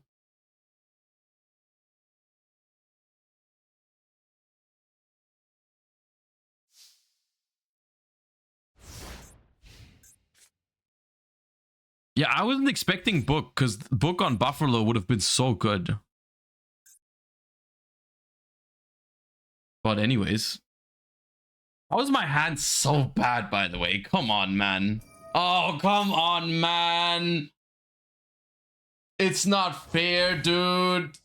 Yeah, I wasn't expecting Book, because Book on Buffalo would have been so good. But anyways. How is my hand so bad, by the way? Come on, man. Oh, come on, man. It's not fair, dude.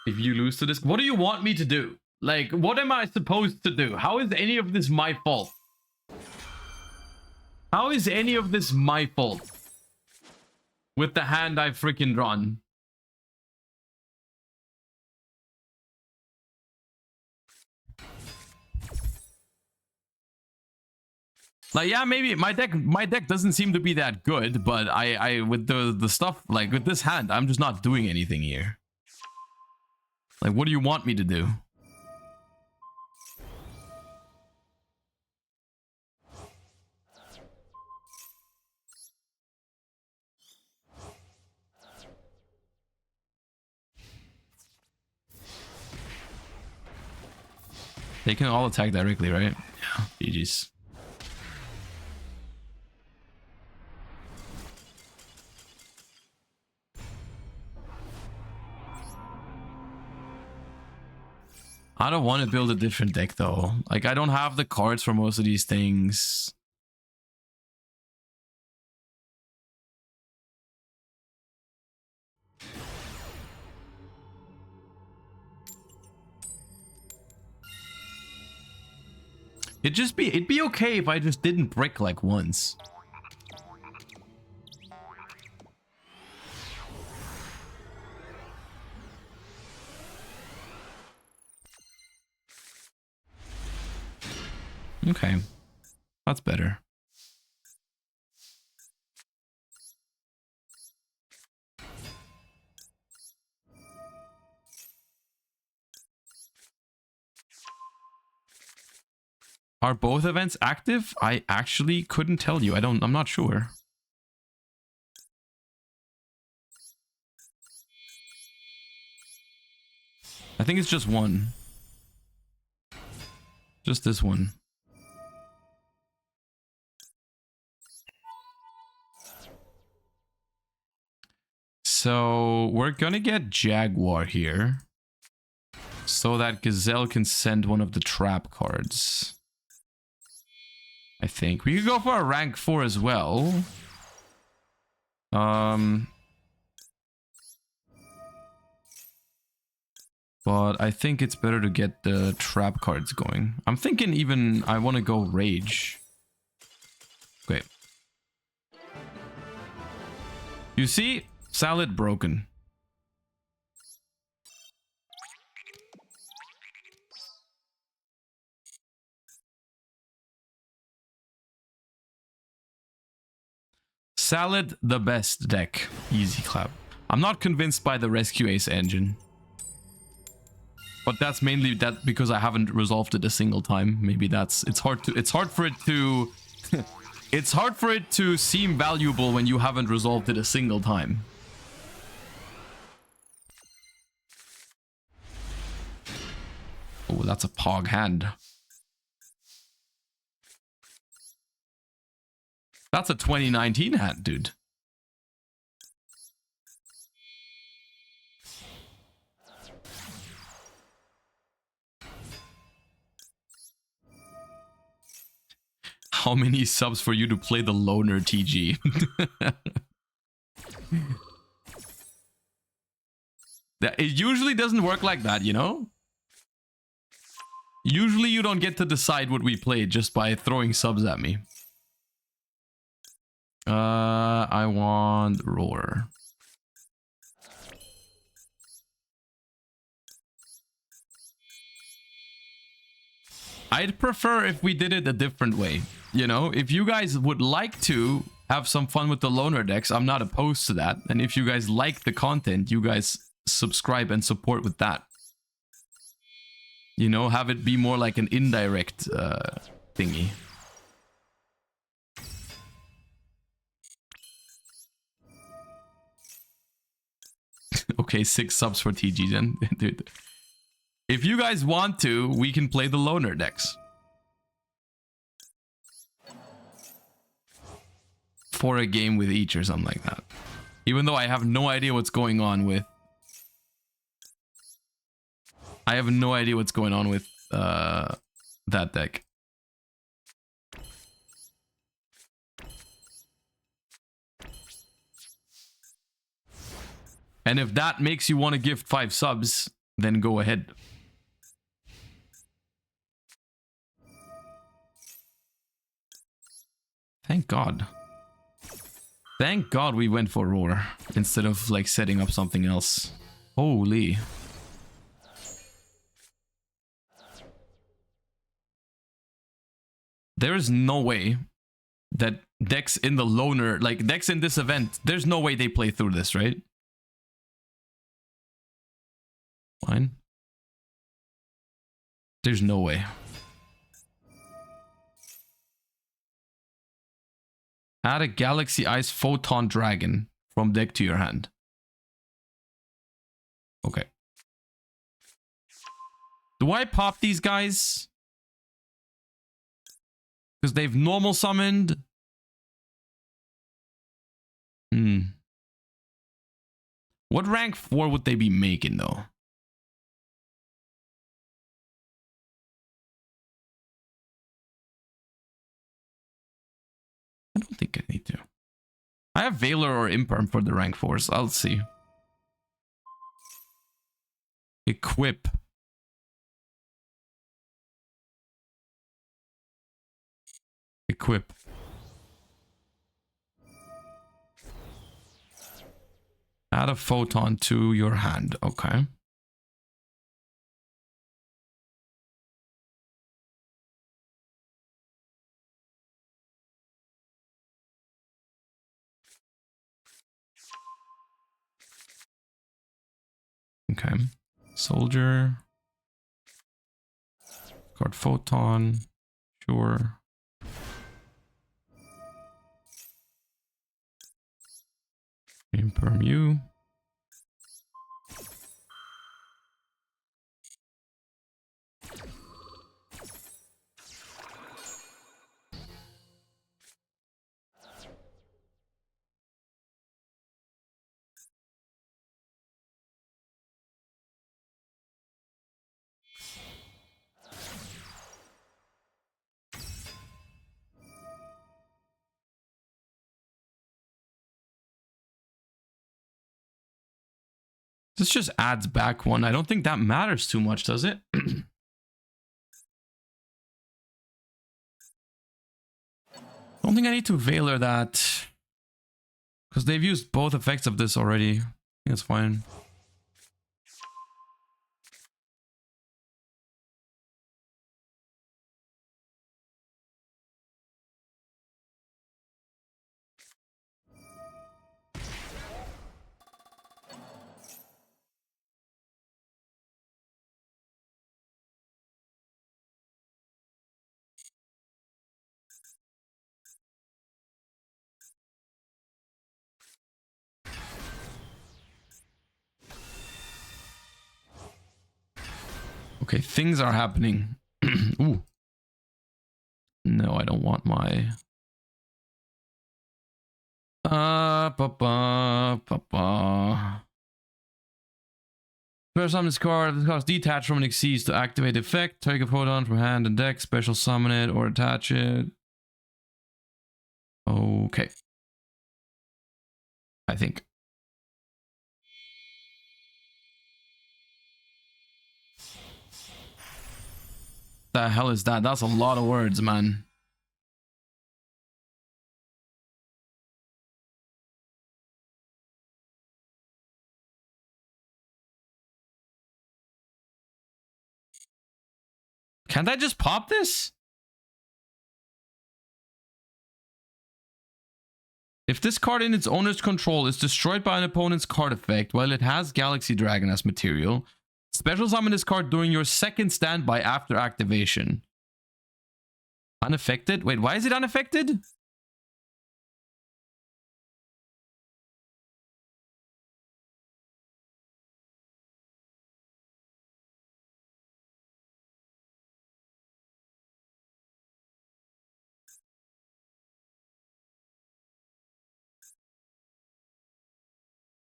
If you lose to this, what do you want me to do? Like, what am I supposed to do? How is any of this my fault? How is any of this my fault? With the hand I've freaking drawn. Like, yeah, maybe my deck doesn't seem to be that good, but I with the stuff, like with this hand, I'm just not doing anything here. Like, what do you want me to do? They can all attack directly, right? Yeah, GG's. I don't want to build a different deck though. Like, I don't have the cards for most of these things. It'd be okay if I just didn't brick like once. Okay. That's better. Are both events active? I actually couldn't tell you. I'm not sure. I think it's just one. Just this one. So we're gonna get Jaguar here, so that Gazelle can send one of the trap cards. I think we could go for a rank 4 as well. But I think it's better to get the trap cards going. I'm thinking even I want to go Rage. Okay. You see? Salad broken. Salad, the best deck. Easy clap. I'm not convinced by the Rescue Ace engine. But that's mainly that because I haven't resolved it a single time. Maybe it's hard for it to it's hard for it to seem valuable when you haven't resolved it a single time. Oh, that's a pog hand. That's a 2019 hand, dude. How many subs for you to play the loner TG? It usually doesn't work like that, you know? Usually you don't get to decide what we play just by throwing subs at me. I want Roar. I'd prefer if we did it a different way. You know, if you guys would like to have some fun with the loner decks, I'm not opposed to that. And if you guys like the content, you guys subscribe and support with that. You know, have it be more like an indirect thingy. Okay, 6 subs for TG then. Dude. If you guys want to, we can play the loner decks. For a game with each or something like that. Even though I have no idea what's going on with... I have no idea what's going on with that deck. And if that makes you want to gift 5 subs, then go ahead. Thank God. Thank God we went for Roar instead of like setting up something else. Holy. There is no way that decks in the loner, like decks in this event, there's no way they play through this, right? Fine. There's no way. Add a Galaxy Ice Photon Dragon from deck to your hand. Okay. Do I pop these guys? Because they've normal summoned. What rank 4 would they be making though? I don't think I need to. I have Valor or Imperm for the rank 4s. I'll see. Equip. Equip. Add a photon to your hand. Okay. Okay. Soldier. Card photon. Sure. Imperm you. This just adds back 1. I don't think that matters too much, does it? I don't think I need to Valor that. Because they've used both effects of this already. I think it's fine. Okay, things are happening. Ooh. No, I don't want my... Special summon this card. This card detach from an Xyz to activate effect. Take a photon from hand and deck. Special summon it or attach it. Okay. I think. The hell is that? That's a lot of words, man. Can't I just pop this? If this card in its owner's control is destroyed by an opponent's card effect while it has Galaxy Dragon as material, special summon this card during your second standby after activation. Unaffected? Wait, why is it unaffected?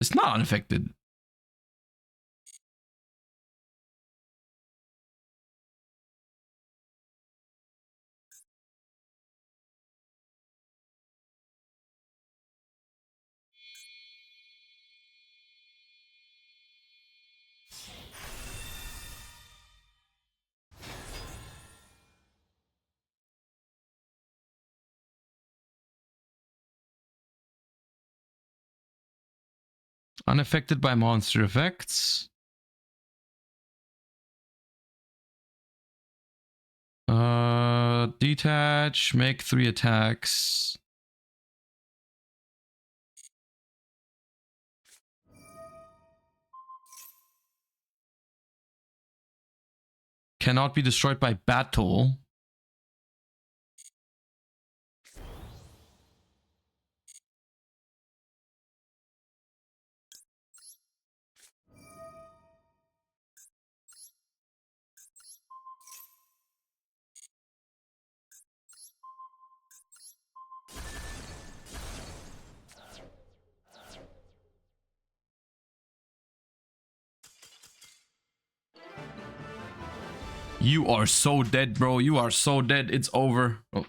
It's not unaffected. Unaffected by monster effects. Detach, make 3 attacks. Cannot be destroyed by battle. You are so dead, bro. You are so dead. It's over. Oh.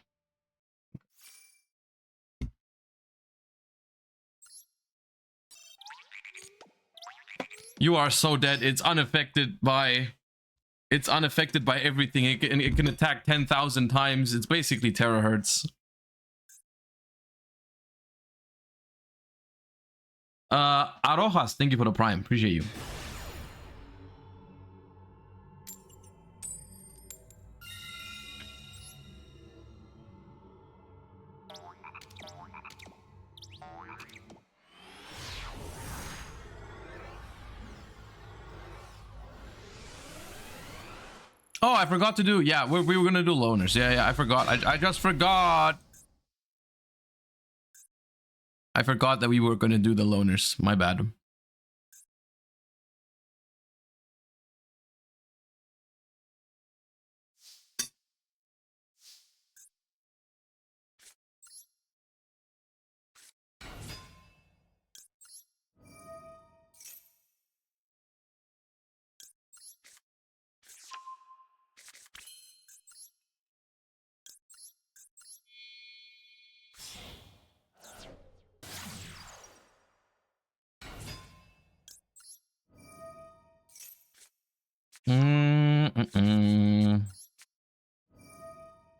You are so dead. It's unaffected by... It's unaffected by everything. It can attack 10,000 times. It's basically terahertz. Arojas, thank you for the prime. Appreciate you. Oh, I forgot to do... Yeah, we were gonna do loners. Yeah, I forgot. I just forgot. I forgot that we were gonna do the loners. My bad.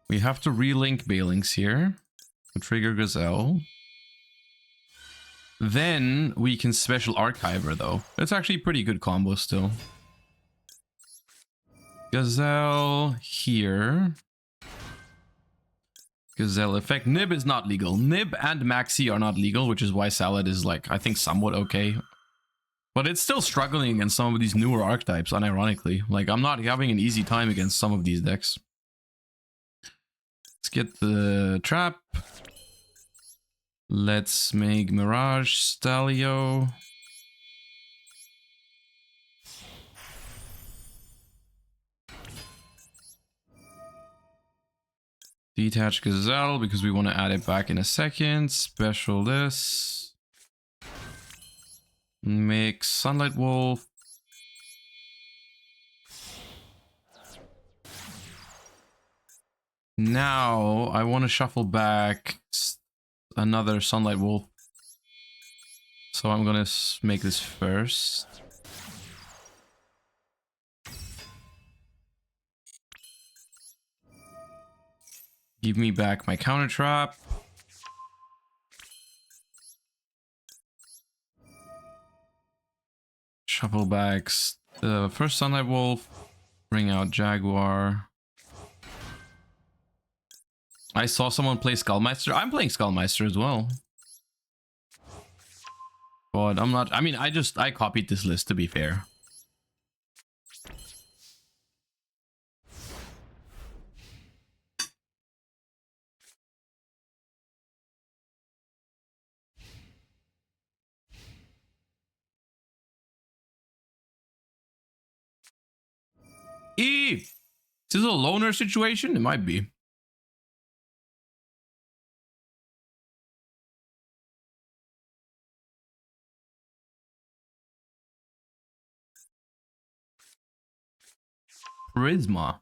We have to relink Balings here to trigger Gazelle. Then we can special Archiver though. It's actually a pretty good combo still. Gazelle here. Gazelle effect. Nib is not legal. Nib and Maxi are not legal, which is why Salad is like, I think somewhat okay. But it's still struggling against some of these newer archetypes, unironically. Like, I'm not having an easy time against some of these decks. Let's get the trap. Let's make Mirage Stalio. Detach Gazelle because we want to add it back in a second. Special this. Make Sunlight Wolf. Now I want to shuffle back another Sunlight Wolf. So I'm gonna make this first. Give me back my counter trap. Shuffle backs the first Sunlight Wolf. Bring out Jaguar. I saw someone play Skullmeister. I'm playing Skullmeister as well. But I'm not. I mean, I copied this list to be fair. Is this a loner situation? It might be. Prisma.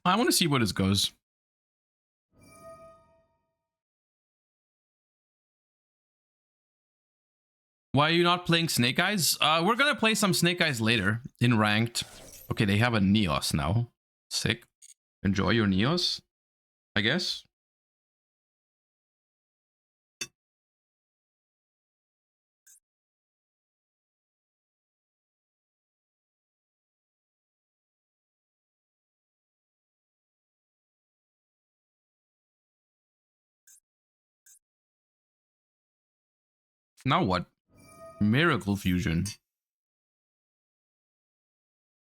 I want to see where this goes. Why are you not playing Snake Eyes? We're gonna play some Snake Eyes later in ranked. Okay, they have a Neos now. Sick. Enjoy your Neos, I guess. Now what? Miracle Fusion.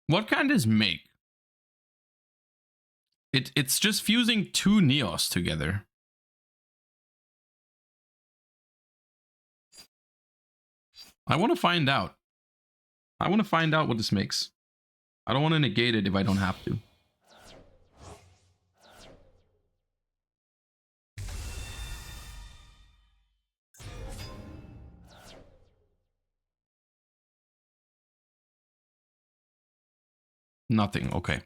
What can this make? It's just fusing two Neos together. I want to find out. I want to find out what this makes. I don't want to negate it if I don't have to. Nothing. Okay.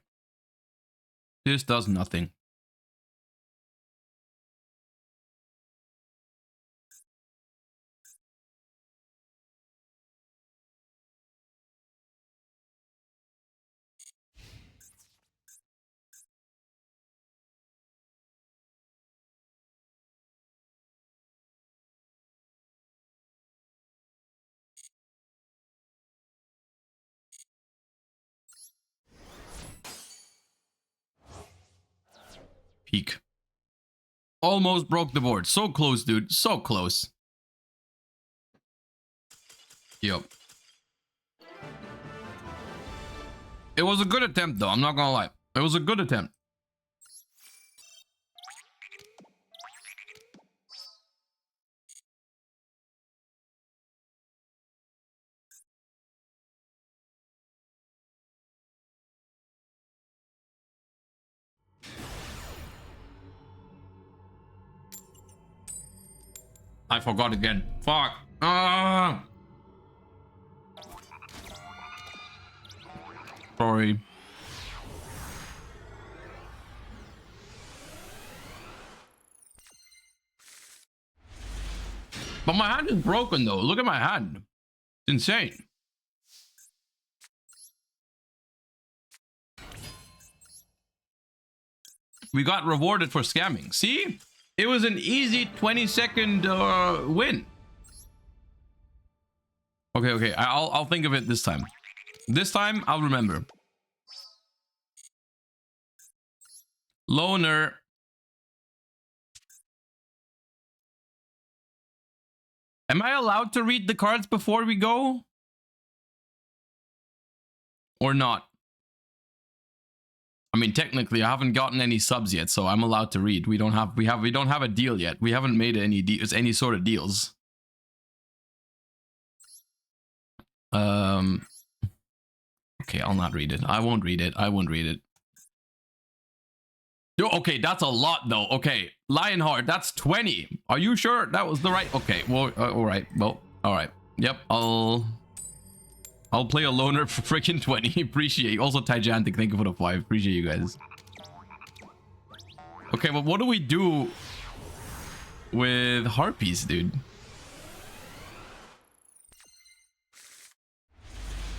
This does nothing. Peak. Almost broke the board. So close, dude. So close. Yep. It was a good attempt, though. I'm not gonna lie. It was a good attempt. I forgot again. Fuck. Sorry. But my hand is broken though. Look at my hand. It's insane. We got rewarded for scamming. See? It was an easy 20-second win. Okay. I'll think of it this time. This time, I'll remember. Loner. Am I allowed to read the cards before we go? Or not? I mean, technically, I haven't gotten any subs yet, so I'm allowed to read. We don't have a deal yet. We haven't made any sort of deals. Okay, I'll not read it. I won't read it. I won't read it. Yo, okay, that's a lot though. Okay, Lionheart, that's 20. Are you sure that was the right? Okay, well, all right. Well, All right. Yep. I'll play a loner for freaking 20. Appreciate you. Also, Tyjantic, thank you for the 5. Appreciate you guys. Okay, but what do we do with Harpies, dude?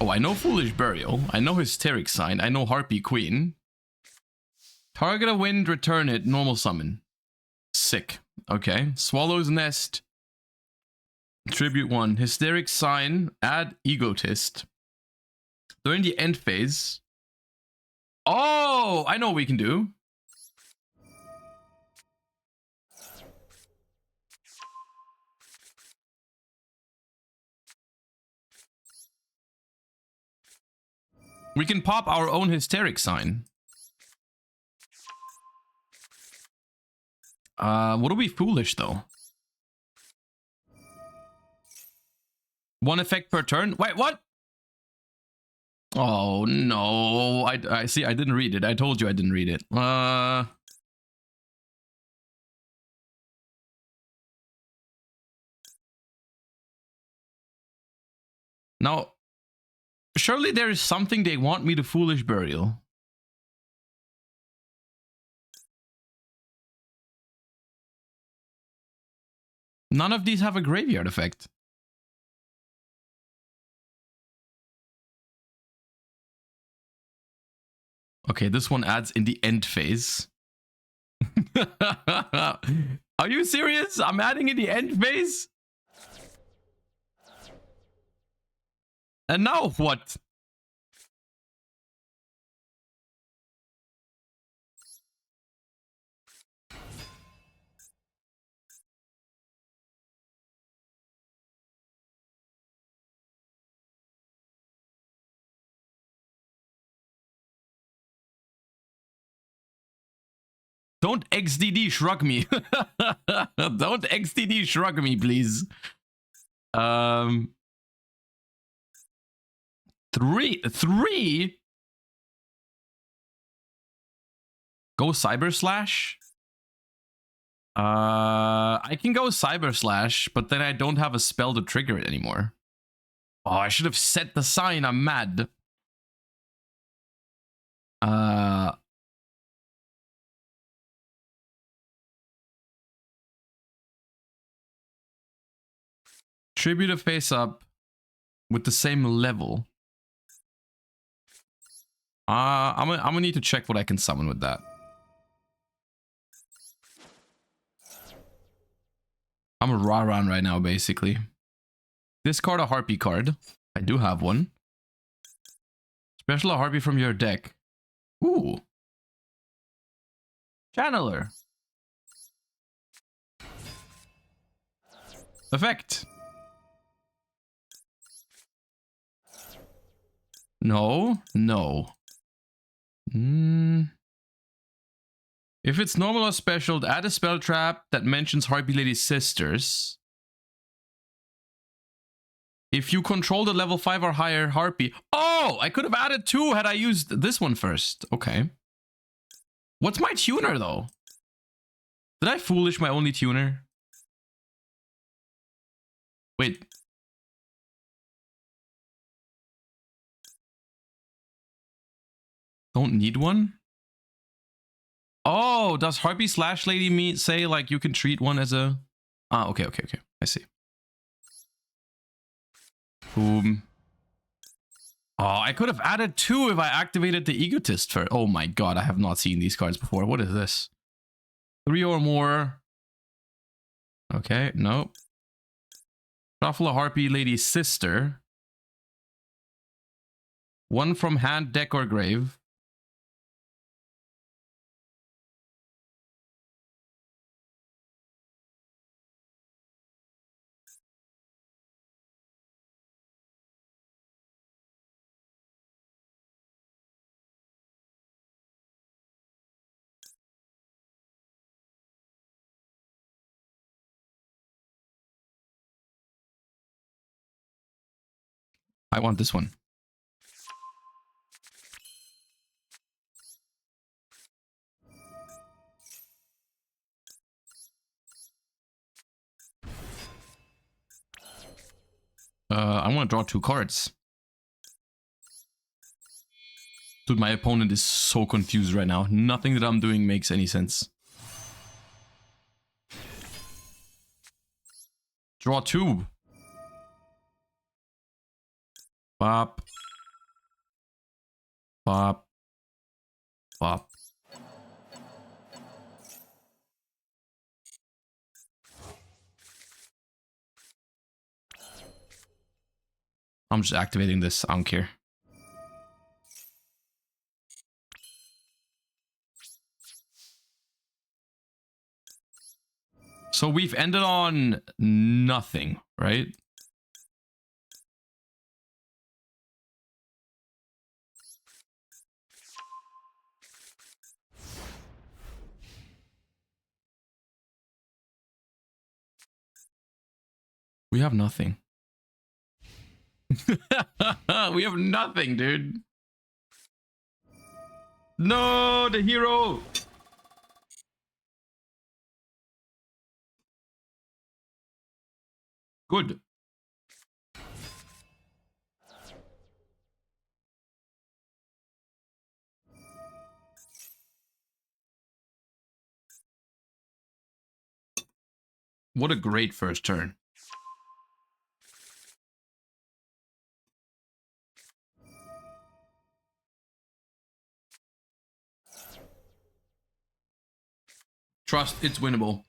Oh, I know Foolish Burial. I know Hysteric Sign. I know Harpy Queen. Target a wind, return it, normal summon. Sick. Okay. Swallow's Nest. Tribute 1. Hysteric Sign. Add Egotist. During the end phase. Oh, I know what we can do. We can pop our own Hysteric Sign. What are we foolish though? 1 effect per turn? Wait, what? Oh no. I see, I didn't read it. I told you I didn't read it. Now, surely there is something they want me to Foolish Burial. None of these have a graveyard effect. Okay, this one adds in the end phase. Are you serious? I'm adding in the end phase? And now what? Don't XDD shrug me. Don't XDD shrug me, please. 3? Go Cyber Slash? I can go Cyber Slash, but then I don't have a spell to trigger it anymore. Oh, I should have set the sign. I'm mad. Tribute a face up with the same level. I'm gonna need to check what I can summon with that. I'm a raw round right now, basically. Discard a Harpy card. I do have one. Special a Harpy from your deck. Ooh. Channeler. Effect. No. If it's normal or special, add a spell trap that mentions Harpy Lady's sisters. If you control the level 5 or higher Harpy... Oh! I could have added 2 had I used this one first. Okay. What's my tuner, though? Did I foolish my only tuner? Wait. Don't need one? Oh, does Harpy Slash Lady say, like, you can treat one as a... Ah, okay. I see. Boom. Oh, I could have added 2 if I activated the Egotist first. Oh my god, I have not seen these cards before. What is this? 3 or more. Okay, nope. Shuffle a Harpy Lady's sister. 1 from hand, deck, or grave. I want this one. I want to draw 2 cards. Dude, my opponent is so confused right now. Nothing that I'm doing makes any sense. Draw 2. Bop. Bop. Bop. I'm just activating this. I don't care. So we've ended on nothing, right? We have nothing. We have nothing, dude. No, the hero. Good. What a great first turn. Trust, it's winnable.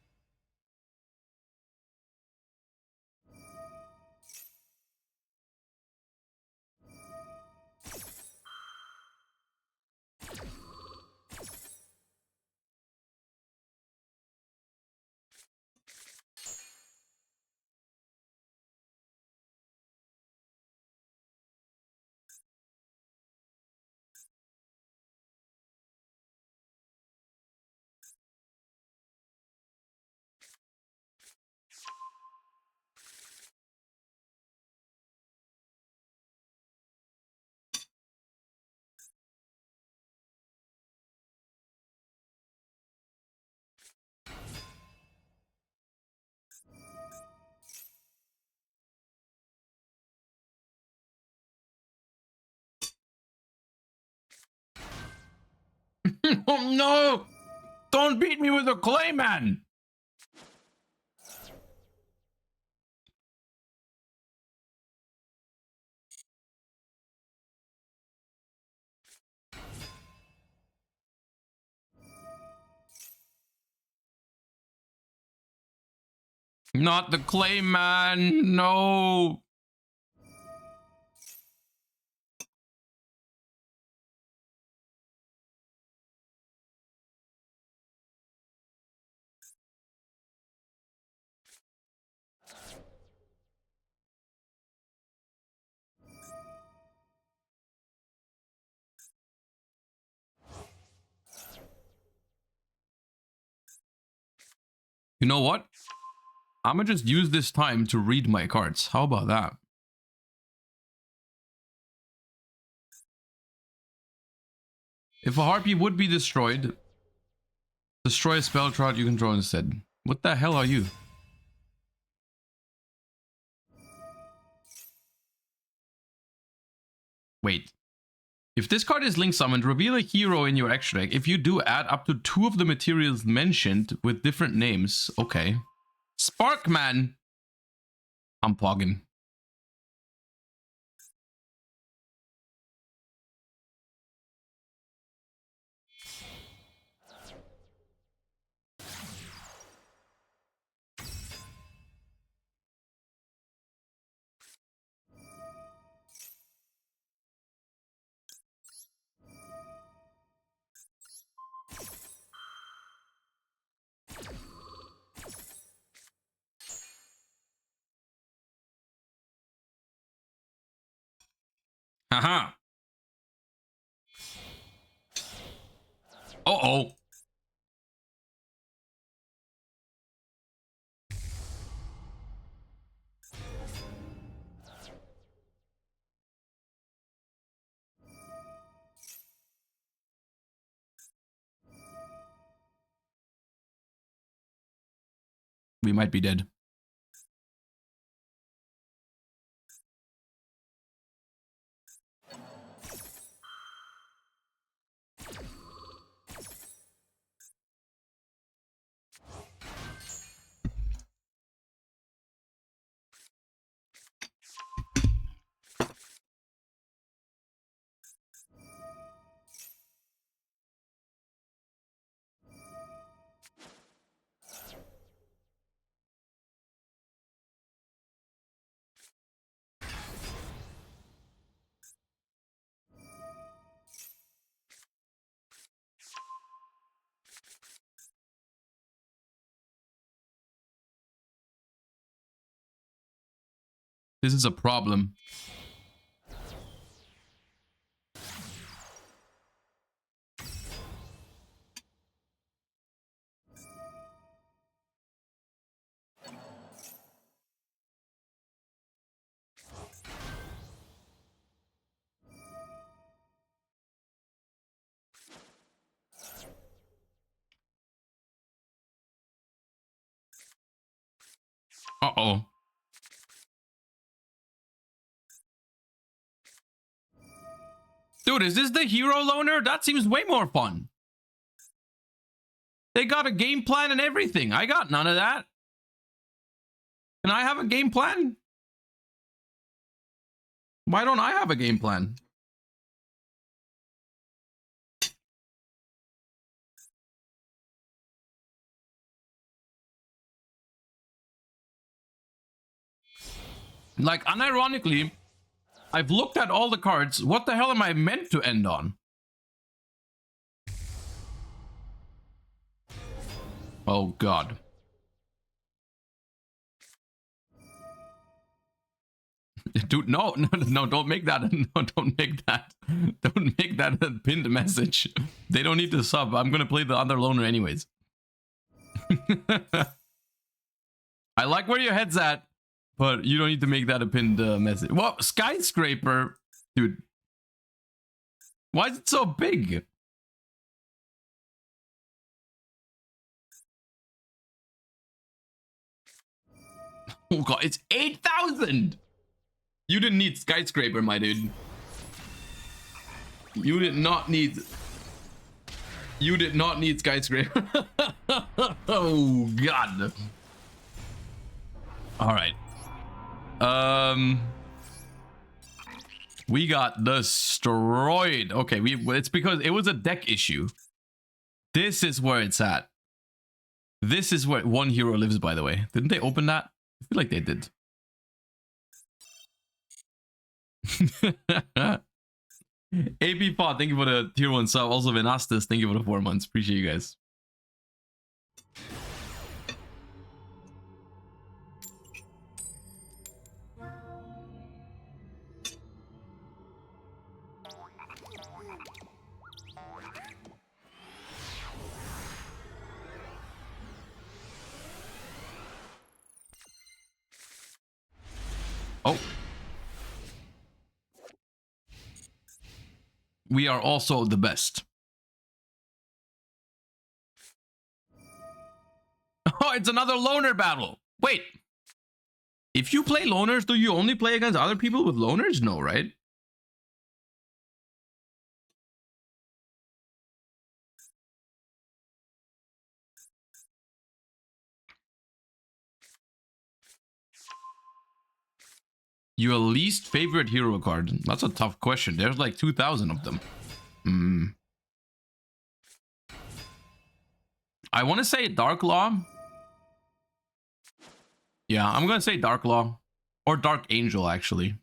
Oh no! Don't beat me with a Clayman! Not the Clayman, no! You know what? I'm gonna just use this time to read my cards. How about that? If a Harpy would be destroyed, destroy a spell card you control instead. What the hell are you? Wait. If this card is link summoned, reveal a hero in your extra deck. If you do, add up to 2 of the materials mentioned with different names. Okay. Sparkman. I'm pogging. Haha. Uh-oh. We might be dead. This is a problem. Uh-oh. Dude, is this the hero loner? That seems way more fun. They got a game plan and everything. I got none of that. Can I have a game plan? Why don't I have a game plan? Like, unironically, I've looked at all the cards. What the hell am I meant to end on? Oh, God. Dude, no, don't make that. No, don't make that. Don't make that a pinned message. They don't need to sub. I'm going to play the other loner anyways. I like where your head's at, but you don't need to make that a pinned message. Well, skyscraper, dude. Why is it so big? Oh God, it's 8,000. You didn't need skyscraper, my dude. You did not need. You did not need skyscraper. Oh God. All right. We got destroyed. Okay, it's because it was a deck issue. This is where it's at. This is where one hero lives, by the way. Didn't they open that? I feel like they did. AP Pod, thank you for the tier 1 sub. Also Venastis, thank you for the 4 months. Appreciate you guys. Oh. We are also the best. Oh, it's another loner battle. Wait. If you play loners, do you only play against other people with loners? No, right? Your least favorite hero card? That's a tough question. There's like 2,000 of them. I want to say Dark Law. Yeah, I'm going to say Dark Law. Or Dark Angel, actually.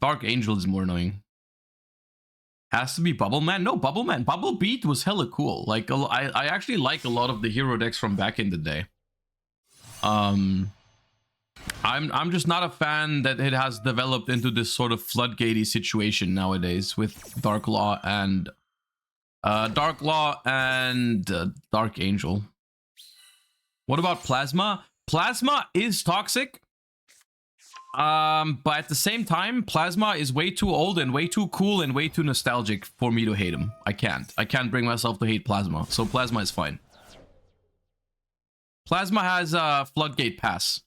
Dark Angel is more annoying. Has to be Bubble Man? No, Bubble Man. Bubble Beat was hella cool. Like, I actually like a lot of the hero decks from back in the day. I'm just not a fan that it has developed into this sort of floodgatey situation nowadays with Dark Law and Dark Angel. What about Plasma? Plasma is toxic. But at the same time, Plasma is way too old and way too cool and way too nostalgic for me to hate him. I can't bring myself to hate Plasma. So Plasma is fine. Plasma has a Floodgate pass.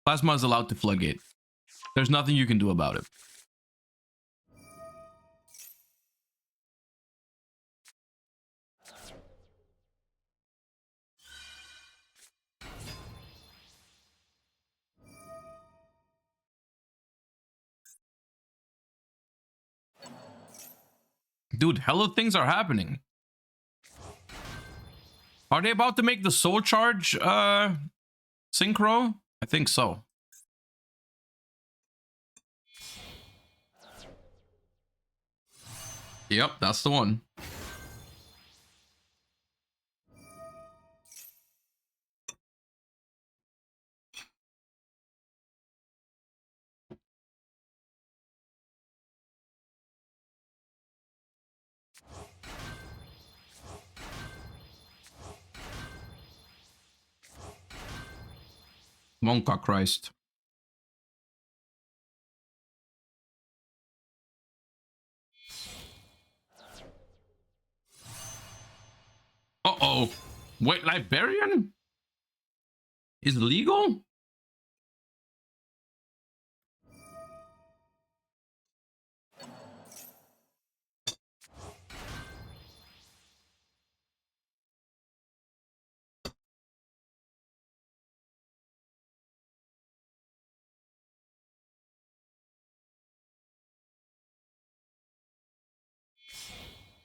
Plasma is allowed to Floodgate. There's nothing you can do about it. Dude, hella things are happening. Are they about to make the Soul Charge synchro? I think so. Yep, that's the one. Monka Christ. Uh-oh. Wait, Liberian is legal?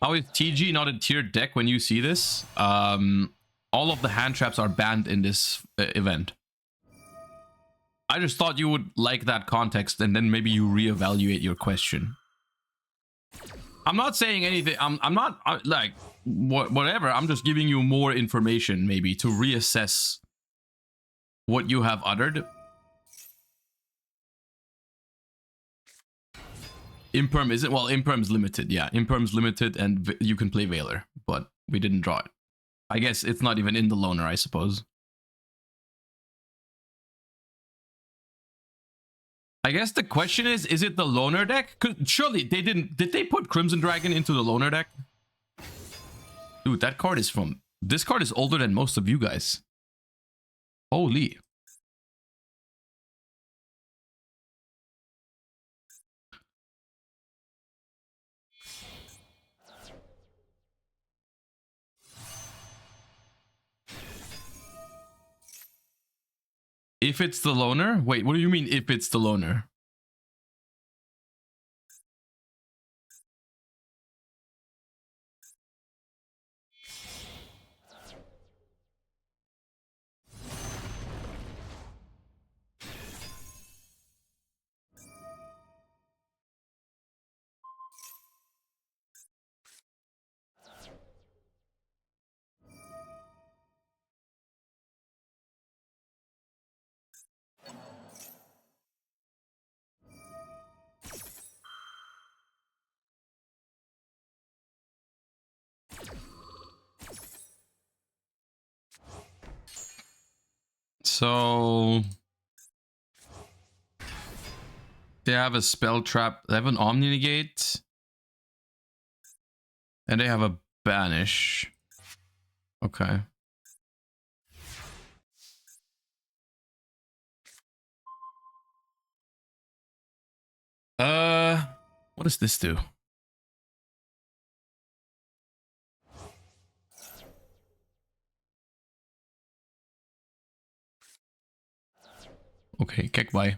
How is TG not a tiered deck when you see this? All of the hand traps are banned in this event. I just thought you would like that context and then maybe you reevaluate your question. I'm not saying anything. I'm not like whatever. I'm just giving you more information maybe to reassess what you have uttered. Imperm isn't, well, Imperm's limited. Yeah, Imperm's limited and you can play Veiler, but we didn't draw it. I guess it's not even in the loner, I suppose. I guess the question is it the loner deck? Surely they didn't. Did they put Crimson Dragon into the loner deck? Dude, that card is from... This card is older than most of you guys. Holy. If it's the loner? Wait, what do you mean if it's the loner? So they have a spell trap. They have an Omni Negate. And they have a banish. Okay. What does this do? Okay, Kekbai.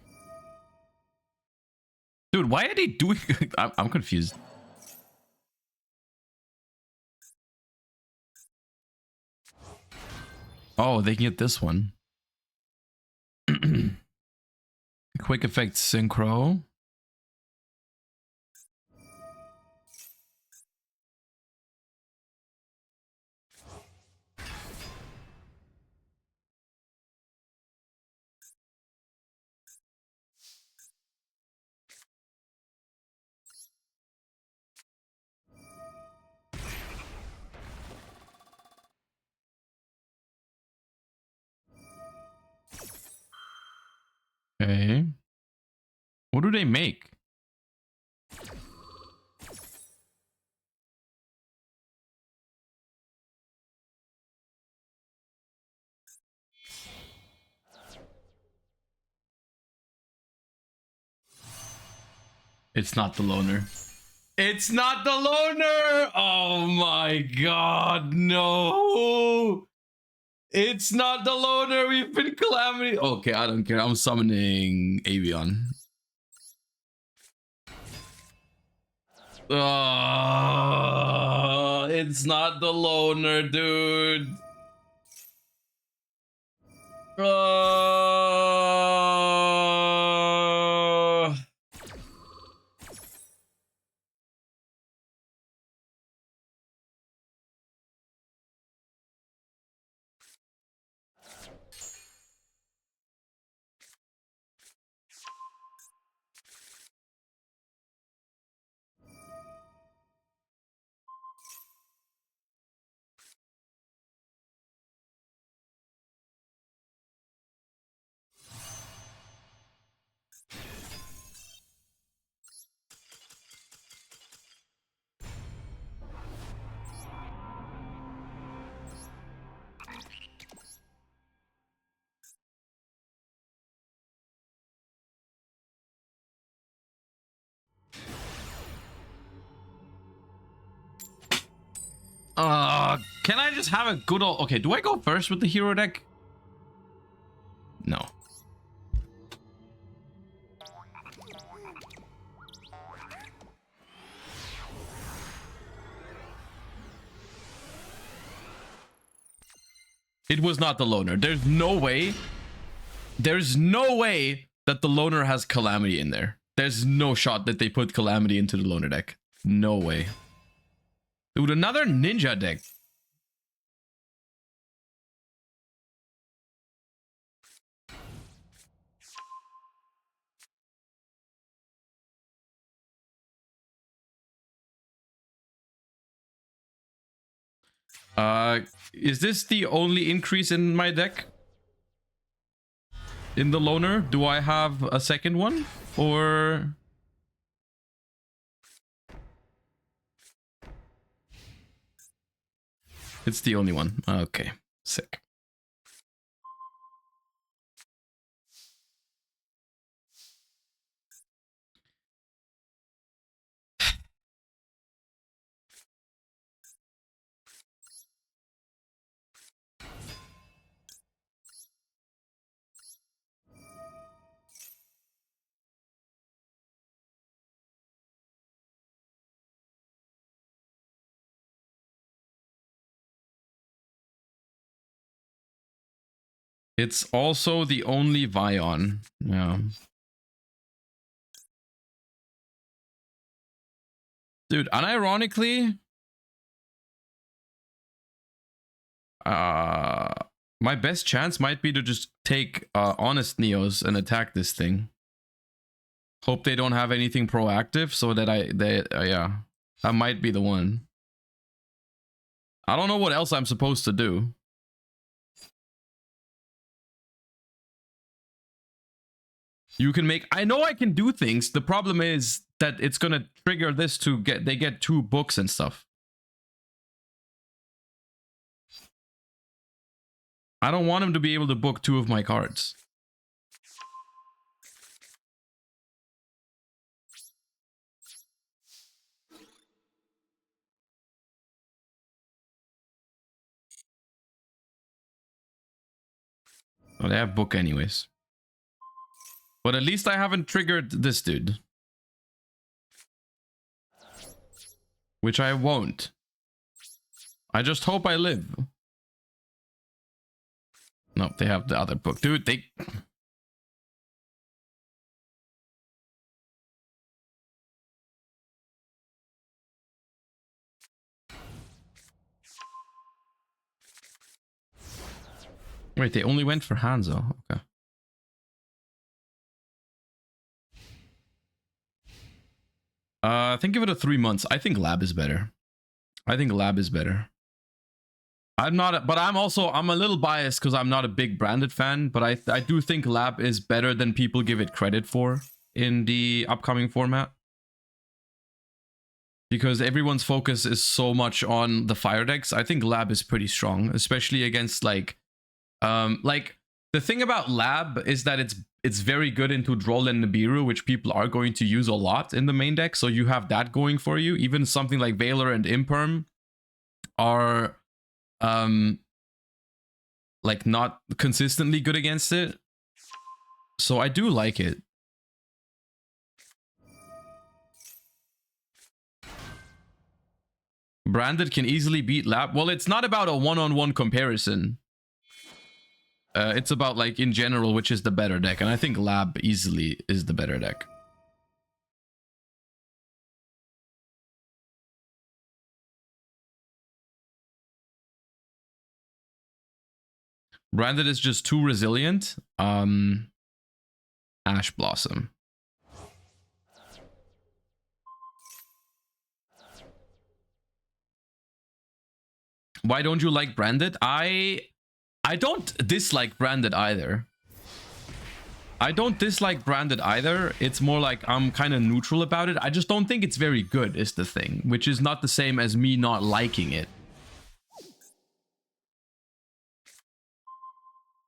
Dude, why are they doing... I'm confused. Oh, they can get this one. Quick effect synchro. Okay. What do they make? It's not the loner. It's not the loner! Oh my god, no! It's not the loner! We've been calamity. Okay, I don't care. I'm summoning Avion. Oh, it's not the loner, dude. Oh. Can I just have a good old... Okay, do I go first with the hero deck? No. It was not the loner. There's no way. There's no way that the loner has Calamity in there. There's no shot that they put Calamity into the loner deck. No way. Dude, another ninja deck. Is this the only increase in my deck? In the loner? Do I have a second one? Or... It's the only one. Okay, sick. It's also the only Vion. Yeah. Dude, unironically, my best chance might be to just take Honest Neos and attack this thing. Hope they don't have anything proactive so that yeah, that might be the one. I don't know what else I'm supposed to do. You can make... I know I can do things. The problem is that it's gonna trigger this to get... They get 2 books and stuff. I don't want him to be able to book 2 of my cards. Well, they have book anyways. But at least I haven't triggered this dude. Which I won't. I just hope I live. No, they have the other book. Dude, they... Wait, they only went for Hanzo. Okay. Think of it a 3 months. I think Lab is better. I think Lab is better. I'm not, but I'm a little biased because I'm not a big Branded fan, but I do think Lab is better than people give it credit for in the upcoming format. Because everyone's focus is so much on the fire decks. I think Lab is pretty strong, especially against like the thing about Lab is that it's very good into Droll and Nibiru, which people are going to use a lot in the main deck. So you have that going for you. Even something like Veiler and Imperm are like not consistently good against it. So I do like it. Branded can easily beat Lab. Well, it's not about a one-on-one comparison. It's about like in general, which is the better deck. And I think Lab easily is the better deck. Branded is just too resilient. Ash Blossom. Why don't you like Branded? I don't dislike Branded either. I don't dislike Branded either. It's more like I'm kind of neutral about it. I just don't think it's very good is the thing, which is not the same as me not liking it.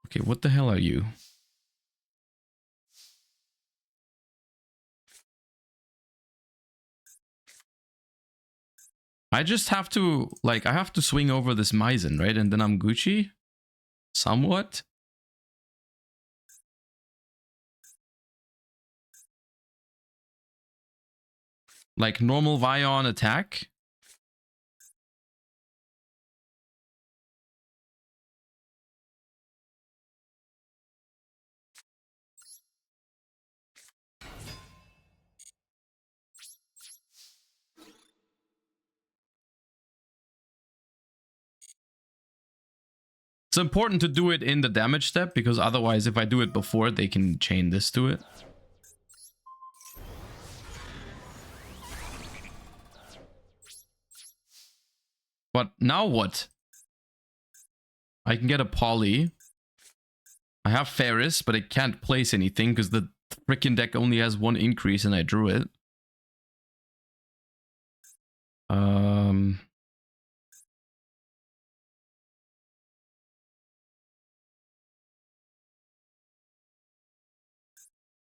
Okay, what the hell are you? I just have to, like, I have to swing over this Maizen, right? And then I'm Gucci? Somewhat? Like, normal Vion attack? It's important to do it in the damage step, because otherwise, if I do it before, they can chain this to it. But now what? I can get a poly. I have Ferris, but I can't place anything because the freaking deck only has one increase and I drew it.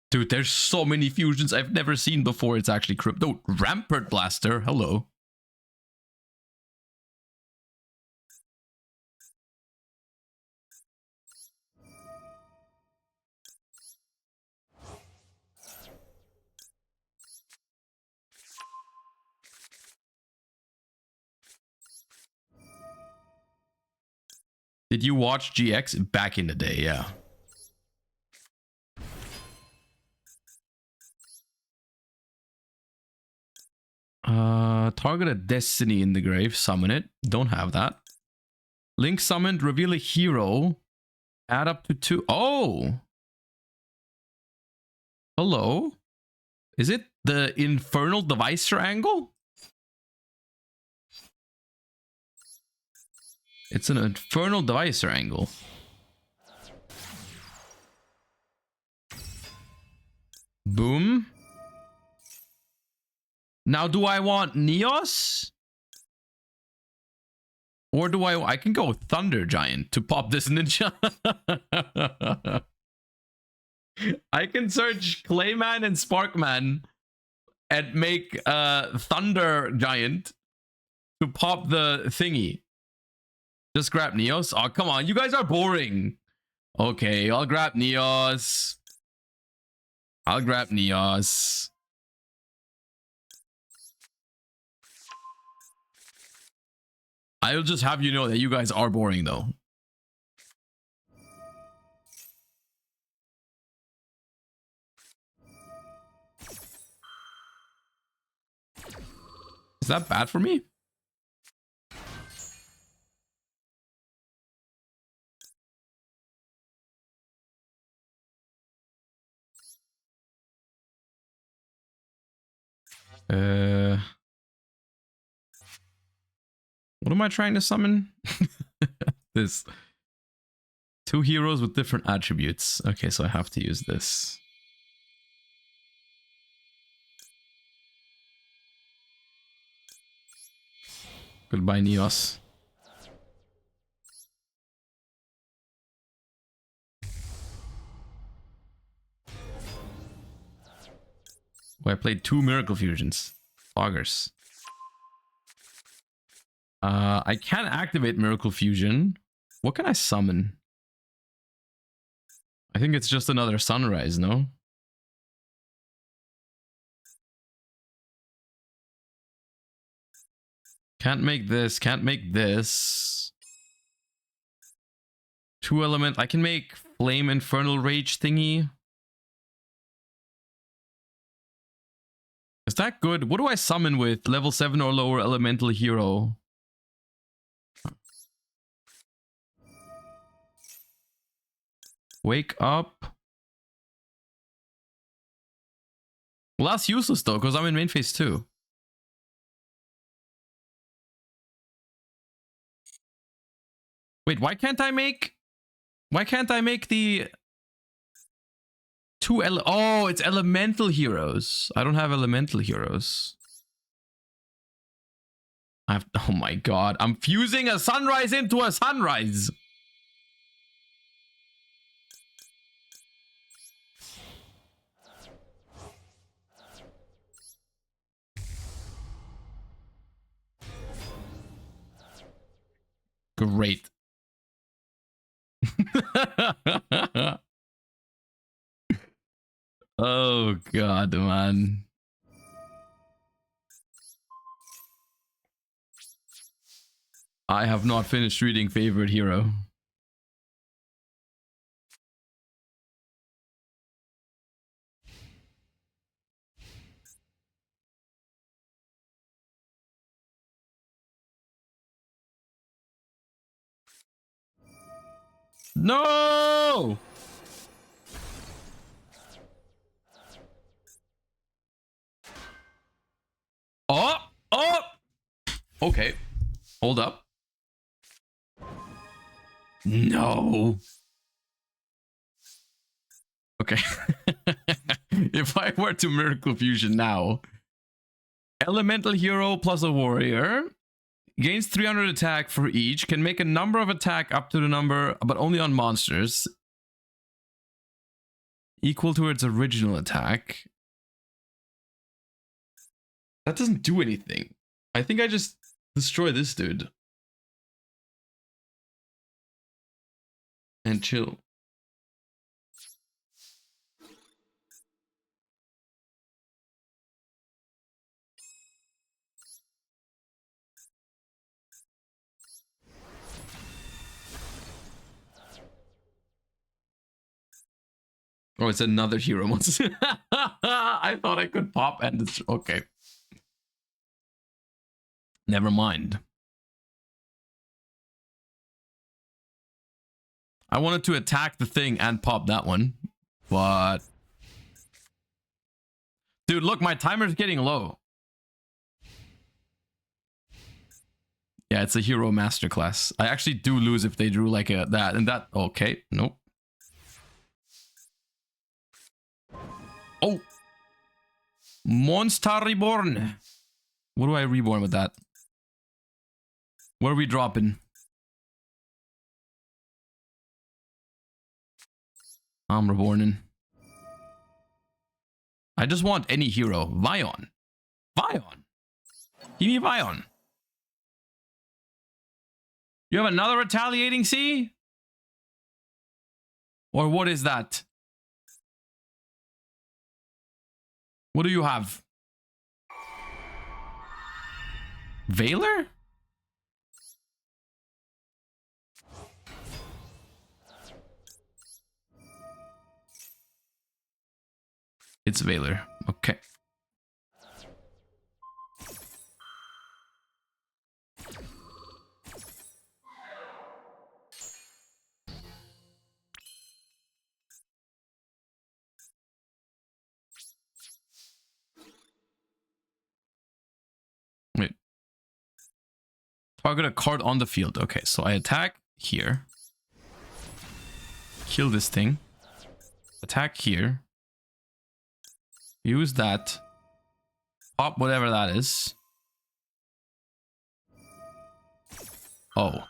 Dude, there's so many fusions I've never seen before. It's actually crypto. Rampart Blaster, hello. Did you watch GX back in the day? Yeah. Target a destiny in the grave. Summon it. Don't have that. Link summoned. Reveal a hero. Add up to 2. Oh! Hello? Is it the Infernal Devicer angle? It's an Infernal Devicer angle. Boom. Now, do I want Neos? Or do I can go Thunder Giant to pop this ninja. I can search Clayman and Sparkman and make Thunder Giant to pop the thingy. Just grab Neos. Oh, come on. You guys are boring. Okay, I'll grab Neos. I'll grab Neos. I'll just have you know that you guys are boring, though. Is that bad for me? What am I trying to summon? This. 2 heroes with different attributes. Okay, so I have to use this. Goodbye, Neos. Oh, I played 2 Miracle Fusions. Foggers. I can activate Miracle Fusion. What can I summon? I think it's just another Sunrise, no? Can't make this, can't make this. 2 element. I can make Flame Infernal Rage thingy. Is that good? What do I summon with level 7 or lower elemental hero? Wake up. Well, that's useless though, because I'm in main phase 2. Wait, why can't I make the 2 oh, it's elemental heroes. I don't have elemental heroes. Oh my god, I'm fusing a Sunrise into a Sunrise. Great. Oh god, man. I have not finished reading Favorite Hero. No! Oh! Oh! Okay. Hold up. No. Okay. If I were to Miracle Fusion now, Elemental Hero plus a Warrior gains 300 attack for each, can make a number of attack up to the number, but only on monsters, equal to its original attack. That doesn't do anything. I think I just destroy this dude. And chill. Oh, it's another hero monster. I thought I could pop and destroy. Okay. Never mind. I wanted to attack the thing and pop that one, but... Dude, look, my timer's getting low. Yeah, it's a hero masterclass. I actually do lose if they drew like a that and that. Okay, nope. Oh! Monster Reborn! What do I reborn with that? Where are we dropping? I'm reborning. I just want any hero. Vion. Vion. Give me Vion. You have another retaliating sea? Or what is that? What do you have? Veiler? It's Veiler. Okay. Wait. Target a card on the field. Okay, so I attack here. Kill this thing. Attack here. Use that. Pop whatever that is. Oh.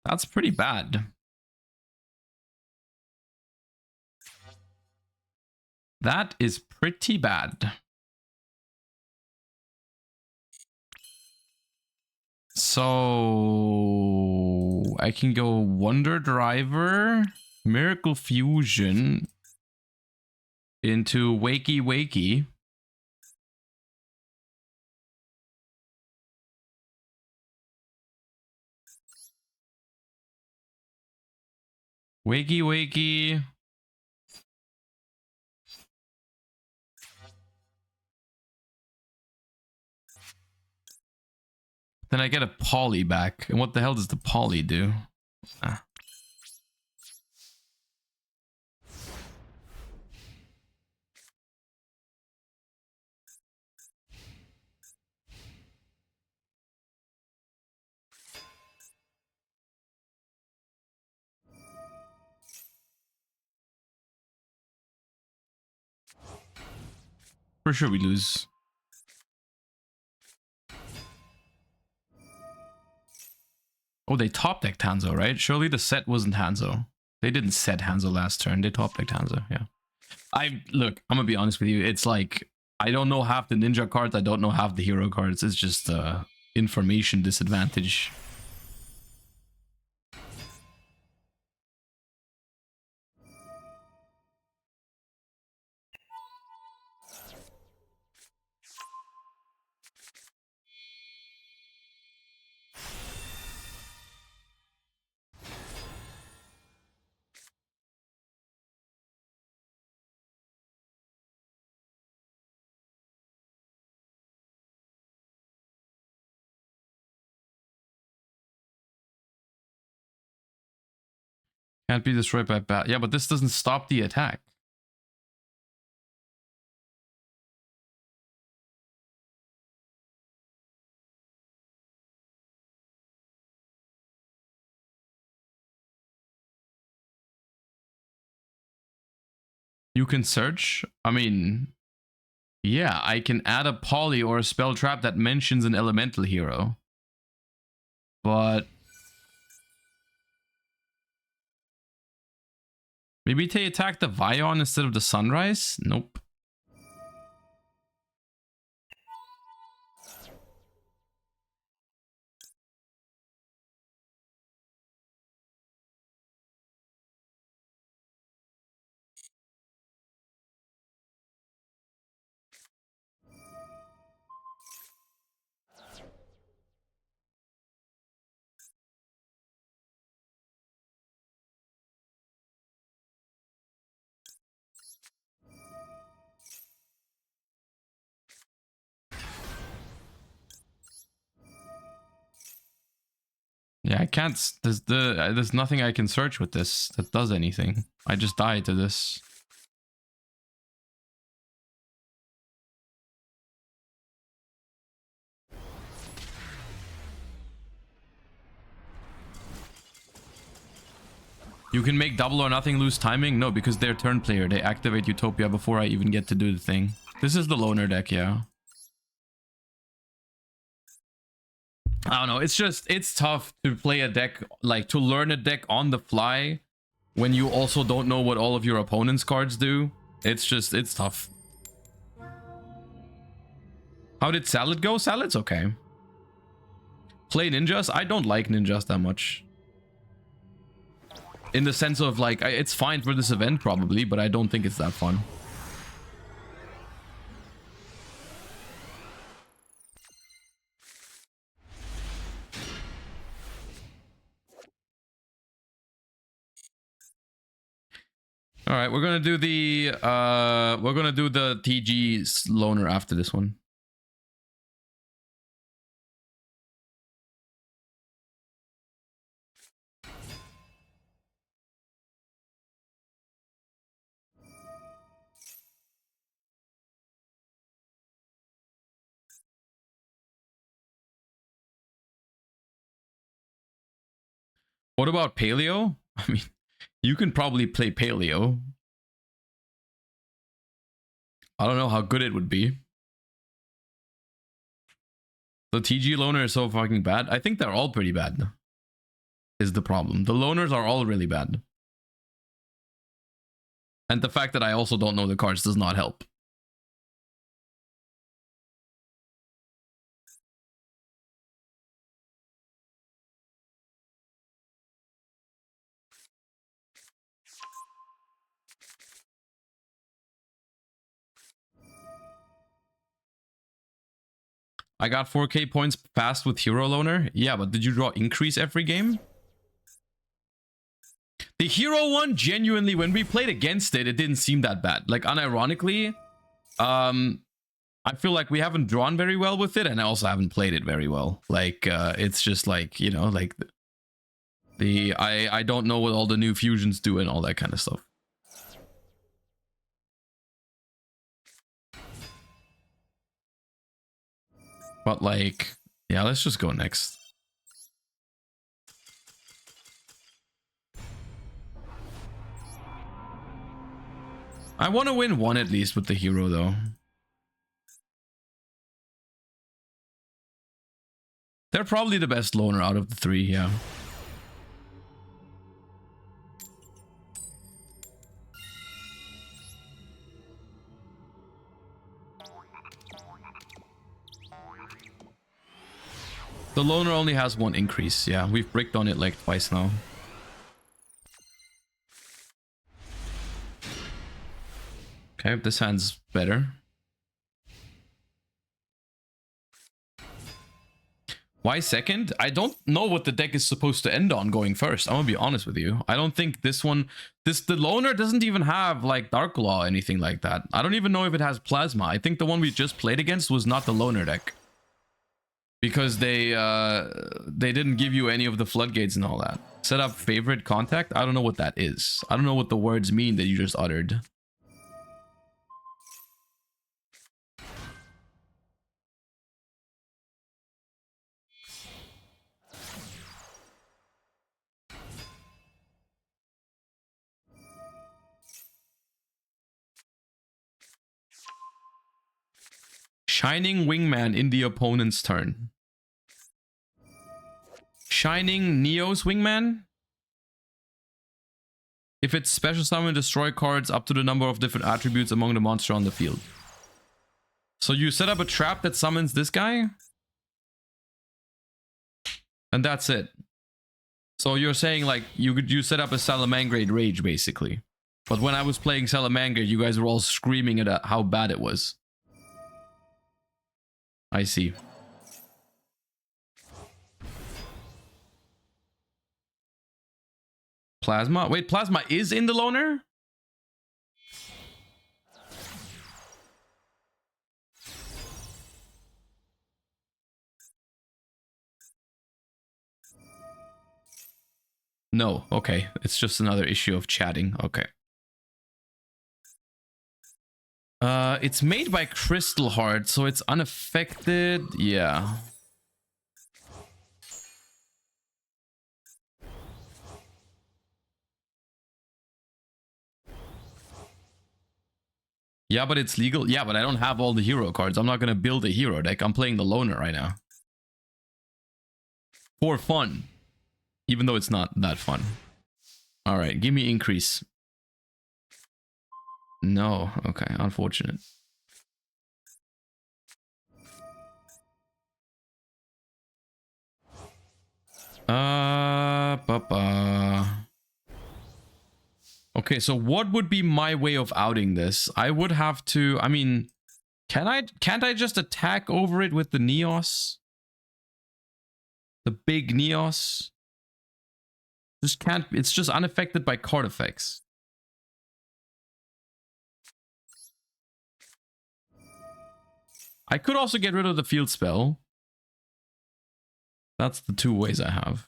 That's pretty bad. That is pretty bad. So I can go Wonder Driver, Miracle Fusion into Wakey Wakey. Wakey Wakey. Then I get a poly back. And what the hell does the poly do? Ah. For sure we lose. Oh, they top decked Hanzo, right? Surely the set wasn't Hanzo. They didn't set Hanzo last turn. They top decked Hanzo, yeah. Look, I'm gonna be honest with you. It's like, I don't know half the ninja cards. I don't know half the hero cards. It's just information disadvantage. Can't be destroyed by bat. Yeah, but this doesn't stop the attack. You can search? I mean, yeah, I can add a poly or a spell trap that mentions an elemental hero. But maybe they attack the Vion instead of the Sunrise? Nope. Yeah, I can't. There's nothing I can search with this that does anything. I just die to this. You can make double or nothing lose timing? No, because they're turn player. They activate Utopia before I even get to do the thing. This is the loner deck, yeah. I don't know. It's tough to play a deck, like to learn a deck on the fly when you also don't know what all of your opponent's cards do. It's tough. How did Salad go? Salad's okay. Play ninjas? I don't like ninjas that much. In the sense of like, it's fine for this event probably, but I don't think it's that fun. All right, we're gonna do the TG loner after this one. What about Paleo? I mean, you can probably play Paleo. I don't know how good it would be. The TG loner is so fucking bad. I think they're all pretty bad. Is the problem. The loners are all really bad. And the fact that I also don't know the cards does not help. I got 4k points fast with Hero Loner. Yeah, but did you draw increase every game? The Hero one, genuinely, when we played against it, it didn't seem that bad. Like, unironically, I feel like we haven't drawn very well with it, and I also haven't played it very well. Like, it's just like, you know, like, I don't know what all the new fusions do and all that kind of stuff. But like, yeah, let's just go next. I want to win one at least with the hero though. They're probably the best loner out of the three, yeah. The loner only has one increase, yeah. We've bricked on it like twice now. Okay, this hand's better. Why second? I don't know what the deck is supposed to end on going first. I'm gonna be honest with you. I don't think this one... The loner doesn't even have like Dark Law or anything like that. I don't even know if it has Plasma. I think the one we just played against was not the loner deck. Because they didn't give you any of the floodgates and all that. Set up favorite contact? I don't know what that is. I don't know what the words mean that you just uttered. Shining Wingman in the opponent's turn. Shining Neo's Wingman? If it's special summon, destroy cards up to the number of different attributes among the monster on the field. So you set up a trap that summons this guy? And that's it. So you're saying like you set up a Salamangreat Rage basically. But when I was playing Salamangreat, you guys were all screaming at how bad it was. I see. Plasma? Wait, Plasma is in the loner? No, okay. It's just another issue of chatting. Okay. It's made by Crystal Heart, so it's unaffected. Yeah. Yeah, but it's legal. Yeah, but I don't have all the hero cards. I'm not gonna build a hero deck. I'm playing the loner right now. For fun. Even though it's not that fun. Alright, give me increase. No, okay, unfortunate. Okay, so what would be my way of outing this? I would have to, I mean, can't I just attack over it with the Neos? The big Neos? Just can't, it's just unaffected by card effects. I could also get rid of the field spell. That's the two ways I have.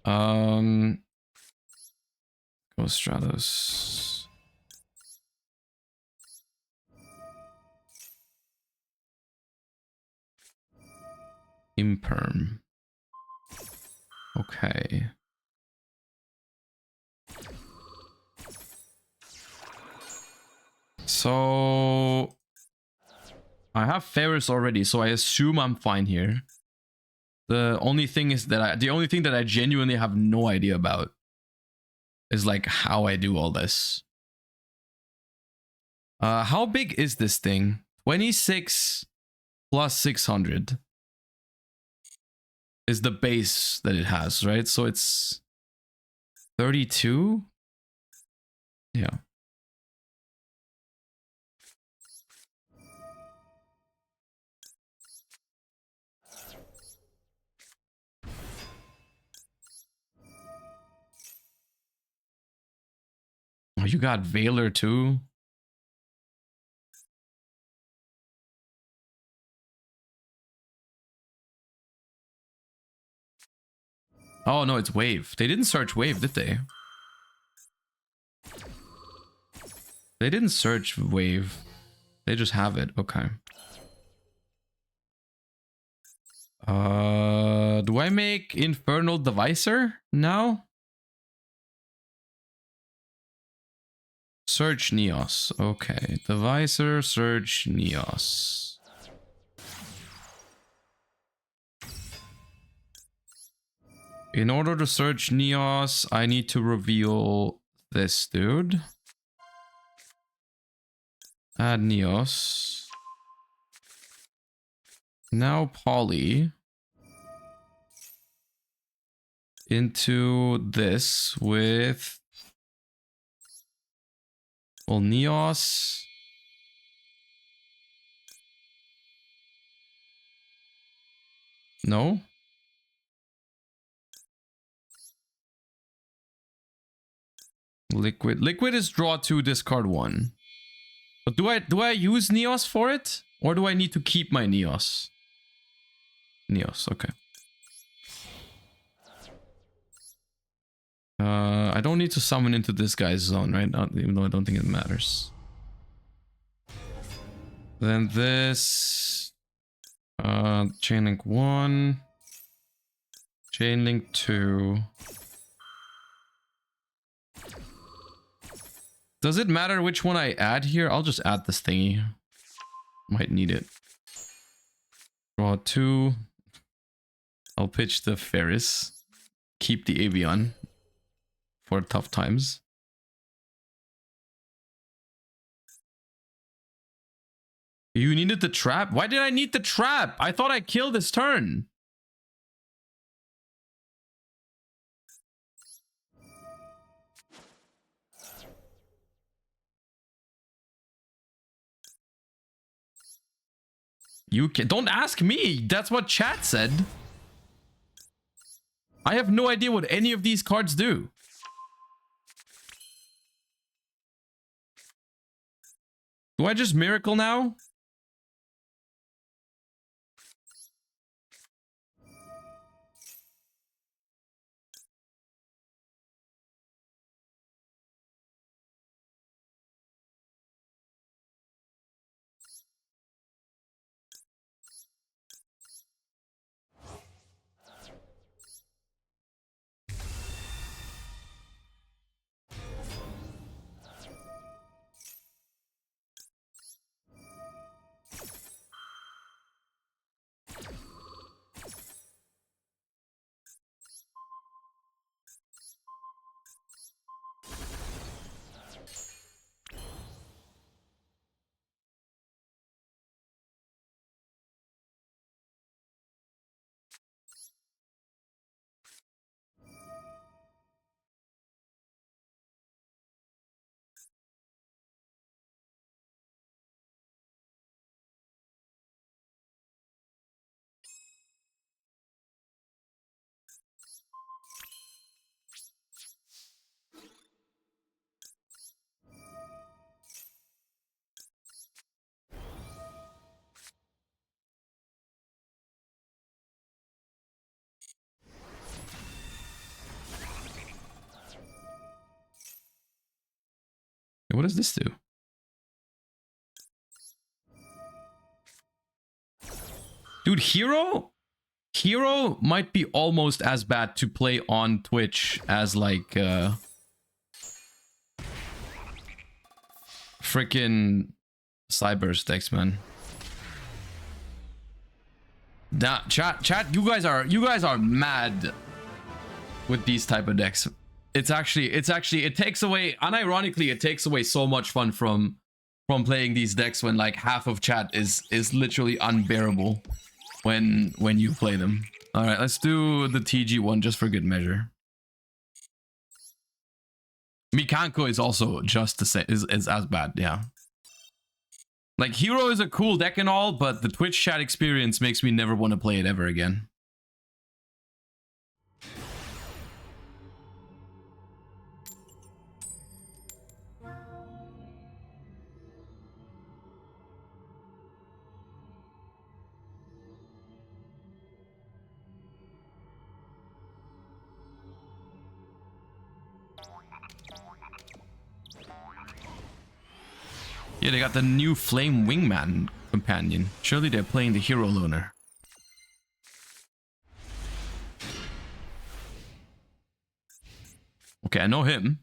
Go Stratos. Imperm. Okay. So I have Ferris already, so I assume I'm fine here. The only thing is that the only thing that I genuinely have no idea about is like how I do all this. How big is this thing? 26 plus 600 is the base that it has, right? So it's 32? Yeah. Oh, you got Veiler too? Oh no, it's Wave. They didn't search Wave, did they? They didn't search Wave. They just have it. Okay. Do I make Infernal Devicer now? Search Neos. Okay. Devicer, search Neos. In order to search Neos, I need to reveal this dude. Add Neos. Now Poly. Into this with... Well, Neos. No? Liquid. Liquid is draw 2, discard 1. But do I use Neos for it? Or do I need to keep my Neos? Neos, okay. I don't need to summon into this guy's zone, right? Even though I don't think it matters. Then this... Chainlink 1. Chainlink 2. Does it matter which one I add here? I'll just add this thingy. Might need it. Draw 2. I'll pitch the Ferris. Keep the Avion. For tough times. You needed the trap? Why did I need the trap? I thought I killed this turn. You can don't ask me. That's what chat said. I have no idea what any of these cards do. Do I just miracle now? What does this do? Dude, Hero might be almost as bad to play on Twitch as like freaking Cyber's decks, man. Chat, you guys are mad with these type of decks. It takes away, unironically, it takes away so much fun from playing these decks when like half of chat is literally unbearable when you play them. All right, let's do the TG one just for good measure. Mikanko is also just the same, is as bad, yeah. Like Hero is a cool deck and all, but the Twitch chat experience makes me never want to play it ever again. Yeah, they got the new Flame Wingman companion. Surely they're playing the Hero Loner. Okay, I know him.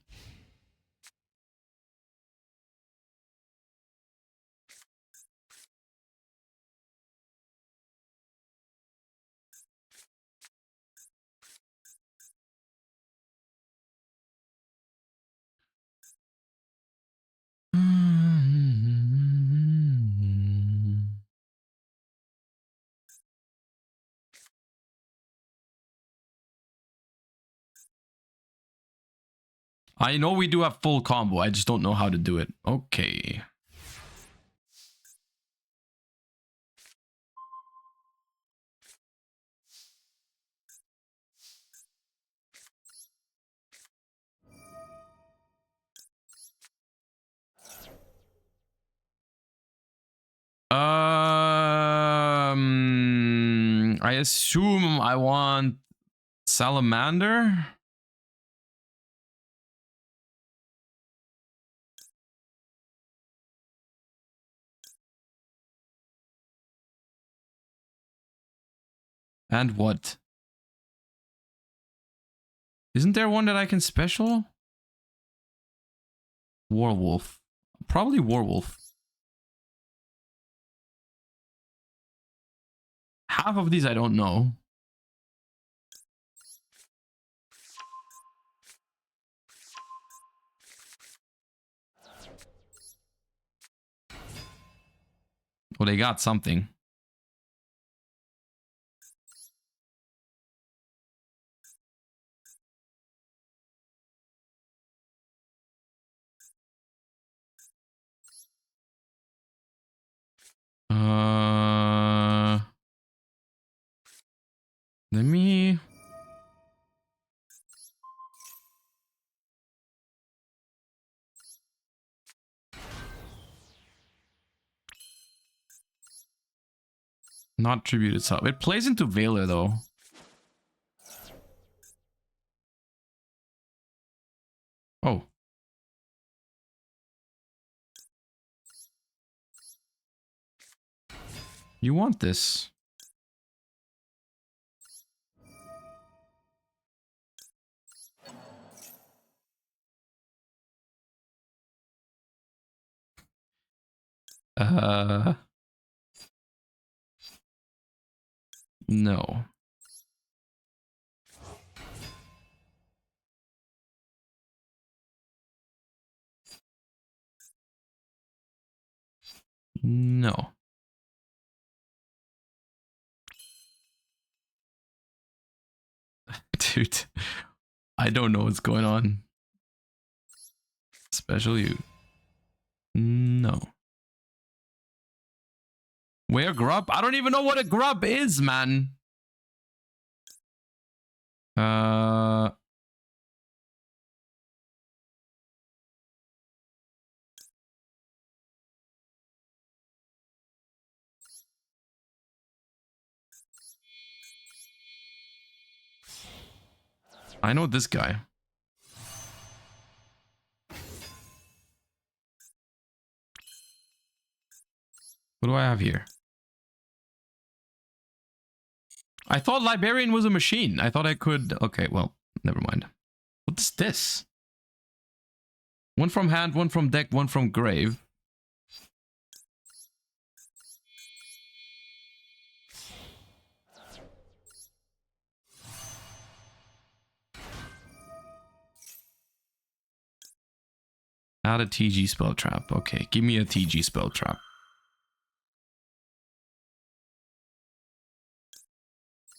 I know we do have full combo. I just don't know how to do it. Okay. I assume I want Salamander. And what? Isn't there one that I can special? Warwolf. Probably Warwolf. Half of these I don't know. Well, they got something. Let me... Not tribute itself. It plays into Valor though. Oh. You want this? No. No. Dude, I don't know what's going on. Special you. No. Where grub? I don't even know what a grub is, man. I know this guy. What do I have here? I thought Librarian was a machine. I thought I could... Okay, well, never mind. What's this? One from hand, one from deck, one from grave. Add a TG spell trap. Okay, give me a TG spell trap.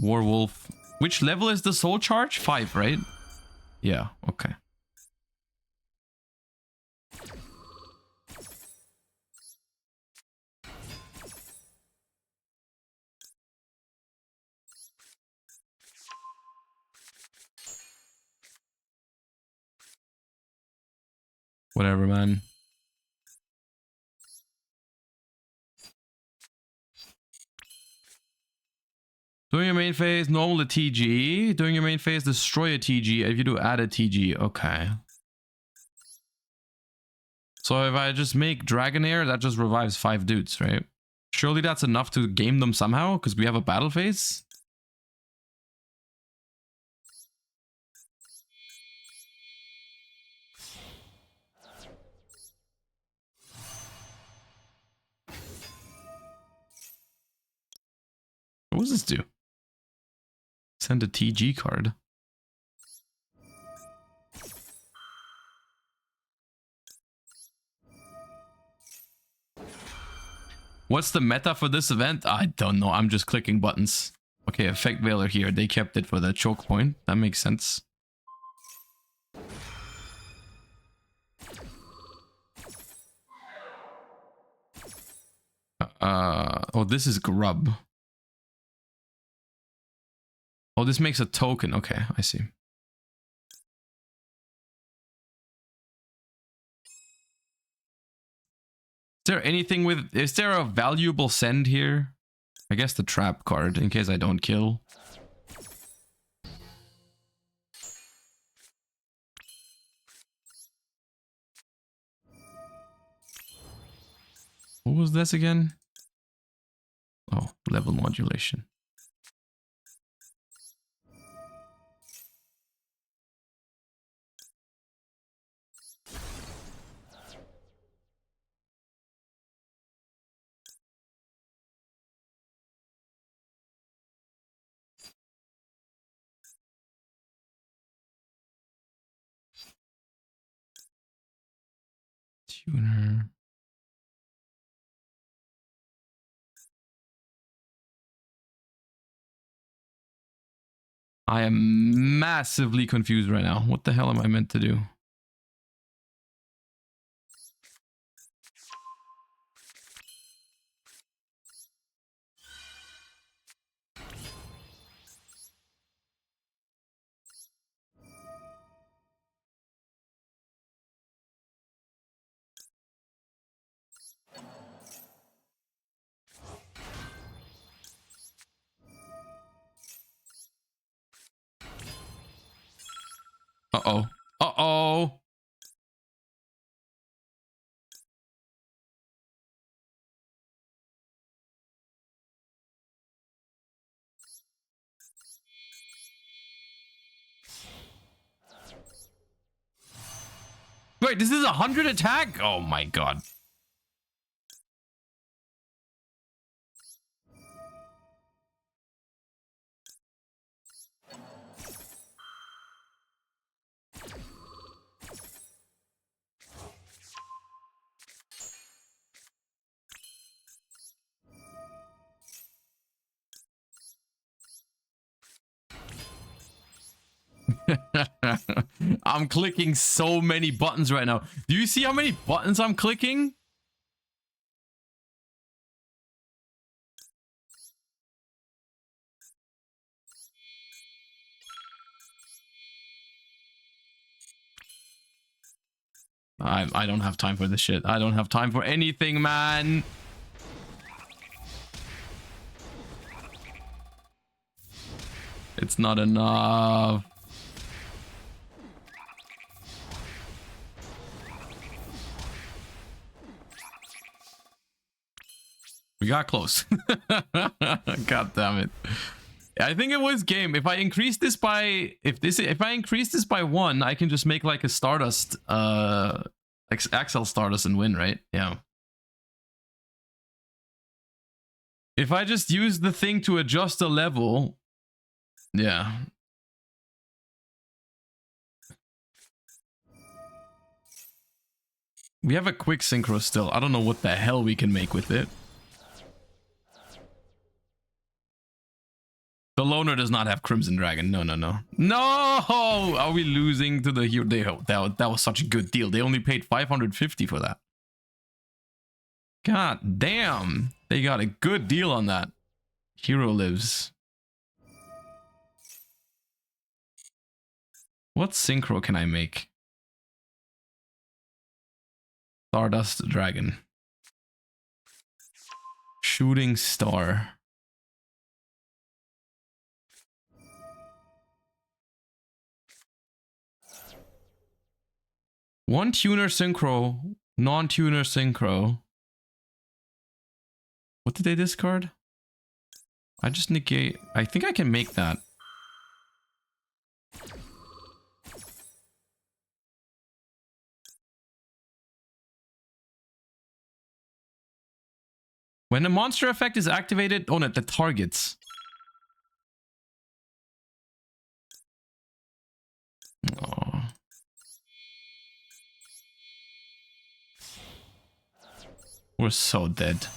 Warwolf. Which level is the soul charge? 5, right? Yeah, okay. Whatever, man. During your main phase, normal a TG. During your main phase, destroy a TG. If you do, add a TG. Okay. So if I just make Dragonair, that just revives 5 dudes, right? Surely that's enough to game them somehow, because we have a battle phase? What does this do? Send a TG card. What's the meta for this event? I don't know. I'm just clicking buttons. Okay, Effect Veiler here. They kept it for the choke point. That makes sense. Oh, this is grub. Oh, this makes a token. Okay, I see. Is there anything with... Is there a valuable send here? I guess the trap card, in case I don't kill. What was this again? Oh, level modulation. Tuner. I am massively confused right now. What the hell am I meant to do? Uh-oh. Uh-oh. Wait, this is 100 attack? Oh my god. I'm clicking so many buttons right now. Do you see how many buttons I'm clicking? I don't have time for this shit. I don't have time for anything, man. It's not enough. We got close. God damn it. I think it was game. If I increase this by if I increase this by 1, I can just make like a Stardust Axel Stardust and win, right? Yeah. If I just use the thing to adjust the level, yeah. We have a quick synchro still. I don't know what the hell we can make with it. The loner does not have Crimson Dragon. No, no, no. No! Are we losing to the hero? That was such a good deal. They only paid 550 for that. God damn. They got a good deal on that. Hero lives. What synchro can I make? Stardust Dragon. Shooting Star. One tuner synchro, non-tuner synchro. What did they discard? I just negate. I think I can make that. When a monster effect is activated, oh no, the targets. Oh. We're so dead.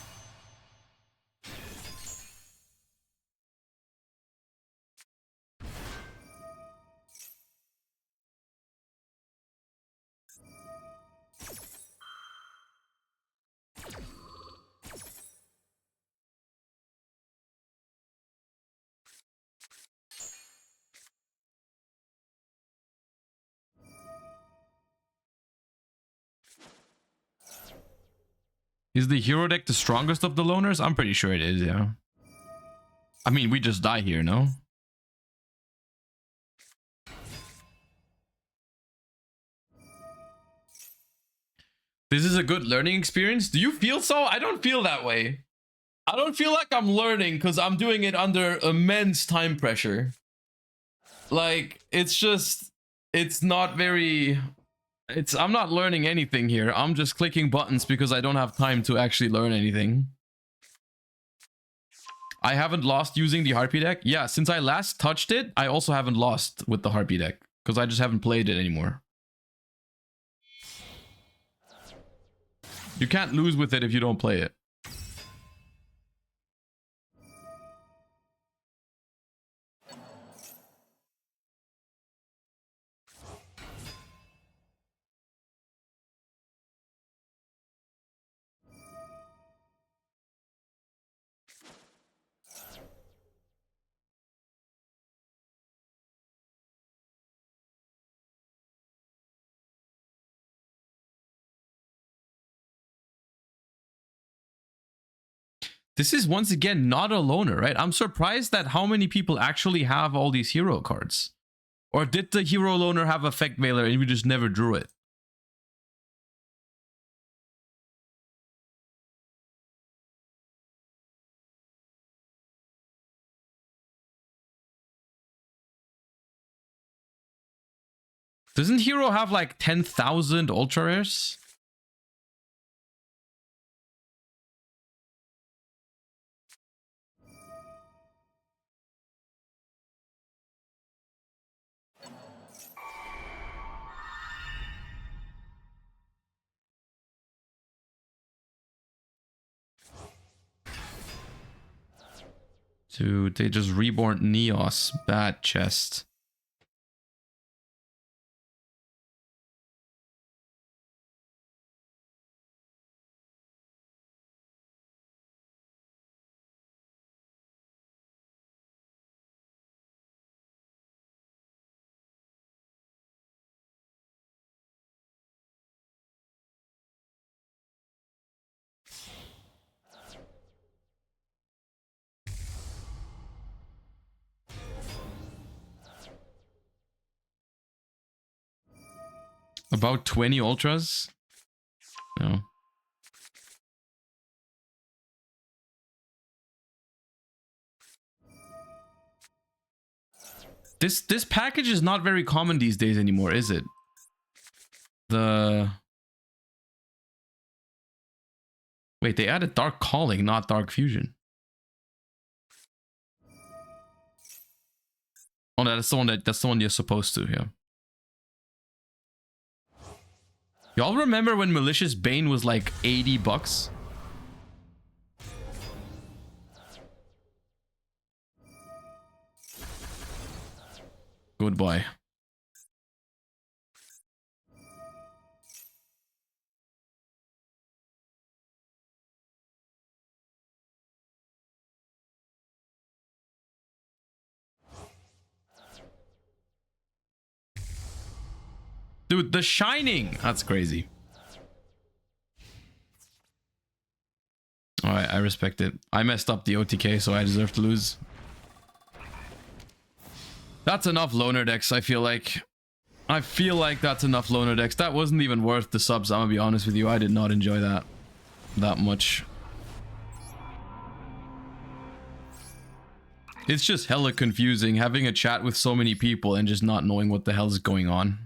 Is the hero deck the strongest of the loners? I'm pretty sure it is, yeah. I mean, we just die here, no? This is a good learning experience. Do you feel so? I don't feel that way. I don't feel like I'm learning because I'm doing it under immense time pressure. Like, it's just, it's not very, I'm not learning anything here. I'm just clicking buttons because I don't have time to actually learn anything. I haven't lost using the Harpy deck. Yeah, since I last touched it, I also haven't lost with the Harpy deck because I just haven't played it anymore. You can't lose with it if you don't play it. This is once again not a loner, right? I'm surprised that how many people actually have all these hero cards. Or did the hero loner have Effect Veiler and we just never drew it? Doesn't hero have like 10,000 ultra rares? Dude, they just reborn Neos. Bad chest. About 20 ultras? No. This package is not very common these days anymore, is it? Wait, they added Dark Calling, not Dark Fusion. Oh, that's the one you're supposed to, yeah. Y'all remember when Malicious Bane was like 80 bucks? Goodbye. Dude, The Shining! That's crazy. Alright, I respect it. I messed up the OTK, so I deserve to lose. That's enough loner decks, I feel like. I feel like that's enough loner decks. That wasn't even worth the subs, I'm gonna be honest with you. I did not enjoy that much. It's just hella confusing having a chat with so many people and just not knowing what the hell's going on.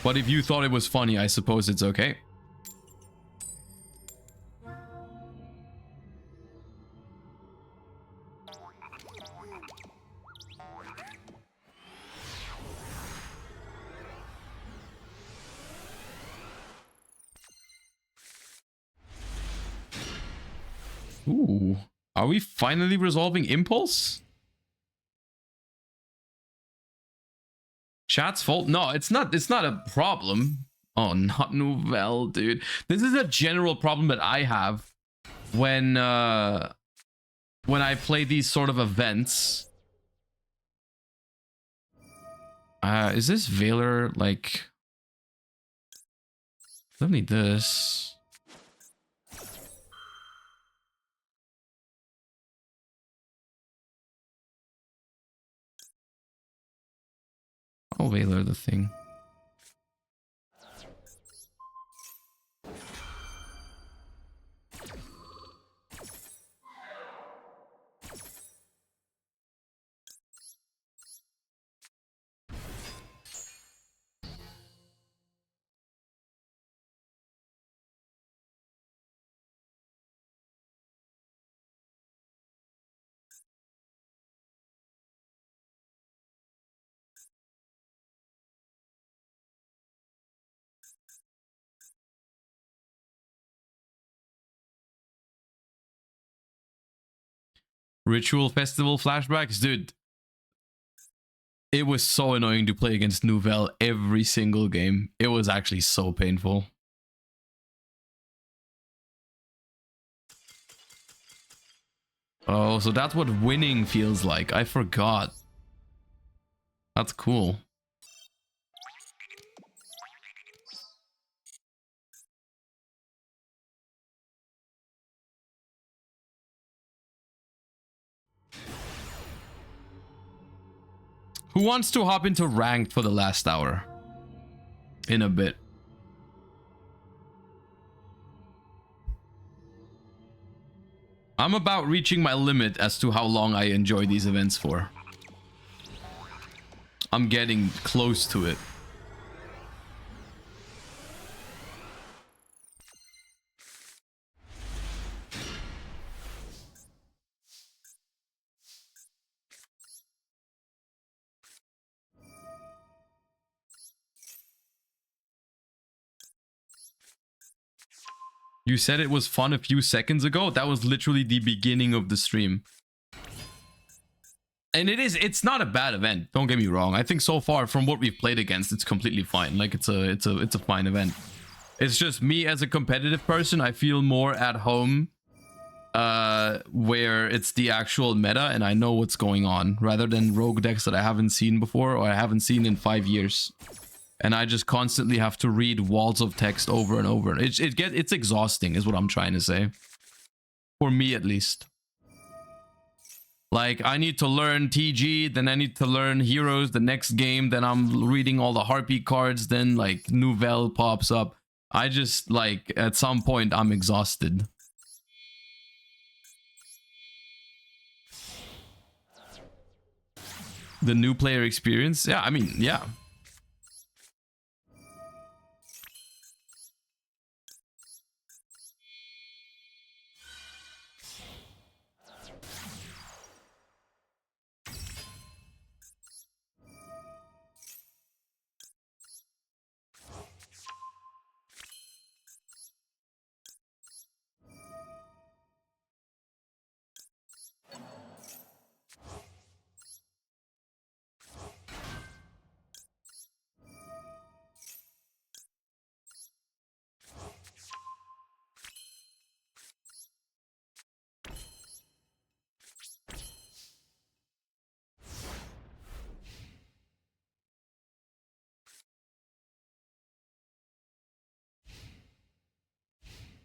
But if you thought it was funny, I suppose it's okay. Ooh, are we finally resolving Impulse? Chat's fault? No, it's not a problem. Oh, not Nouvelle, dude. This is a general problem that I have when I play these sort of events Is this Veiler like... Don't need this. I'll Veiler the thing. Ritual Festival flashbacks, dude. It was so annoying to play against Nouvelle every single game. It was actually so painful. Oh, so that's what winning feels like. I forgot. That's cool. Who wants to hop into ranked for the last hour? In a bit. I'm about reaching my limit as to how long I enjoy these events for. I'm getting close to it. You said it was fun a few seconds ago. That was literally the beginning of the stream. And it's not a bad event. Don't get me wrong. I think so far from what we've played against, it's completely fine. Like it's a fine event. It's just me as a competitive person, I feel more at home where it's the actual meta and I know what's going on rather than rogue decks that I haven't seen before or I haven't seen in 5 years. And I just constantly have to read walls of text over and over. It's exhausting is what I'm trying to say. For me, at least. Like, I need to learn TG, then I need to learn heroes the next game, then I'm reading all the Harpy cards, then, like, Nouvelle pops up. I just, like, at some point, I'm exhausted. The new player experience? Yeah, I mean, yeah.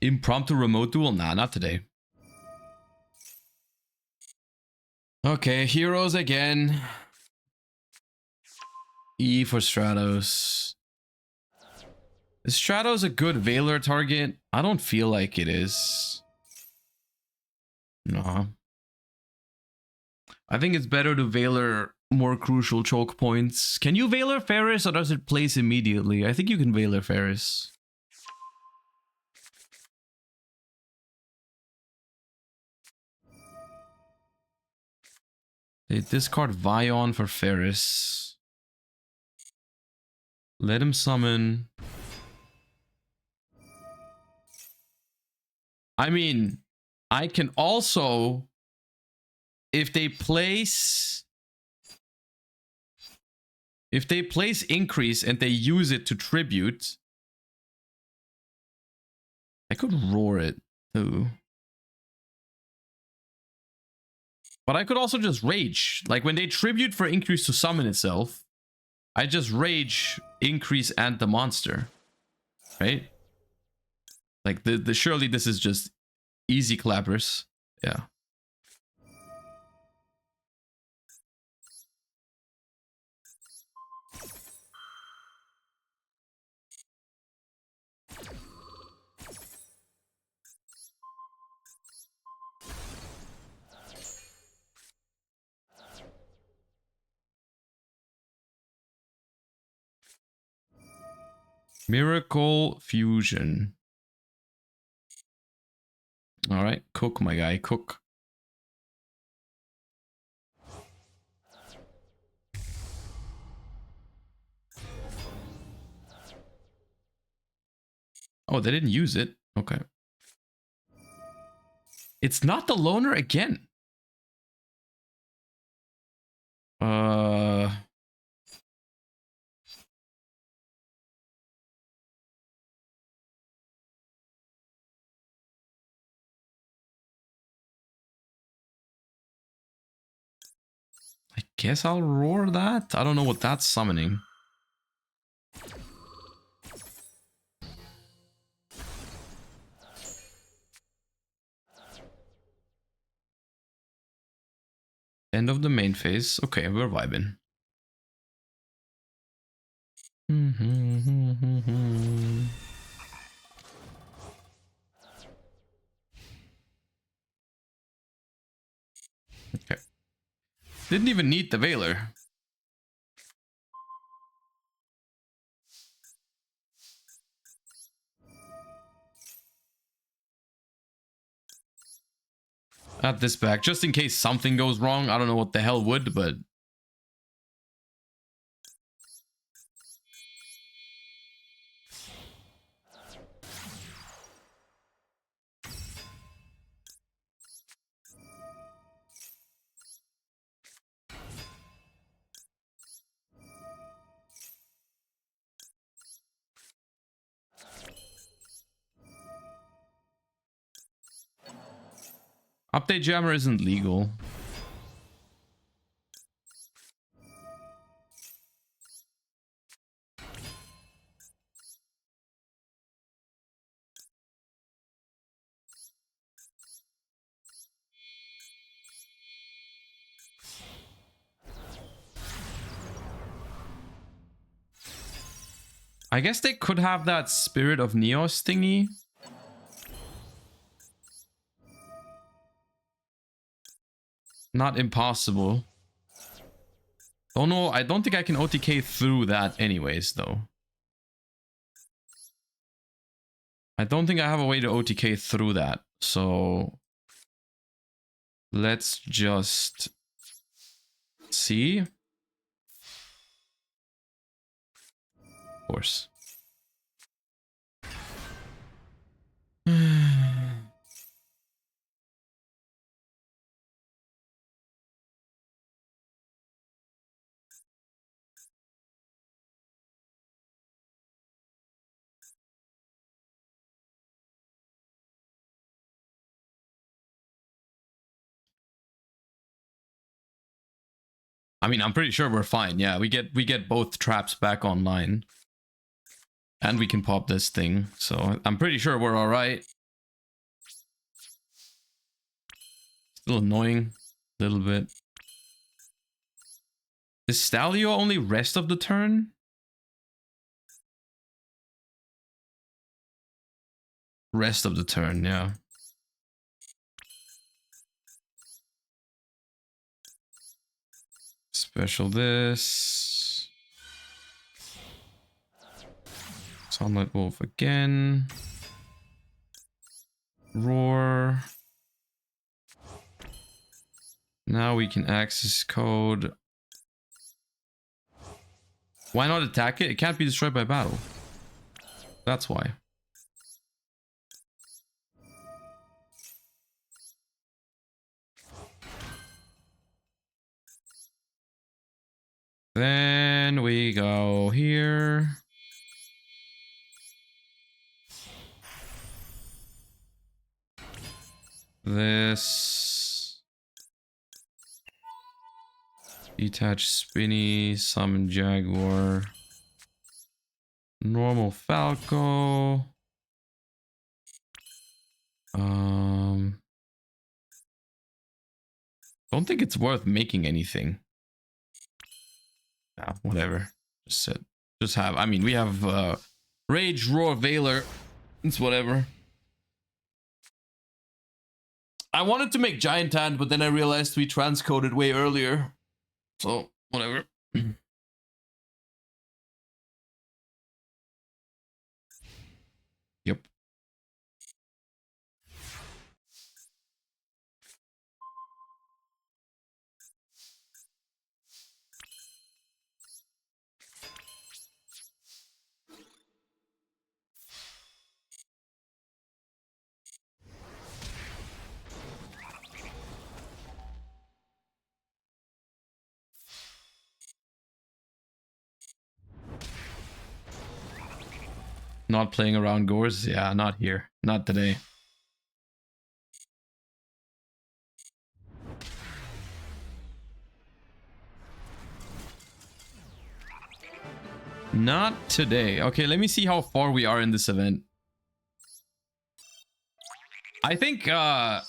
Impromptu remote duel? Nah, not today. Okay, heroes again. E for Stratos. Is Stratos a good Veiler target? I don't feel like it is. No. I think it's better to Veiler more crucial choke points. Can you Veiler Ferris or does it place immediately? I think you can Veiler Ferris. They discard Vion for Ferris. Let him summon. I mean, I can also, if they place increase and they use it to tribute, I could roar it too. But I could also just rage. Like when they tribute for increase to summon itself, I just rage, increase, and the monster, right? Like the surely this is just easy clappers. Yeah. Miracle Fusion. All right, cook, my guy, cook. Oh, they didn't use it. Okay. It's not the loner again. I guess I'll roar that. I don't know what that's summoning. End of the main phase. Okay, we're vibing. Okay. Didn't even need the Veiler. Add this back, just in case something goes wrong. I don't know what the hell would, but... Update jammer isn't legal. I guess they could have that Spirit of Neos thingy. Not impossible. Oh no, I don't think I can OTK through that anyways, though. I don't think I have a way to OTK through that. So let's just see. Of course. I mean, I'm pretty sure we're fine. Yeah, we get both traps back online. And we can pop this thing. So I'm pretty sure we're all right. Still annoying a little bit. Is Stalio only rest of the turn? Rest of the turn, yeah. Special this. Sunlight Wolf again. Roar. Now we can access code. Why not attack it? It can't be destroyed by battle. That's why. Then we go here. This. Detach Spinny, Summon Jaguar, normal Falco. Don't think it's worth making anything. Nah, whatever. Just sit. Just have. I mean, we have Rage, Roar, Veiler. It's whatever. I wanted to make Giant Hand, but then I realized we transcoded way earlier. So, whatever. Yep. Not playing around Gores? Yeah, not here. Not today. Not today. Okay, let me see how far we are in this event. I think it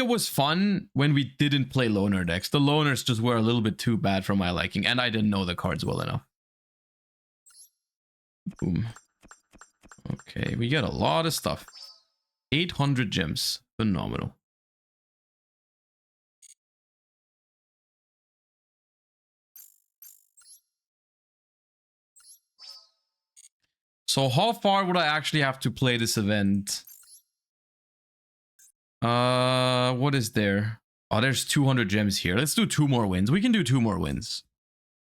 was fun when we didn't play loner decks. The loners just were a little bit too bad for my liking, and I didn't know the cards well enough. Boom. Okay, we get a lot of stuff. 800 gems. Phenomenal. So how far would I actually have to play this event? What is there? Oh, there's 200 gems here. Let's do 2 more wins. We can do 2 more wins.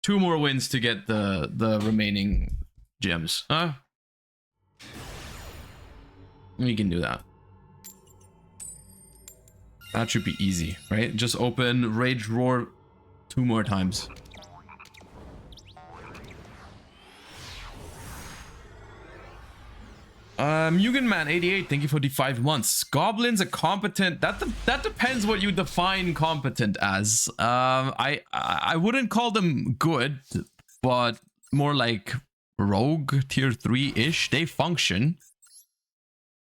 2 more wins to get the remaining gems. Huh? We can do that. That should be easy, right? Just open Rage Roar 2 more times. Mugenman88, thank you for the 5 months. Goblins are competent. That depends what you define competent as. I wouldn't call them good, but more like rogue tier 3-ish. They function.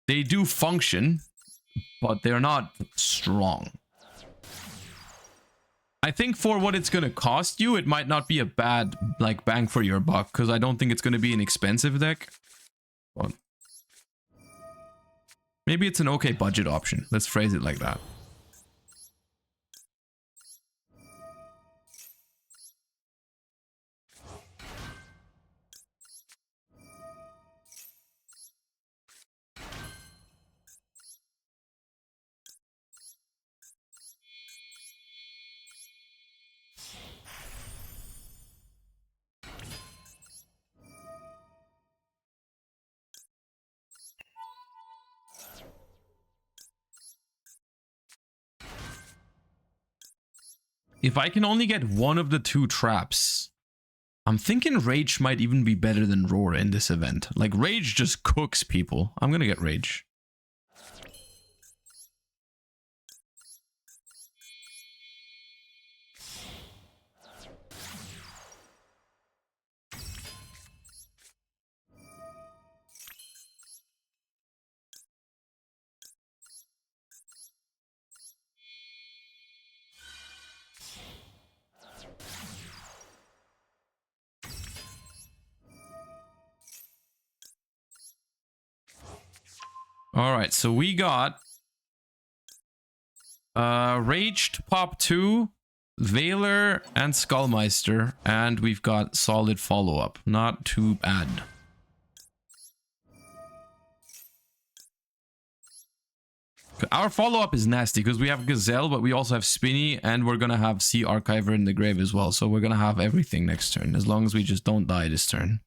They do function, but they're not strong. I think for what it's gonna cost you, it might not be a bad like bang for your buck, because I don't think it's gonna be an expensive deck. But maybe it's an okay budget option. Let's phrase it like that. If I can only get one of the 2 traps, I'm thinking Rage might even be better than Roar in this event. Like, Rage just cooks people. I'm gonna get Rage. Alright, so we got Raged Pop 2, Veiler, and Skullmeister, and we've got solid follow-up. Not too bad. Our follow-up is nasty because we have Gazelle, but we also have Spinny, and we're gonna have Sea Archiver in the grave as well. So we're gonna have everything next turn, as long as we just don't die this turn.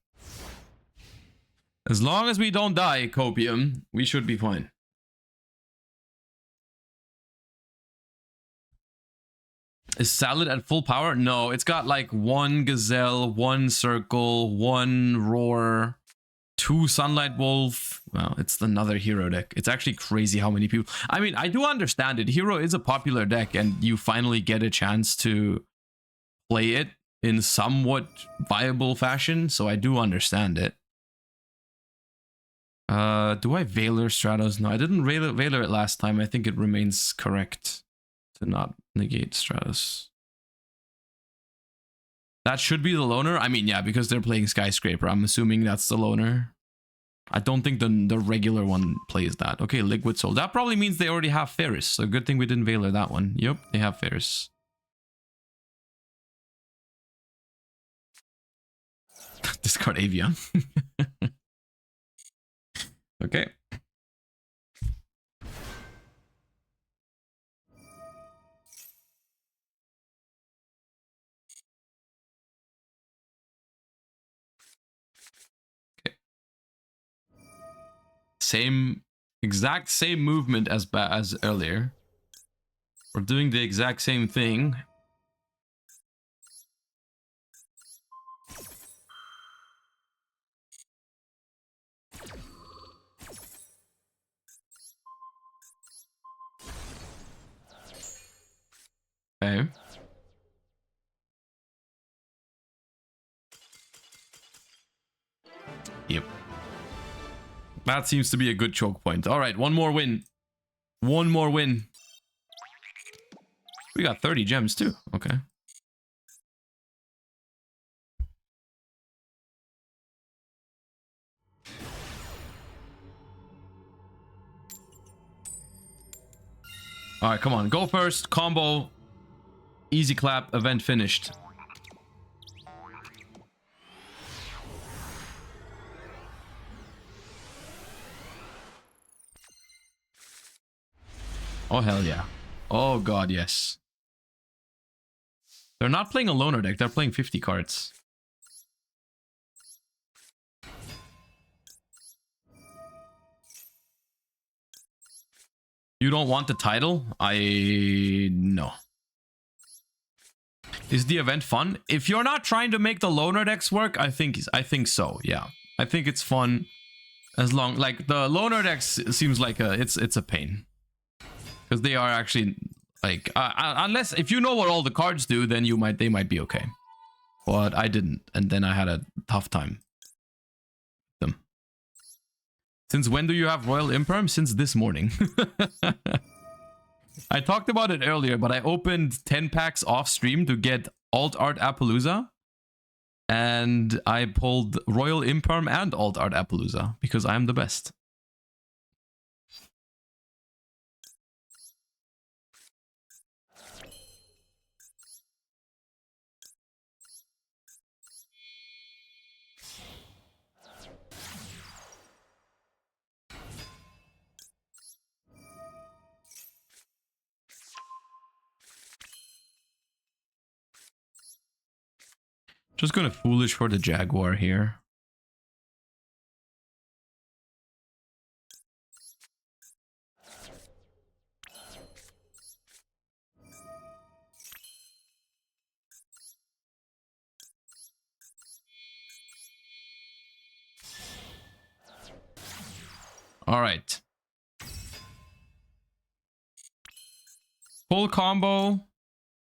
As long as we don't die, Copium, we should be fine. Is Salad at full power? No, it's got like 1 Gazelle, 1 Circle, 1 Roar, 2 Sunlight Wolf. Well, it's another hero deck. It's actually crazy how many people... I mean, I do understand it. Hero is a popular deck, and you finally get a chance to play it in somewhat viable fashion, so I do understand it. Do I Veiler Stratos? No, I didn't Veiler it last time. I think it remains correct to not negate Stratos. That should be the loner. I mean, yeah, because they're playing Skyscraper. I'm assuming that's the loner. I don't think the regular one plays that. Okay, Liquid Soul. That probably means they already have Ferris. So good thing we didn't Veiler that one. Yep, they have Ferris. Discard Avian. Okay. Exact same movement as earlier. We're doing the exact same thing. Okay. Yep. That seems to be a good choke point. All right, one more win. One more win. We got 30 gems too. Okay. All right, come on. Go first. Combo. Easy clap. Event finished. Oh, hell yeah. Oh, God, yes. They're not playing a loner deck. They're playing 50 cards. You don't want the title? No. Is the event fun? If you're not trying to make the loner decks work, I think so. Yeah. I think it's fun as long like the loner decks seems like it's a pain. Because they are actually like unless if you know what all the cards do, then they might be okay. But I didn't, and then I had a tough time with them. Since when do you have Royal Imperm? Since this morning. I talked about it earlier, but I opened 10 packs off stream to get Alt Art Appaloosa. And I pulled Royal Imperm and Alt Art Appaloosa because I'm the best. Just gonna foolish for the Jaguar here. All right. Full combo.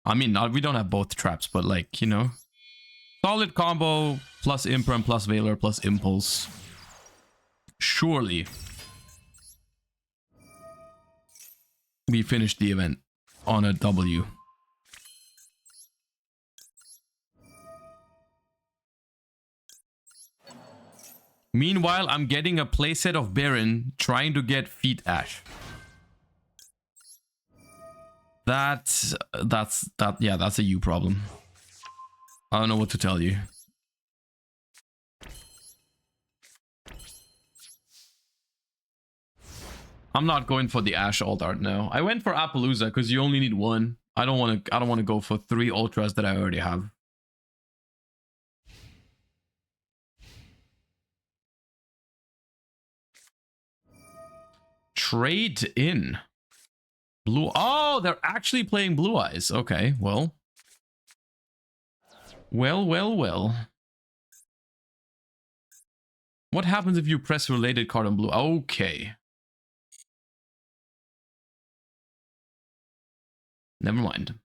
I mean, we don't have both traps, but like, you know. Solid combo, plus Imperm, plus Veiler, plus Impulse. Surely. We finished the event on a W. Meanwhile, I'm getting a playset of Baron, trying to get Feet Ash. That's a you problem. I don't know what to tell you. I'm not going for the Ash Alt Art now. I went for Appaloosa because you only need one. I don't want to go for 3 ultras that I already have. Trade in. Blue. Oh, they're actually playing Blue Eyes. Okay, well. Well. What happens if you press related card on blue? Okay. Never mind.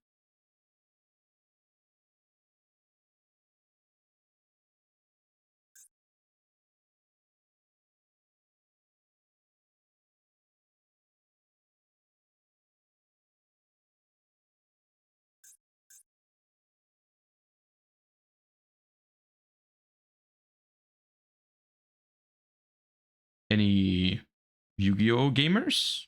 Any Yu-Gi-Oh gamers?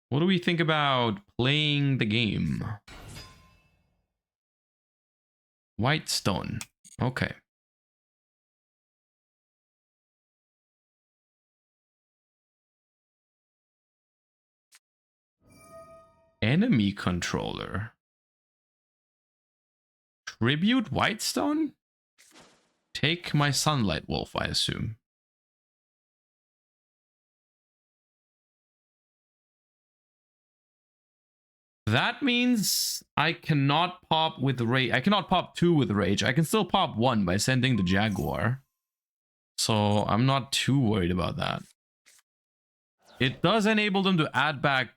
What do we think about playing the game? White stone. Okay. Enemy controller. Tribute Whitestone? Take my Sunlight Wolf, I assume. That means I cannot pop with Rage. I cannot pop 2 with Rage. I can still pop 1 by sending the Jaguar. So I'm not too worried about that. It does enable them to add back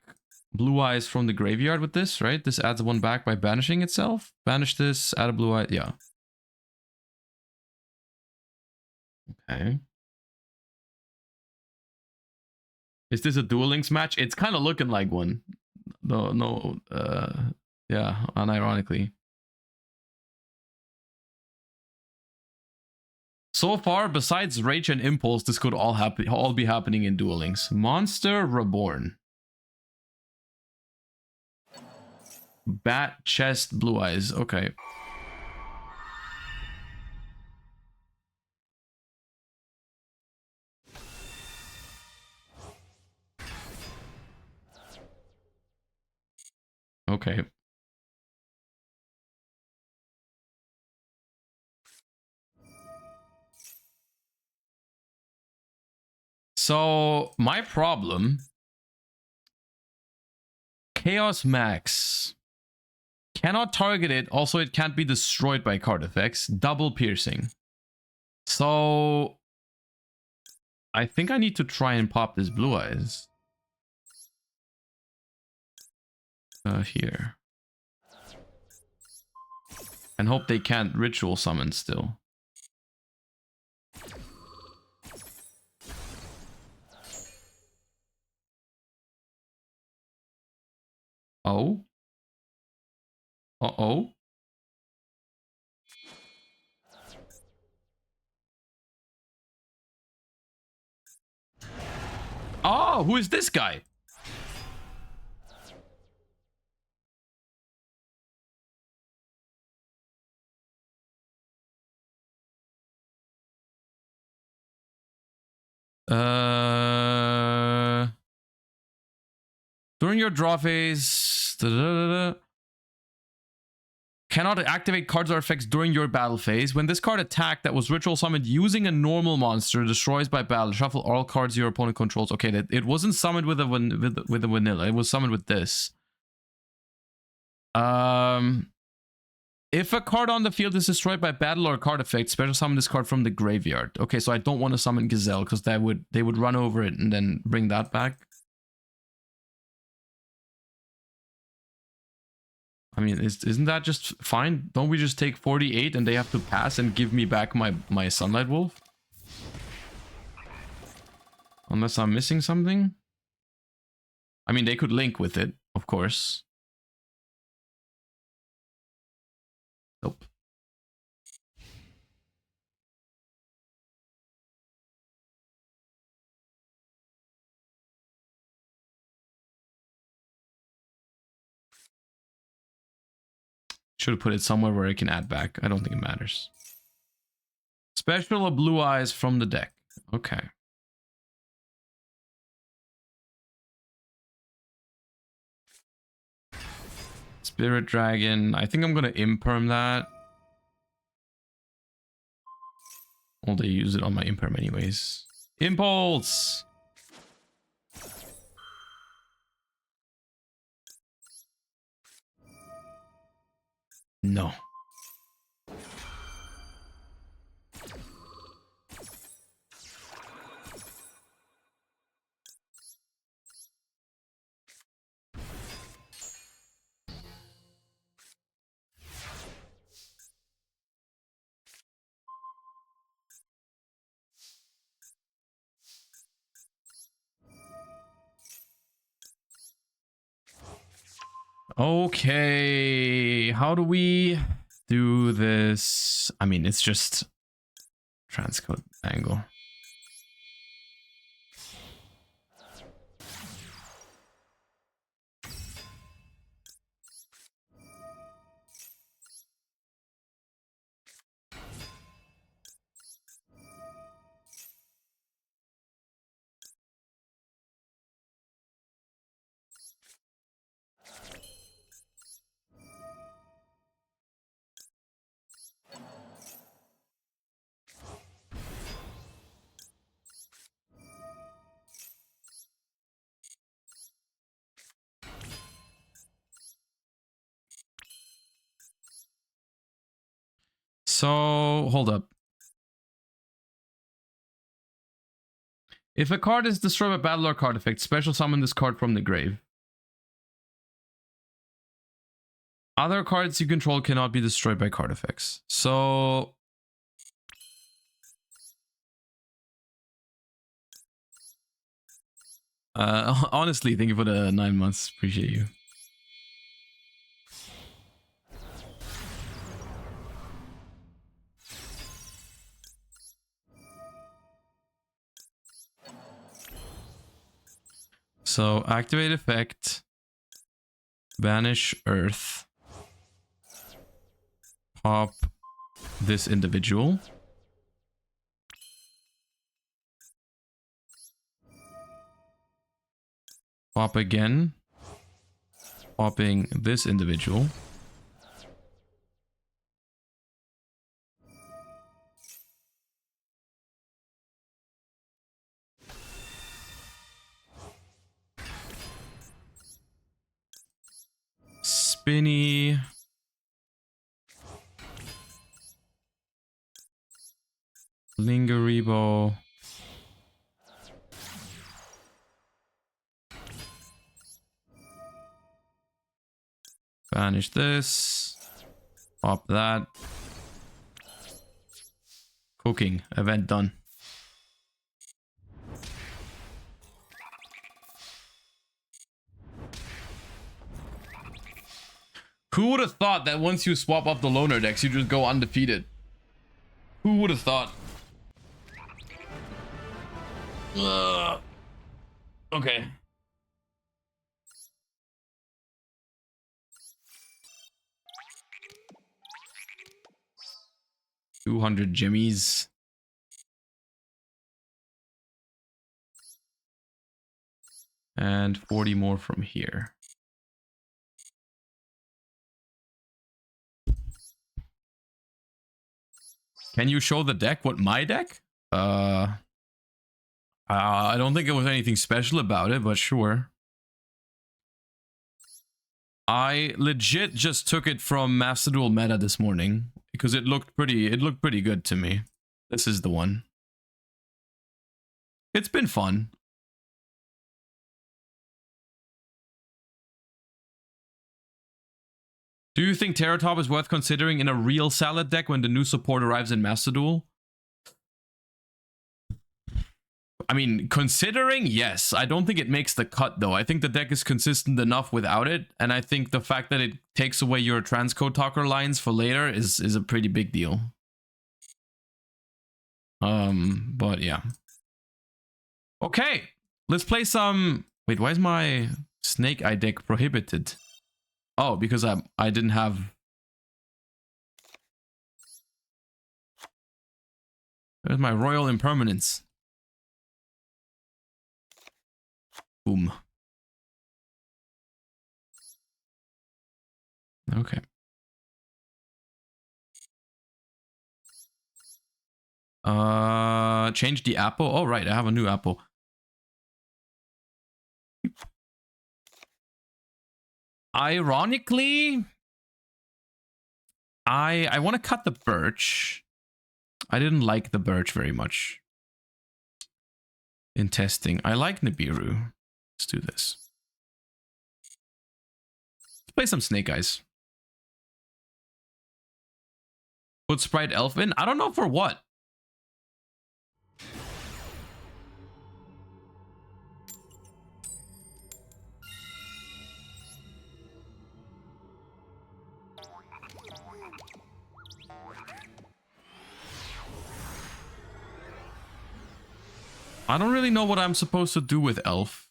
Blue Eyes from the graveyard with this, right? This adds 1 back by banishing itself. Banish this, add a Blue Eye. Yeah. Okay. Is this a Duel Links match? It's kind of looking like one. No, yeah, unironically. So far, besides Rage and Impulse, this could all be happening in Duel Links. Monster Reborn. Bat Chest Blue Eyes. Okay. Okay. So, my problem... Chaos Max. Cannot target it. Also, it can't be destroyed by card effects. Double piercing. So... I think I need to try and pop this Blue Eyes. Here. And hope they can't ritual summon still. Oh? Uh-oh? Oh, who is this guy? During your draw phase... Cannot activate cards or effects during your battle phase. When this card attacked that was ritual summoned using a normal monster, destroys by battle, shuffle all cards your opponent controls. Okay, it wasn't summoned with a vanilla. It was summoned with this. If a card on the field is destroyed by battle or card effect, special summon this card from the graveyard. Okay, so I don't want to summon Gazelle because they would run over it and then bring that back. I mean, isn't that just fine? Don't we just take 48 and they have to pass and give me back my Sunlight Wolf? Unless I'm missing something? I mean, they could link with it, of course. Nope. Should have put it somewhere where I can add back. I don't think it matters. Special Blue Eyes from the deck. Okay. Spirit Dragon. I think I'm going to imperm that. Well, they use it on my imperm anyways. Impulse! No. Okay, how do we do this? I mean, it's just transcode angle. So, hold up. If a card is destroyed by battle or card effect, special summon this card from the grave. Other cards you control cannot be destroyed by card effects. So... honestly, thank you for the 9 months. Appreciate you. So, activate effect. Banish Earth. Pop this individual. Pop again. Popping this individual. Spinny. Lingeribo. Banish this. Pop that. Cooking. Event done. Who would have thought that once you swap up the loner decks, you just go undefeated? Who would have thought? Okay. $200 jimmies. And 40 more from here. Can you show the deck? What, my deck? I don't think it was anything special about it, but sure. I legit just took it from Master Duel Meta this morning because it looked pretty good to me. This is the one. It's been fun. Do you think Terratop is worth considering in a real salad deck when the new support arrives in Master Duel? I mean, considering, yes. I don't think it makes the cut, though. I think the deck is consistent enough without it, and I think the fact that it takes away your transcode talker lines for later is a pretty big deal. But yeah. Okay, let's play some... Wait, why is my Snake Eye deck prohibited? Oh, because I didn't have... There's my Royal Impermanence. Boom. Okay. Change the apple. Oh, right, I have a new apple. Ironically, I want to cut the birch. I didn't like the birch very much in testing. I like Nibiru. Let's do this. Let's play some Snake Eyes. Put Sprite Elf in? I don't know for what. I don't really know what I'm supposed to do with Elf.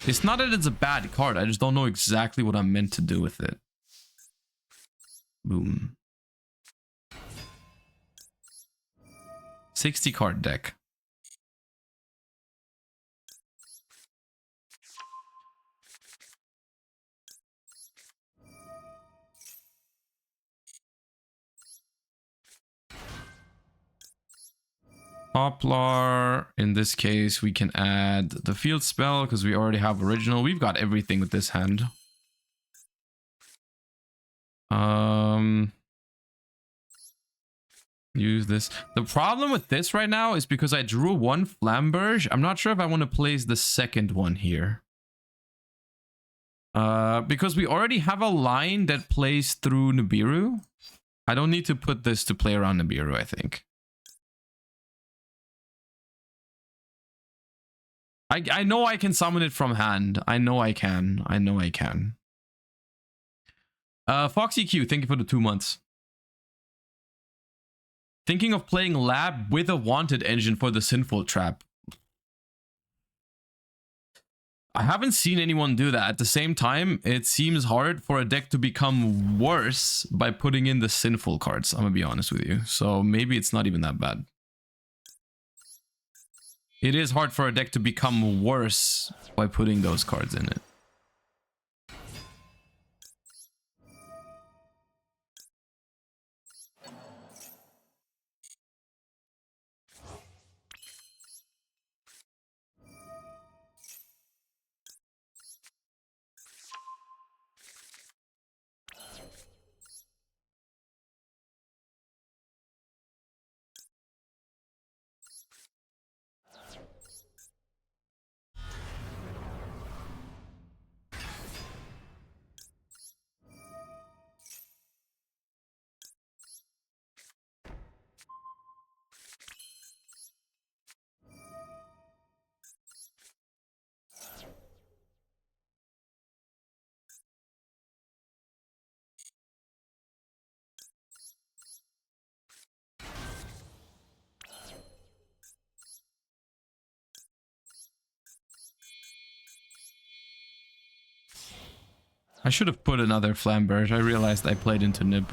It's not that it's a bad card. I just don't know exactly what I'm meant to do with it. Boom. 60 card deck. Poplar. In this case, we can add the field spell because we already have original. We've got everything with this hand. Use this. The problem with this right now is because I drew one Flamberge. I'm not sure if I want to place the second one here. Because we already have a line that plays through Nibiru. I don't need to put this to play around Nibiru, I think. I know I can summon it from hand. I know I can. I know I can. Foxy Q, thank you for the 2 months. Thinking of playing Lab with a Wanted engine for the Sinful Trap. I haven't seen anyone do that. At the same time, it seems hard for a deck to become worse by putting in the Sinful cards. I'm gonna be honest with you. So maybe it's not even that bad. It is hard for a deck to become worse by putting those cards in it. I should have put another Flamberge. I realized I played into Nib.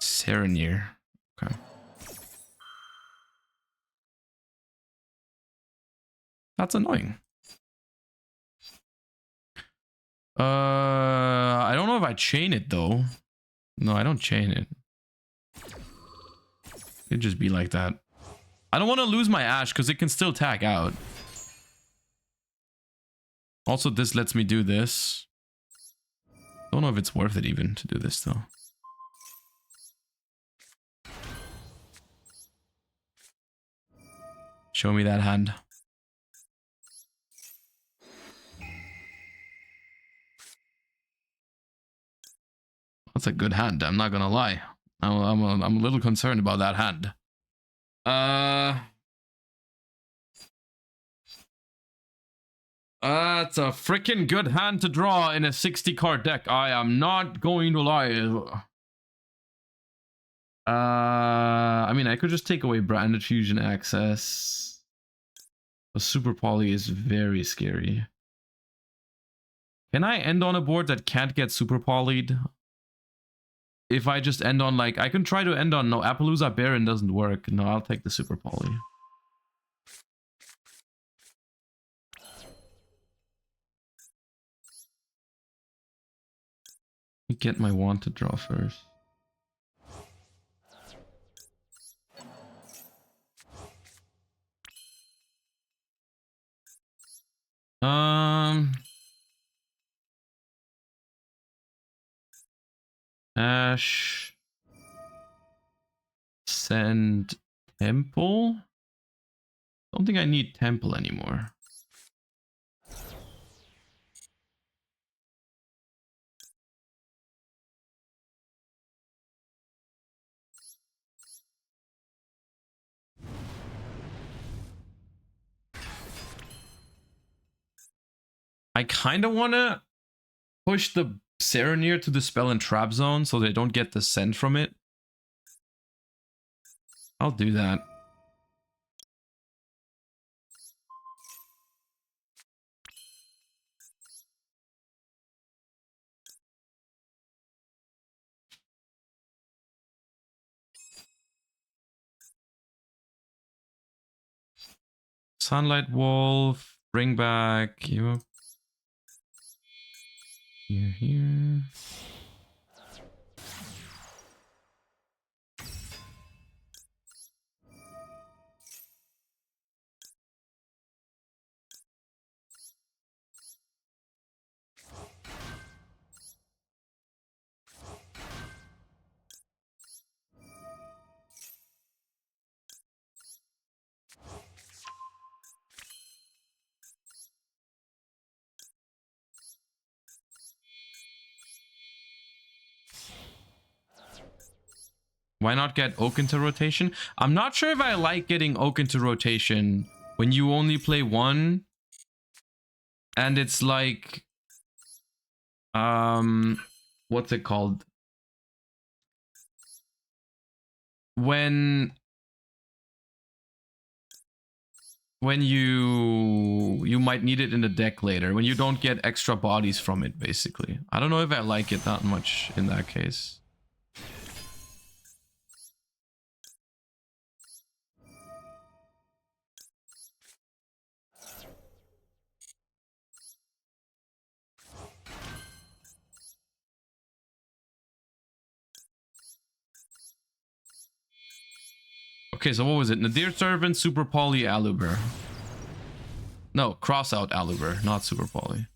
Serenir. Okay. That's annoying. I don't know if I chain it though. No, I don't chain it. It'd just be like that. I don't want to lose my Ash because it can still tag out. Also, this lets me do this. Don't know if it's worth it even to do this though. Show me that hand. That's a good hand. I'm not gonna lie. I'm a little concerned about that hand. It's a freaking good hand to draw in a 60 card deck. I am not going to lie. I mean, I could just take away Branded Fusion access. But Super Poly is very scary. Can I end on a board that can't get Super Polyed? If I just end on, like, I can try to end on, no, Appaloosa Baron doesn't work. No, I'll take the Super Poly. Let me get my wand to draw first. Ash. Send Temple. Don't think I need Temple anymore. I kind of want to push the Serenir to dispel and trap zone so they don't get the scent from it. I'll do that. Sunlight Wolf, bring back you. Here. Why not get Oak into rotation? I'm not sure if I like getting Oak into rotation when you only play one. And it's like... what's it called? When you might need it in the deck later. When you don't get extra bodies from it, basically. I don't know if I like it that much in that case. Okay, so what was it? Nadir Servant, Super Poly, Aluber. No, cross out Aluber, not Super Poly.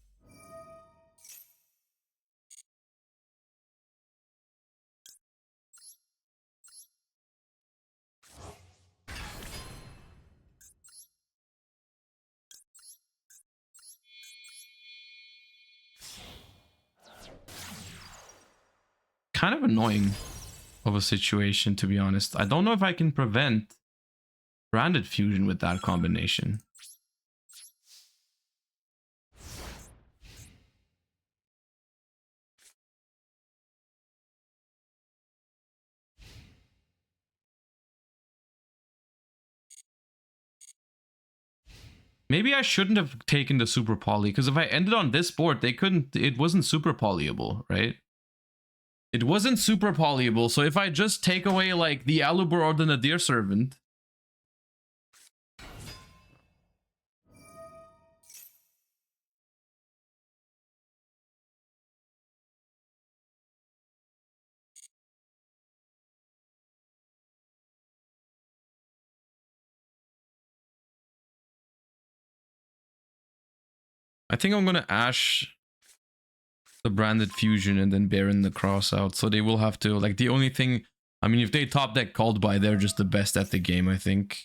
Kind of annoying of a situation, to be honest. I don't know if I can prevent Branded Fusion with that combination. Maybe I shouldn't have taken the Super Poly, because if I ended on this board, they couldn't, it wasn't Super Polyable, right? It wasn't Super Polyable, so if I just take away like the Aluber or the Nadir Servant, I think I'm gonna Ash the Branded Fusion and then Baron the Cross out, so they will have to, like, the only thing, I mean, if they top deck Called By, they're just the best at the game, I think.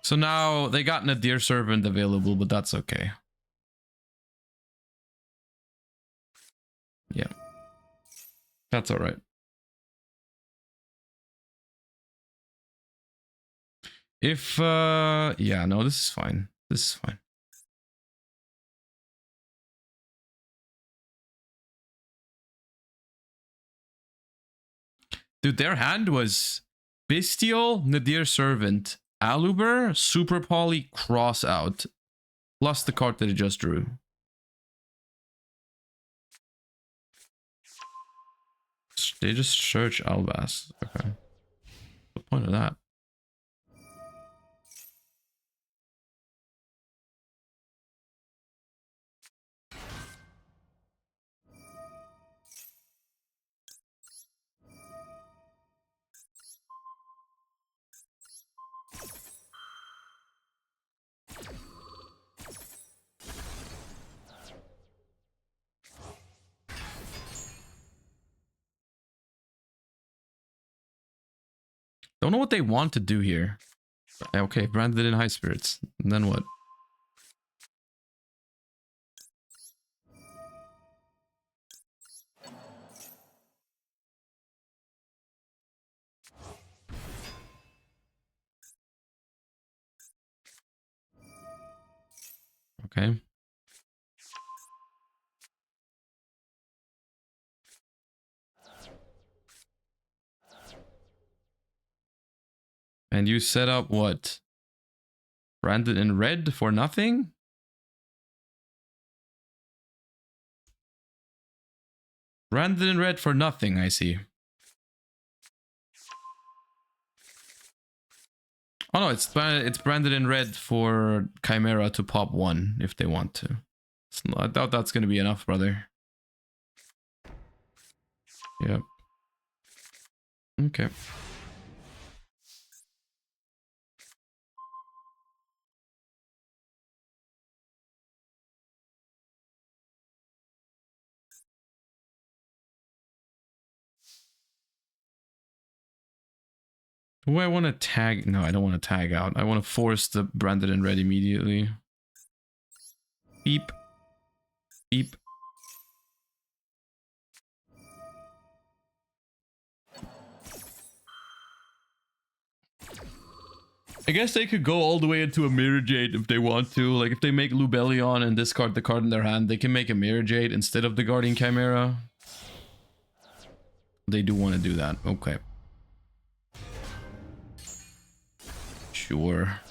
So now they got Nadir Servant available, but that's okay. Yeah. That's all right. If, yeah, no, this is fine. This is fine. Dude, their hand was Bestial, Nadir Servant, Aluber, Super Poly, Cross out, plus the card that it just drew. They just search Albas. Okay. What's the point of that? Don't know what they want to do here. Okay, branded in high spirits. And then what? Okay. And you set up what? Branded in red for nothing? Branded in red for nothing, I see. Oh no, it's branded in red for Chimera to pop 1 if they want to. I doubt that's gonna be enough, brother. Yep. Okay. Do I want to tag? No, I don't want to tag out. I want to force the branded in red immediately. Beep. Beep. I guess they could go all the way into a Mirror Jade if they want to. Like, if they make Lubellion and discard the card in their hand, they can make a Mirror Jade instead of the Guardian Chimera. They do want to do that. Okay. Sure.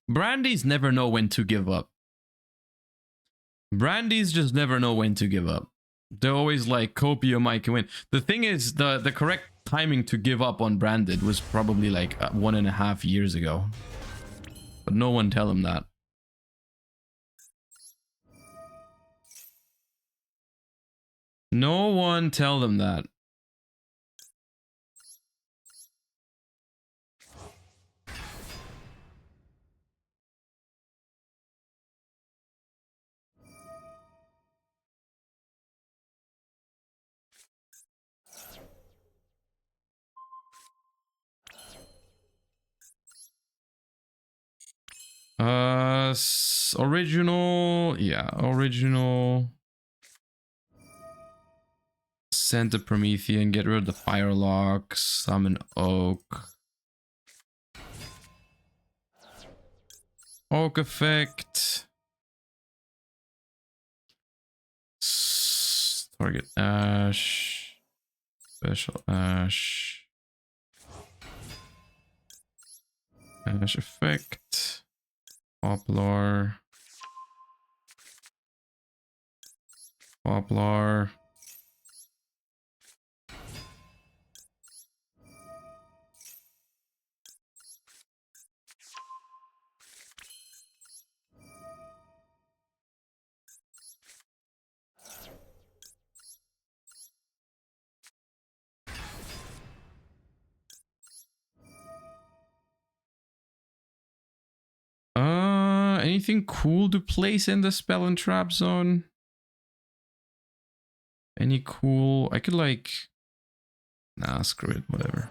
Brandies never know when to give up. Brandies just never know when to give up. They're always like, Copium, I can win. The thing is, the correct timing to give up on Branded was probably like 1.5 years ago. But no one tell him that. No one tell them that. Original, yeah, original. Send the Promethean, get rid of the Firelock, summon Oak. Oak effect. Target Ash. Special Ash. Ash effect. Poplar. Poplar. Anything cool to place in the spell and trap zone? Any cool? I could like... Nah, screw it, whatever.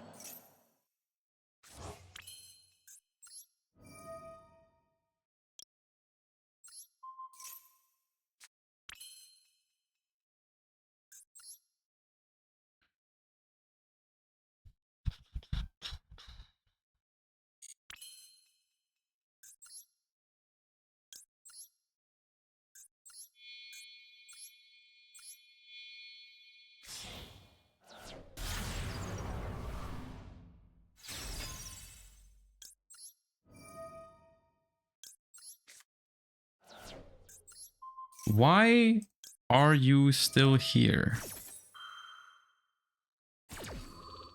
Why are you still here?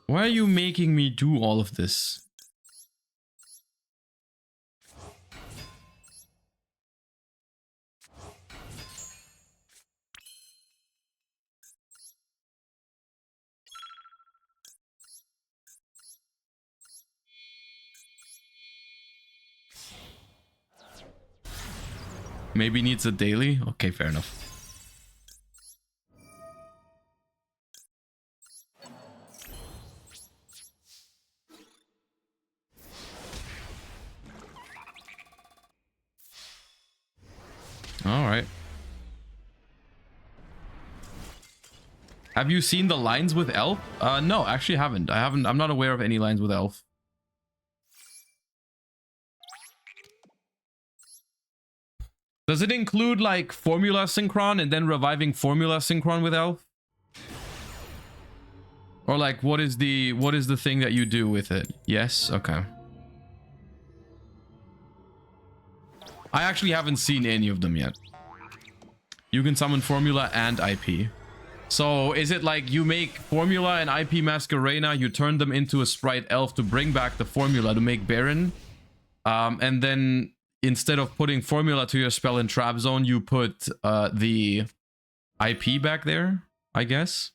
Why are you making me do all of this? Maybe needs a daily? Okay, fair enough. All right. Have you seen the lines with Elf? No, actually haven't. I'm not aware of any lines with Elf. Does it include like Formula Synchron and then reviving Formula Synchron with Elf? Or like what is the thing that you do with it? Yes, okay. I actually haven't seen any of them yet. You can summon Formula and IP. So is it like you make Formula and IP Masquerena, you turn them into a Sprite Elf to bring back the Formula to make Baron, and then instead of putting Formula to your spell in Trap Zone, you put the IP back there, I guess?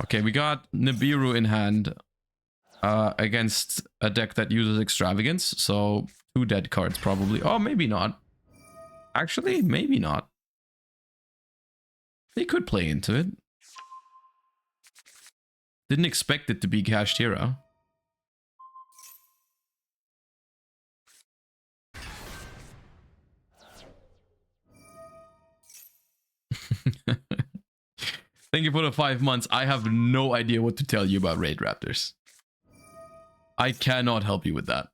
Okay, we got Nibiru in hand against a deck that uses Extravagance, so 2 dead cards probably. Oh, maybe not. Actually, maybe not. They could play into it. Didn't expect it to be Kashtira. Thank you for the 5 months. I have no idea what to tell you about Raid Raptors. I cannot help you with that.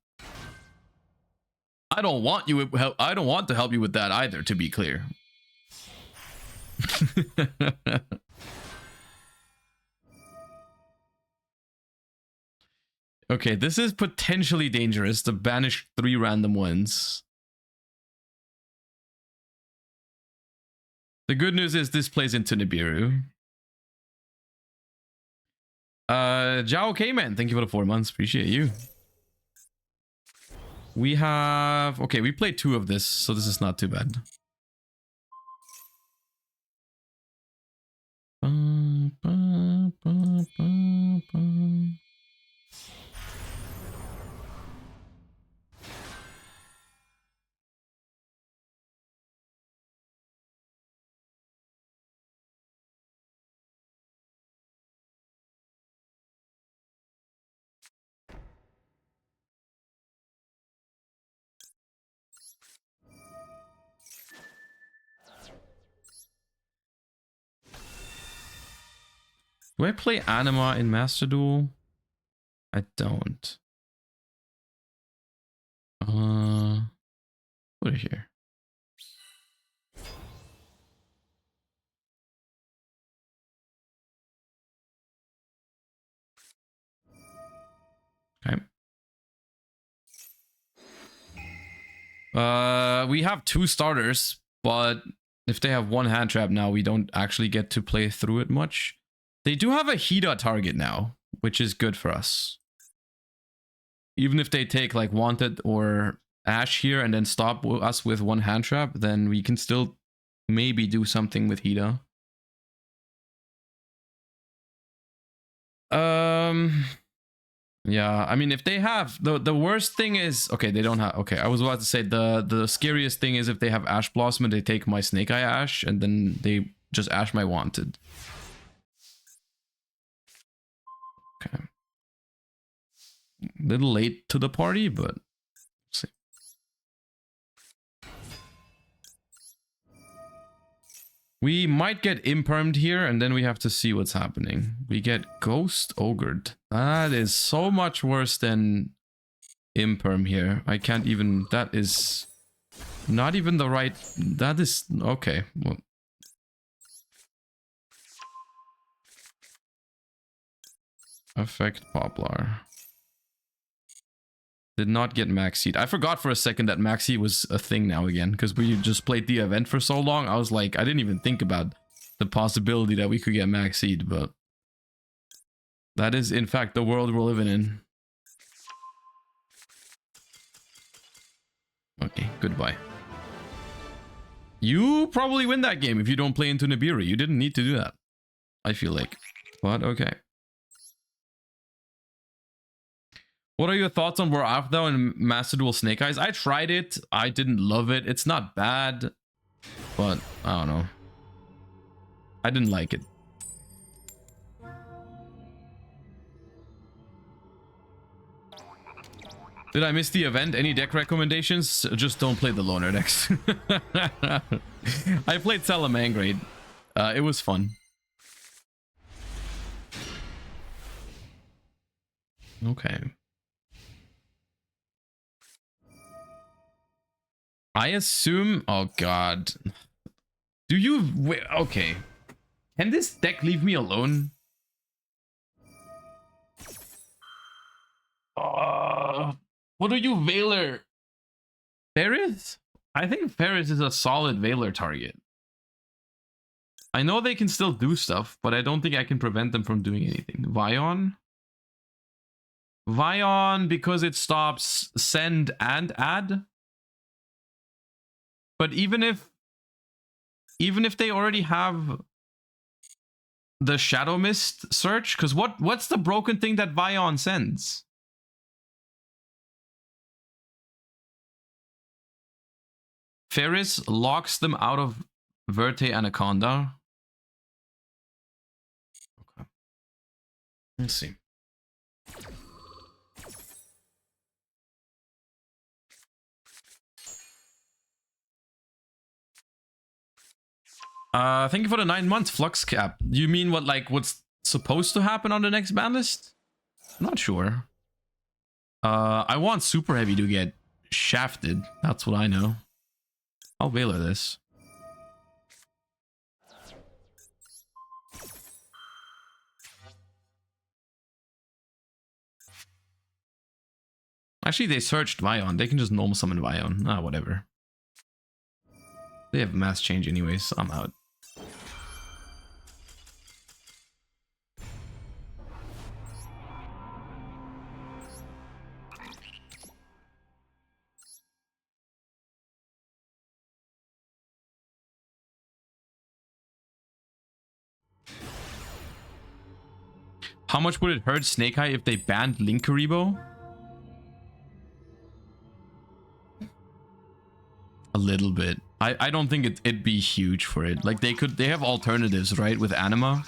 I don't want to help you with that either, to be clear. Okay, this is potentially dangerous to banish 3 random ones. The good news is this plays into Nibiru. Jao K-Man, thank you for the 4 months. Appreciate you. We have... Okay, we played 2 of this, so this is not too bad. Do I play Anima in Master Duel? I don't. Put it here. Okay. We have 2 starters, but if they have 1 hand trap now, we don't actually get to play through it much. They do have a Hida target now, which is good for us. Even if they take like Wanted or Ash here and then stop us with 1 hand trap, then we can still maybe do something with Hida. Yeah, I mean, if they have the worst thing is, okay, they don't have, okay, I was about to say the scariest thing is if they have Ash Blossom and they take my Snake Eye Ash and then they just Ash my Wanted. Okay. A little late to the party, but let's see. We might get impermed here, and then we have to see what's happening. We get Ghost Ogred. That is so much worse than imperm here. I can't even... That is not even the right... That is... Okay. Well, affect Poplar. Did not get Max Seed. I forgot for a second that Max Seed was a thing now again, because we just played the event for so long. I was like, I didn't even think about the possibility that we could get Max Seed, but that is in fact the world we're living in. Okay, goodbye. You probably win that game if you don't play into Nibiru. You didn't need to do that, I feel like. But okay. What are your thoughts on Warmup though and Master Duel Snake Eyes? I tried it. I didn't love it. It's not bad, but I don't know. I didn't like it. Did I miss the event? Any deck recommendations? Just don't play the loner decks. I played Salamangreat. It was fun. Okay. I assume... Oh, God. Do you... Wait, okay. Can this deck leave me alone? What are you, Veiler? Ferris? I think Ferris is a solid Veiler target. I know they can still do stuff, but I don't think I can prevent them from doing anything. Vion? Vion, because it stops send and add. But even if they already have the Shadow Mist search, because what's the broken thing that Vion sends? Ferris locks them out of Verte Anaconda. Okay. Let's see. Thank you for the 9 months flux cap. You mean what's supposed to happen on the next ban list? I'm not sure. I want Super Heavy to get shafted. That's what I know. I'll Veiler this. Actually, they searched Vion. They can just normal summon Vion. Ah, whatever. They have mass change anyways, so I'm out. How much would it hurt Snake Eye if they banned Linkuriboh? A little bit. I don't think it'd be huge for it. Like they have alternatives, right, with Anima.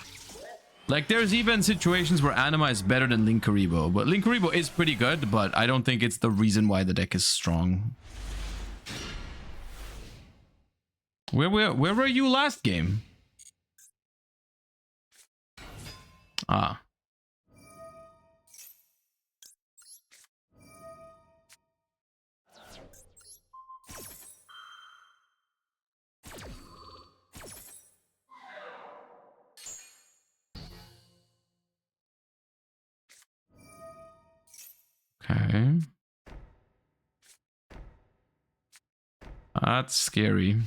Like there's even situations where Anima is better than Linkuriboh, but Linkuriboh is pretty good, but I don't think it's the reason why the deck is strong. Where were you last game? Ah. Okay. That's scary.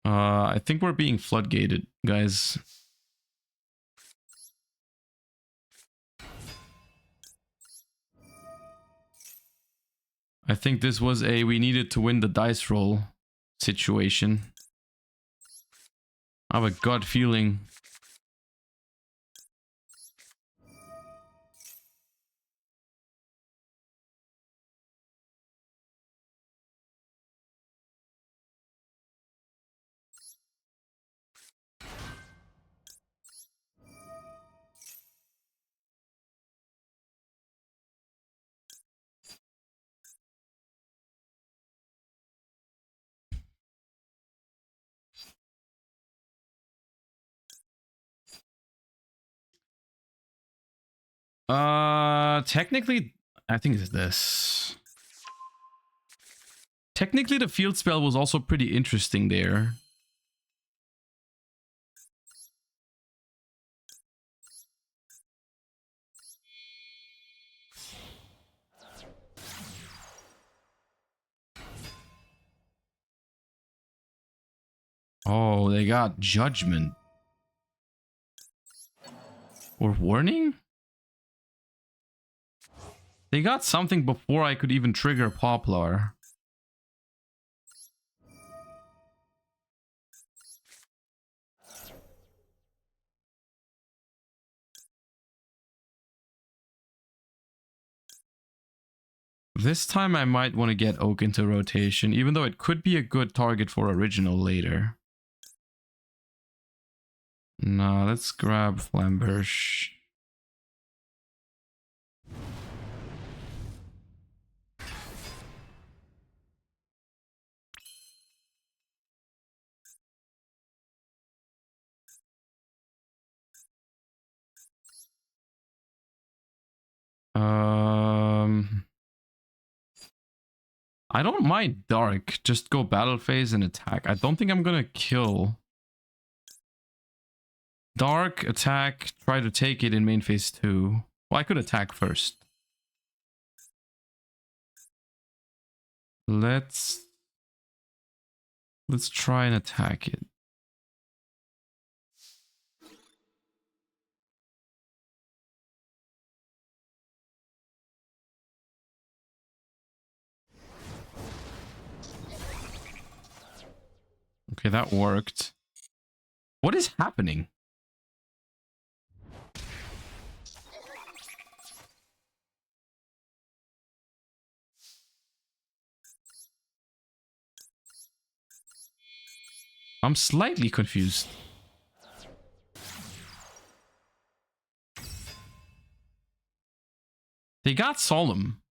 I think we're being floodgated, guys. I think this was a we needed to win the dice roll situation. I have a gut feeling. Technically, I think it's this. Technically, the field spell was also pretty interesting there. Oh, they got Judgment. Or Warning? They got something before I could even trigger Poplar. This time I might want to get Oak into rotation, even though it could be a good target for original later. No, let's grab Flamberge. I don't mind Dark. Just go battle phase and attack. I don't think I'm gonna kill. Dark, attack, try to take it in main phase 2. Well, I could attack first. Let's try and attack it. Okay, that worked. What is happening? I'm slightly confused. They got Solemn.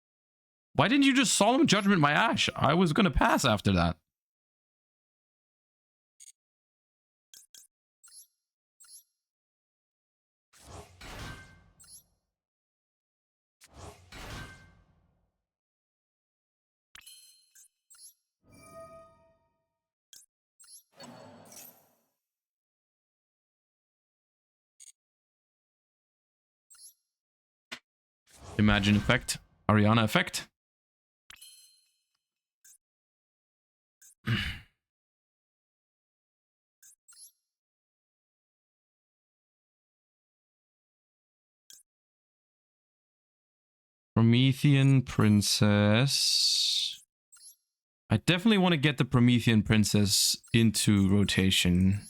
Why didn't you just Solemn Judgment my Ash? I was gonna pass after that. Imagine effect. Ariana effect. Promethean Princess. I definitely want to get the Promethean Princess into rotation.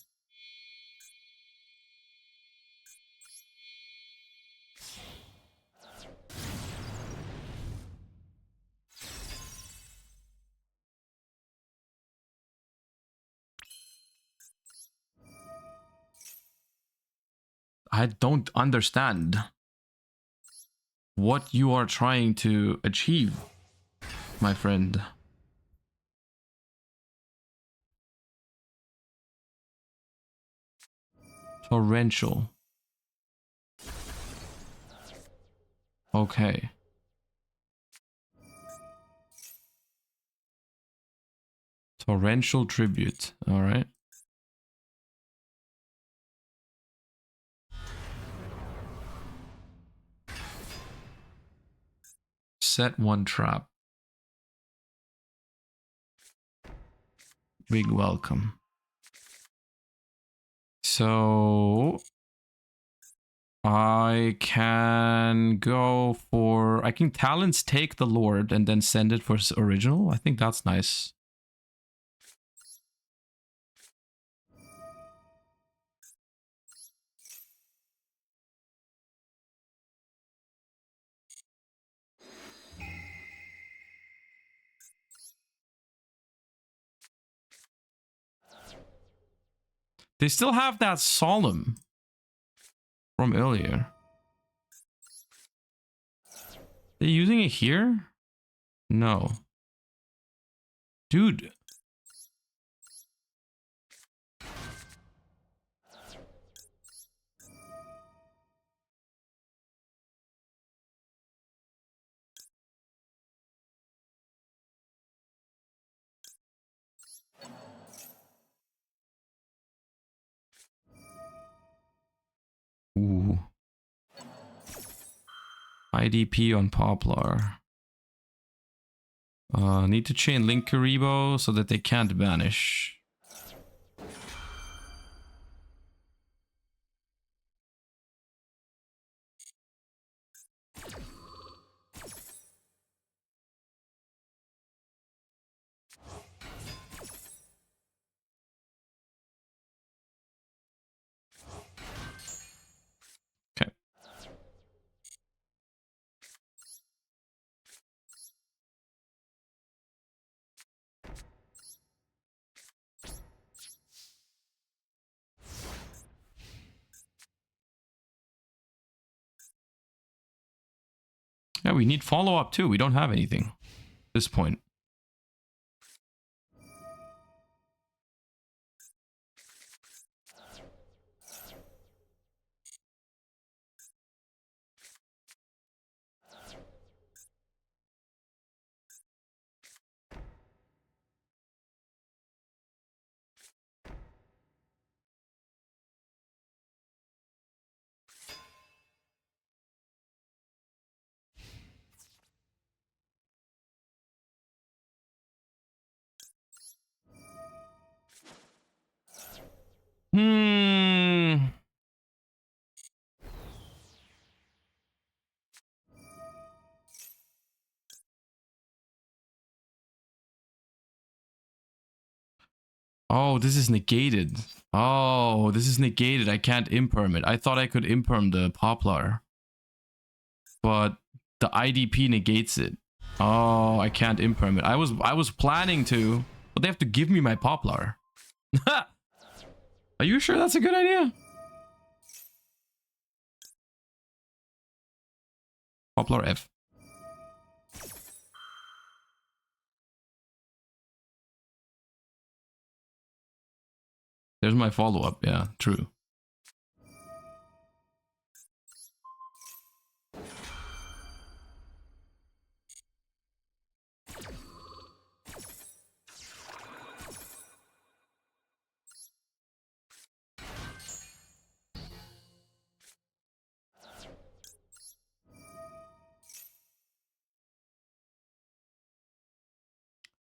I don't understand what you are trying to achieve, my friend. Torrential. Okay. Torrential tribute. All right. Set one trap. Big welcome. So I can go for... I can Talents take the Lord and then send it for original. I think that's nice. They still have that Solemn from earlier. They're using it here? No. Dude. Ooh. IDP on Poplar. Need to chain Link Karibo so that they can't vanish. Yeah, we need follow-up too. We don't have anything at this point. Oh, this is negated. Oh, this is negated. I can't imperm it. I thought I could imperm the Poplar. But the IDP negates it. Oh, I can't imperm it. I was planning to, but they have to give me my Poplar. Are you sure that's a good idea? Poplar F. There's my follow-up. Yeah, true.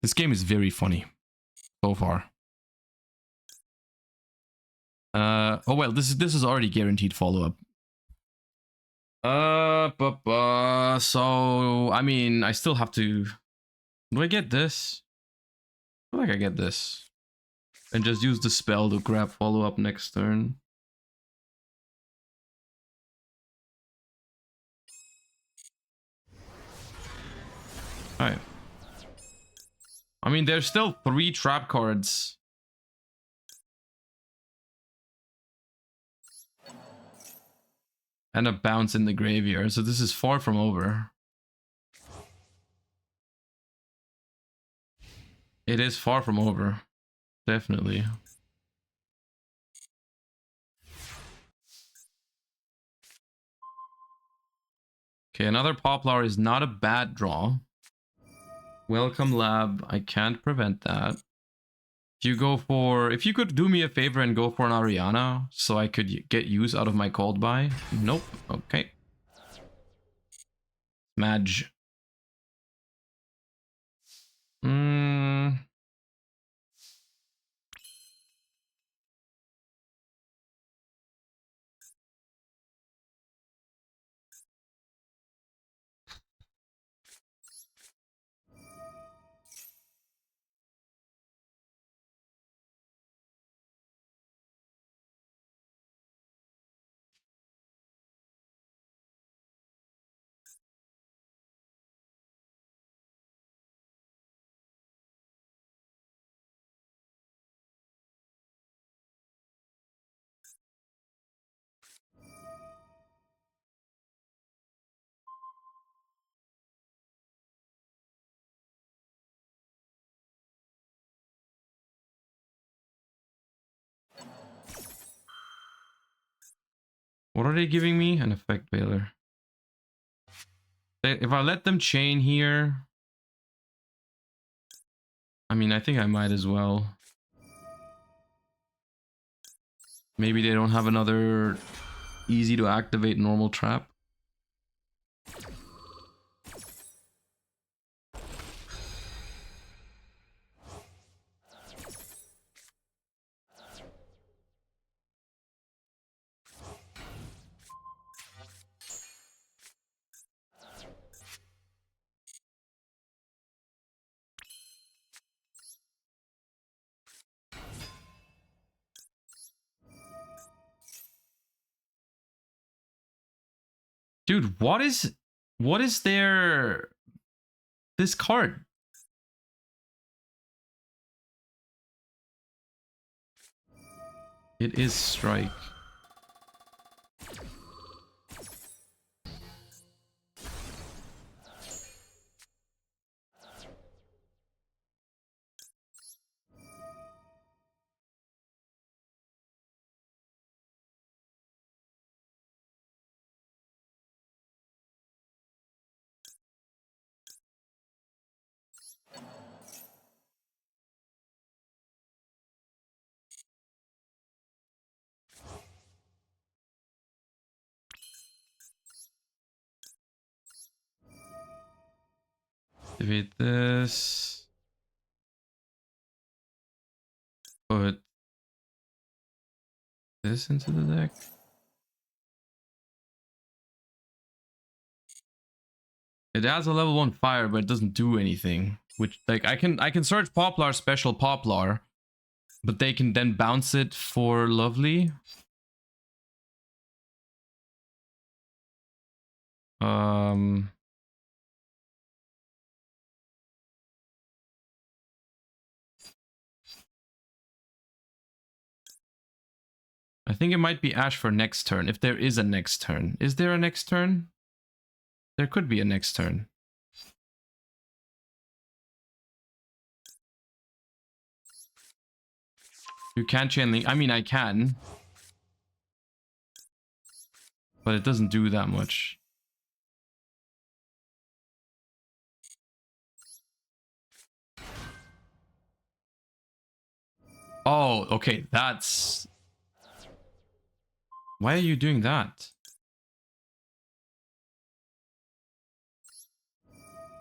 This game is very funny so far. Oh well, this is already guaranteed follow-up. So I mean, I still have to. Do I get this? I feel like I get this, and just use the spell to grab follow-up next turn. Alright. I mean, there's still 3 trap cards. And a bounce in the graveyard, so this is far from over. It is far from over. Definitely. Okay, another Poplar is not a bad draw. Welcome Lab, I can't prevent that. If you go for, if you could do me a favor and go for an Ariana so I could get use out of my cold buy. Nope. Okay. Madge. What are they giving me? An effect veiler. If I let them chain here, I mean, I think I might as well. Maybe they don't have another easy to activate normal trap. Dude, what is their this card? It is strike. Activate this. Put this into the deck. It has a level 1 fire, but it doesn't do anything. Which, like, I can search Poplar special Poplar, but they can then bounce it for Lovely. I think it might be Ash for next turn, if there is a next turn. Is there a next turn? There could be a next turn. You can't chain link. I mean, I can. But it doesn't do that much. Oh, okay, that's... Why are you doing that?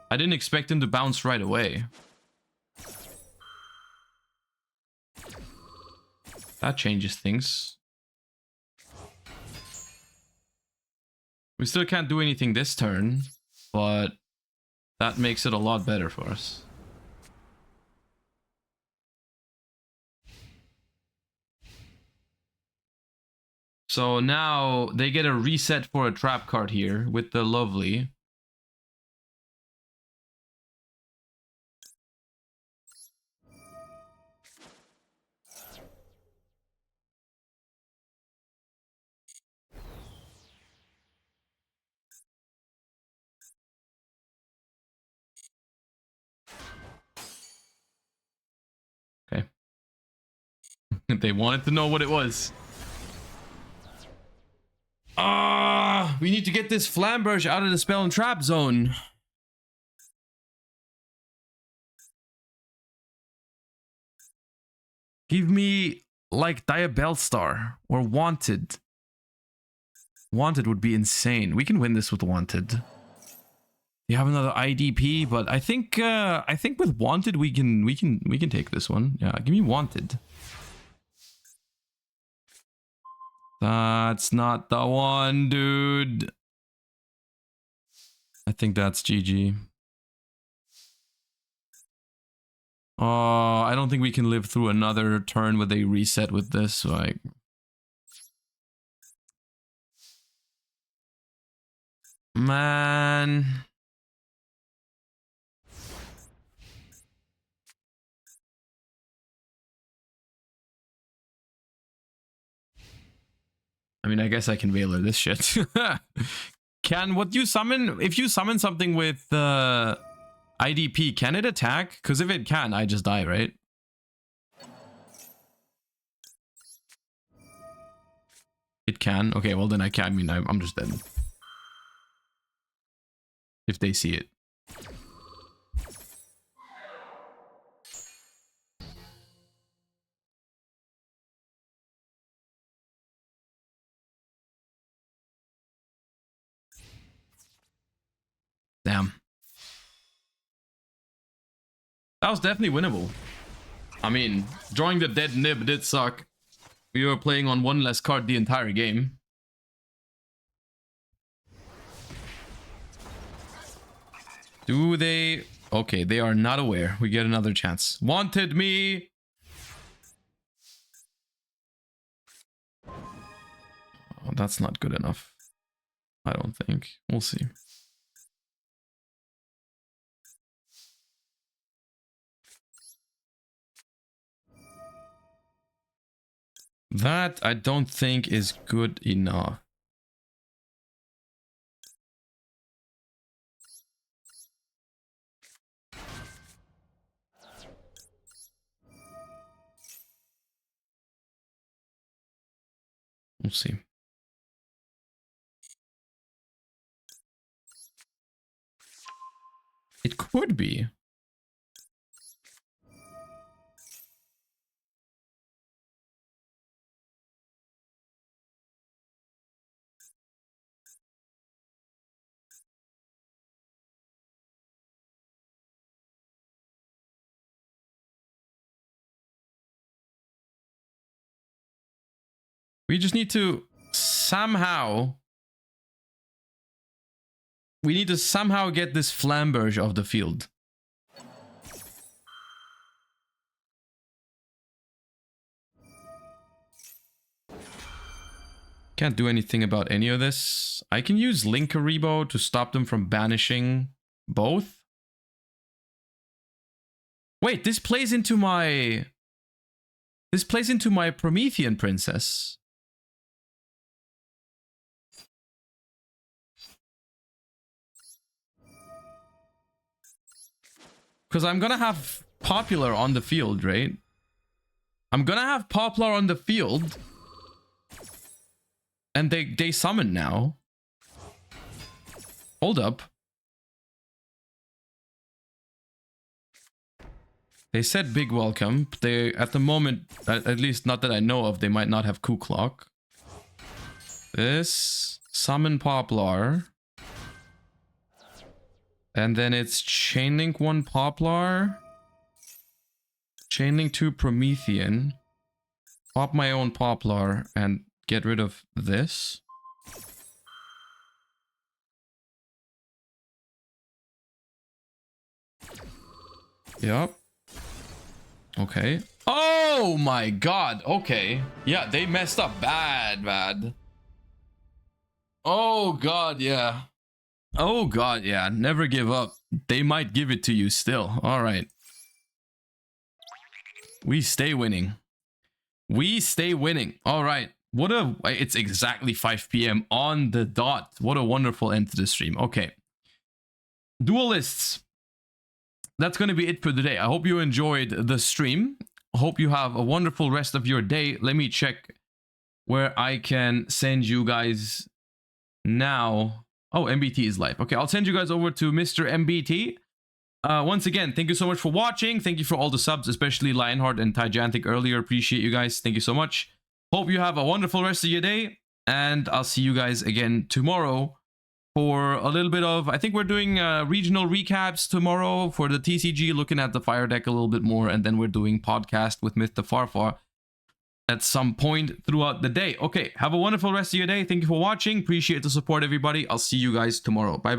I didn't expect him to bounce right away. That changes things. We still can't do anything this turn, but that makes it a lot better for us. So now they get a reset for a trap card here with the Lovely. Okay. They wanted to know what it was. We need to get this Flamberge out of the spell and trap zone. Give me like Diabellstar or Wanted. Wanted would be insane. We can win this with Wanted. You have another IDP, but I think with Wanted we can take this one. Yeah, give me Wanted. That's not the one, dude. I think that's GG. Oh, I don't think we can live through another turn with a reset with this. Like, man. I mean, I guess I can Veiler this shit. What you summon? If you summon something with IDP, can it attack? Because if it can, I just die, right? It can. Okay, well then I can. I mean, I'm just dead. If they see it. Damn. That was definitely winnable. I mean, drawing the dead nib did suck. We were playing on one less card the entire game. Do they... Okay, they are not aware. We get another chance. Wanted me! Oh, that's not good enough. I don't think. We'll see. That I don't think is good enough. We'll see. It could be. We just need to somehow... We need to somehow get this flamberge off the field. Can't do anything about any of this. I can use Linkaribo to stop them from banishing both. Wait, this plays into my... This plays into my Promethean princess. Because I'm gonna have Popular on the field, right? I'm gonna have Popular on the field. And they summon now. Hold up. They said big welcome. They, at the moment, at least not that I know of, they might not have Coup Clock. This, summon Poplar. And then it's Chainlink 1 Poplar. Chainlink 2 Promethean. Pop my own Poplar and get rid of this. Yep. Okay. Oh my god. Okay. Yeah, they messed up bad. Oh god, yeah. Oh god, yeah. Never give up. They might give it to you still. All right. We stay winning. We stay winning. All right. What a... It's exactly 5 p.m. on the dot. What a wonderful end to the stream. Okay. Duelists. That's going to be it for today. I hope you enjoyed the stream. I hope you have a wonderful rest of your day. Let me check where I can send you guys now. Oh, MBT is live. Okay, I'll send you guys over to Mr. MBT. Once again, thank you so much for watching. Thank you for all the subs, especially Lionheart and Tyjantic earlier. Appreciate you guys. Thank you so much. Hope you have a wonderful rest of your day. And I'll see you guys again tomorrow for a little bit of... I think we're doing regional recaps tomorrow for the TCG, looking at the Fire deck a little bit more. And then we're doing podcast with Mr. Farfar at some point throughout the day. Okay, have a wonderful rest of your day. Thank you for watching. Appreciate the support, everybody. I'll see you guys tomorrow. Bye.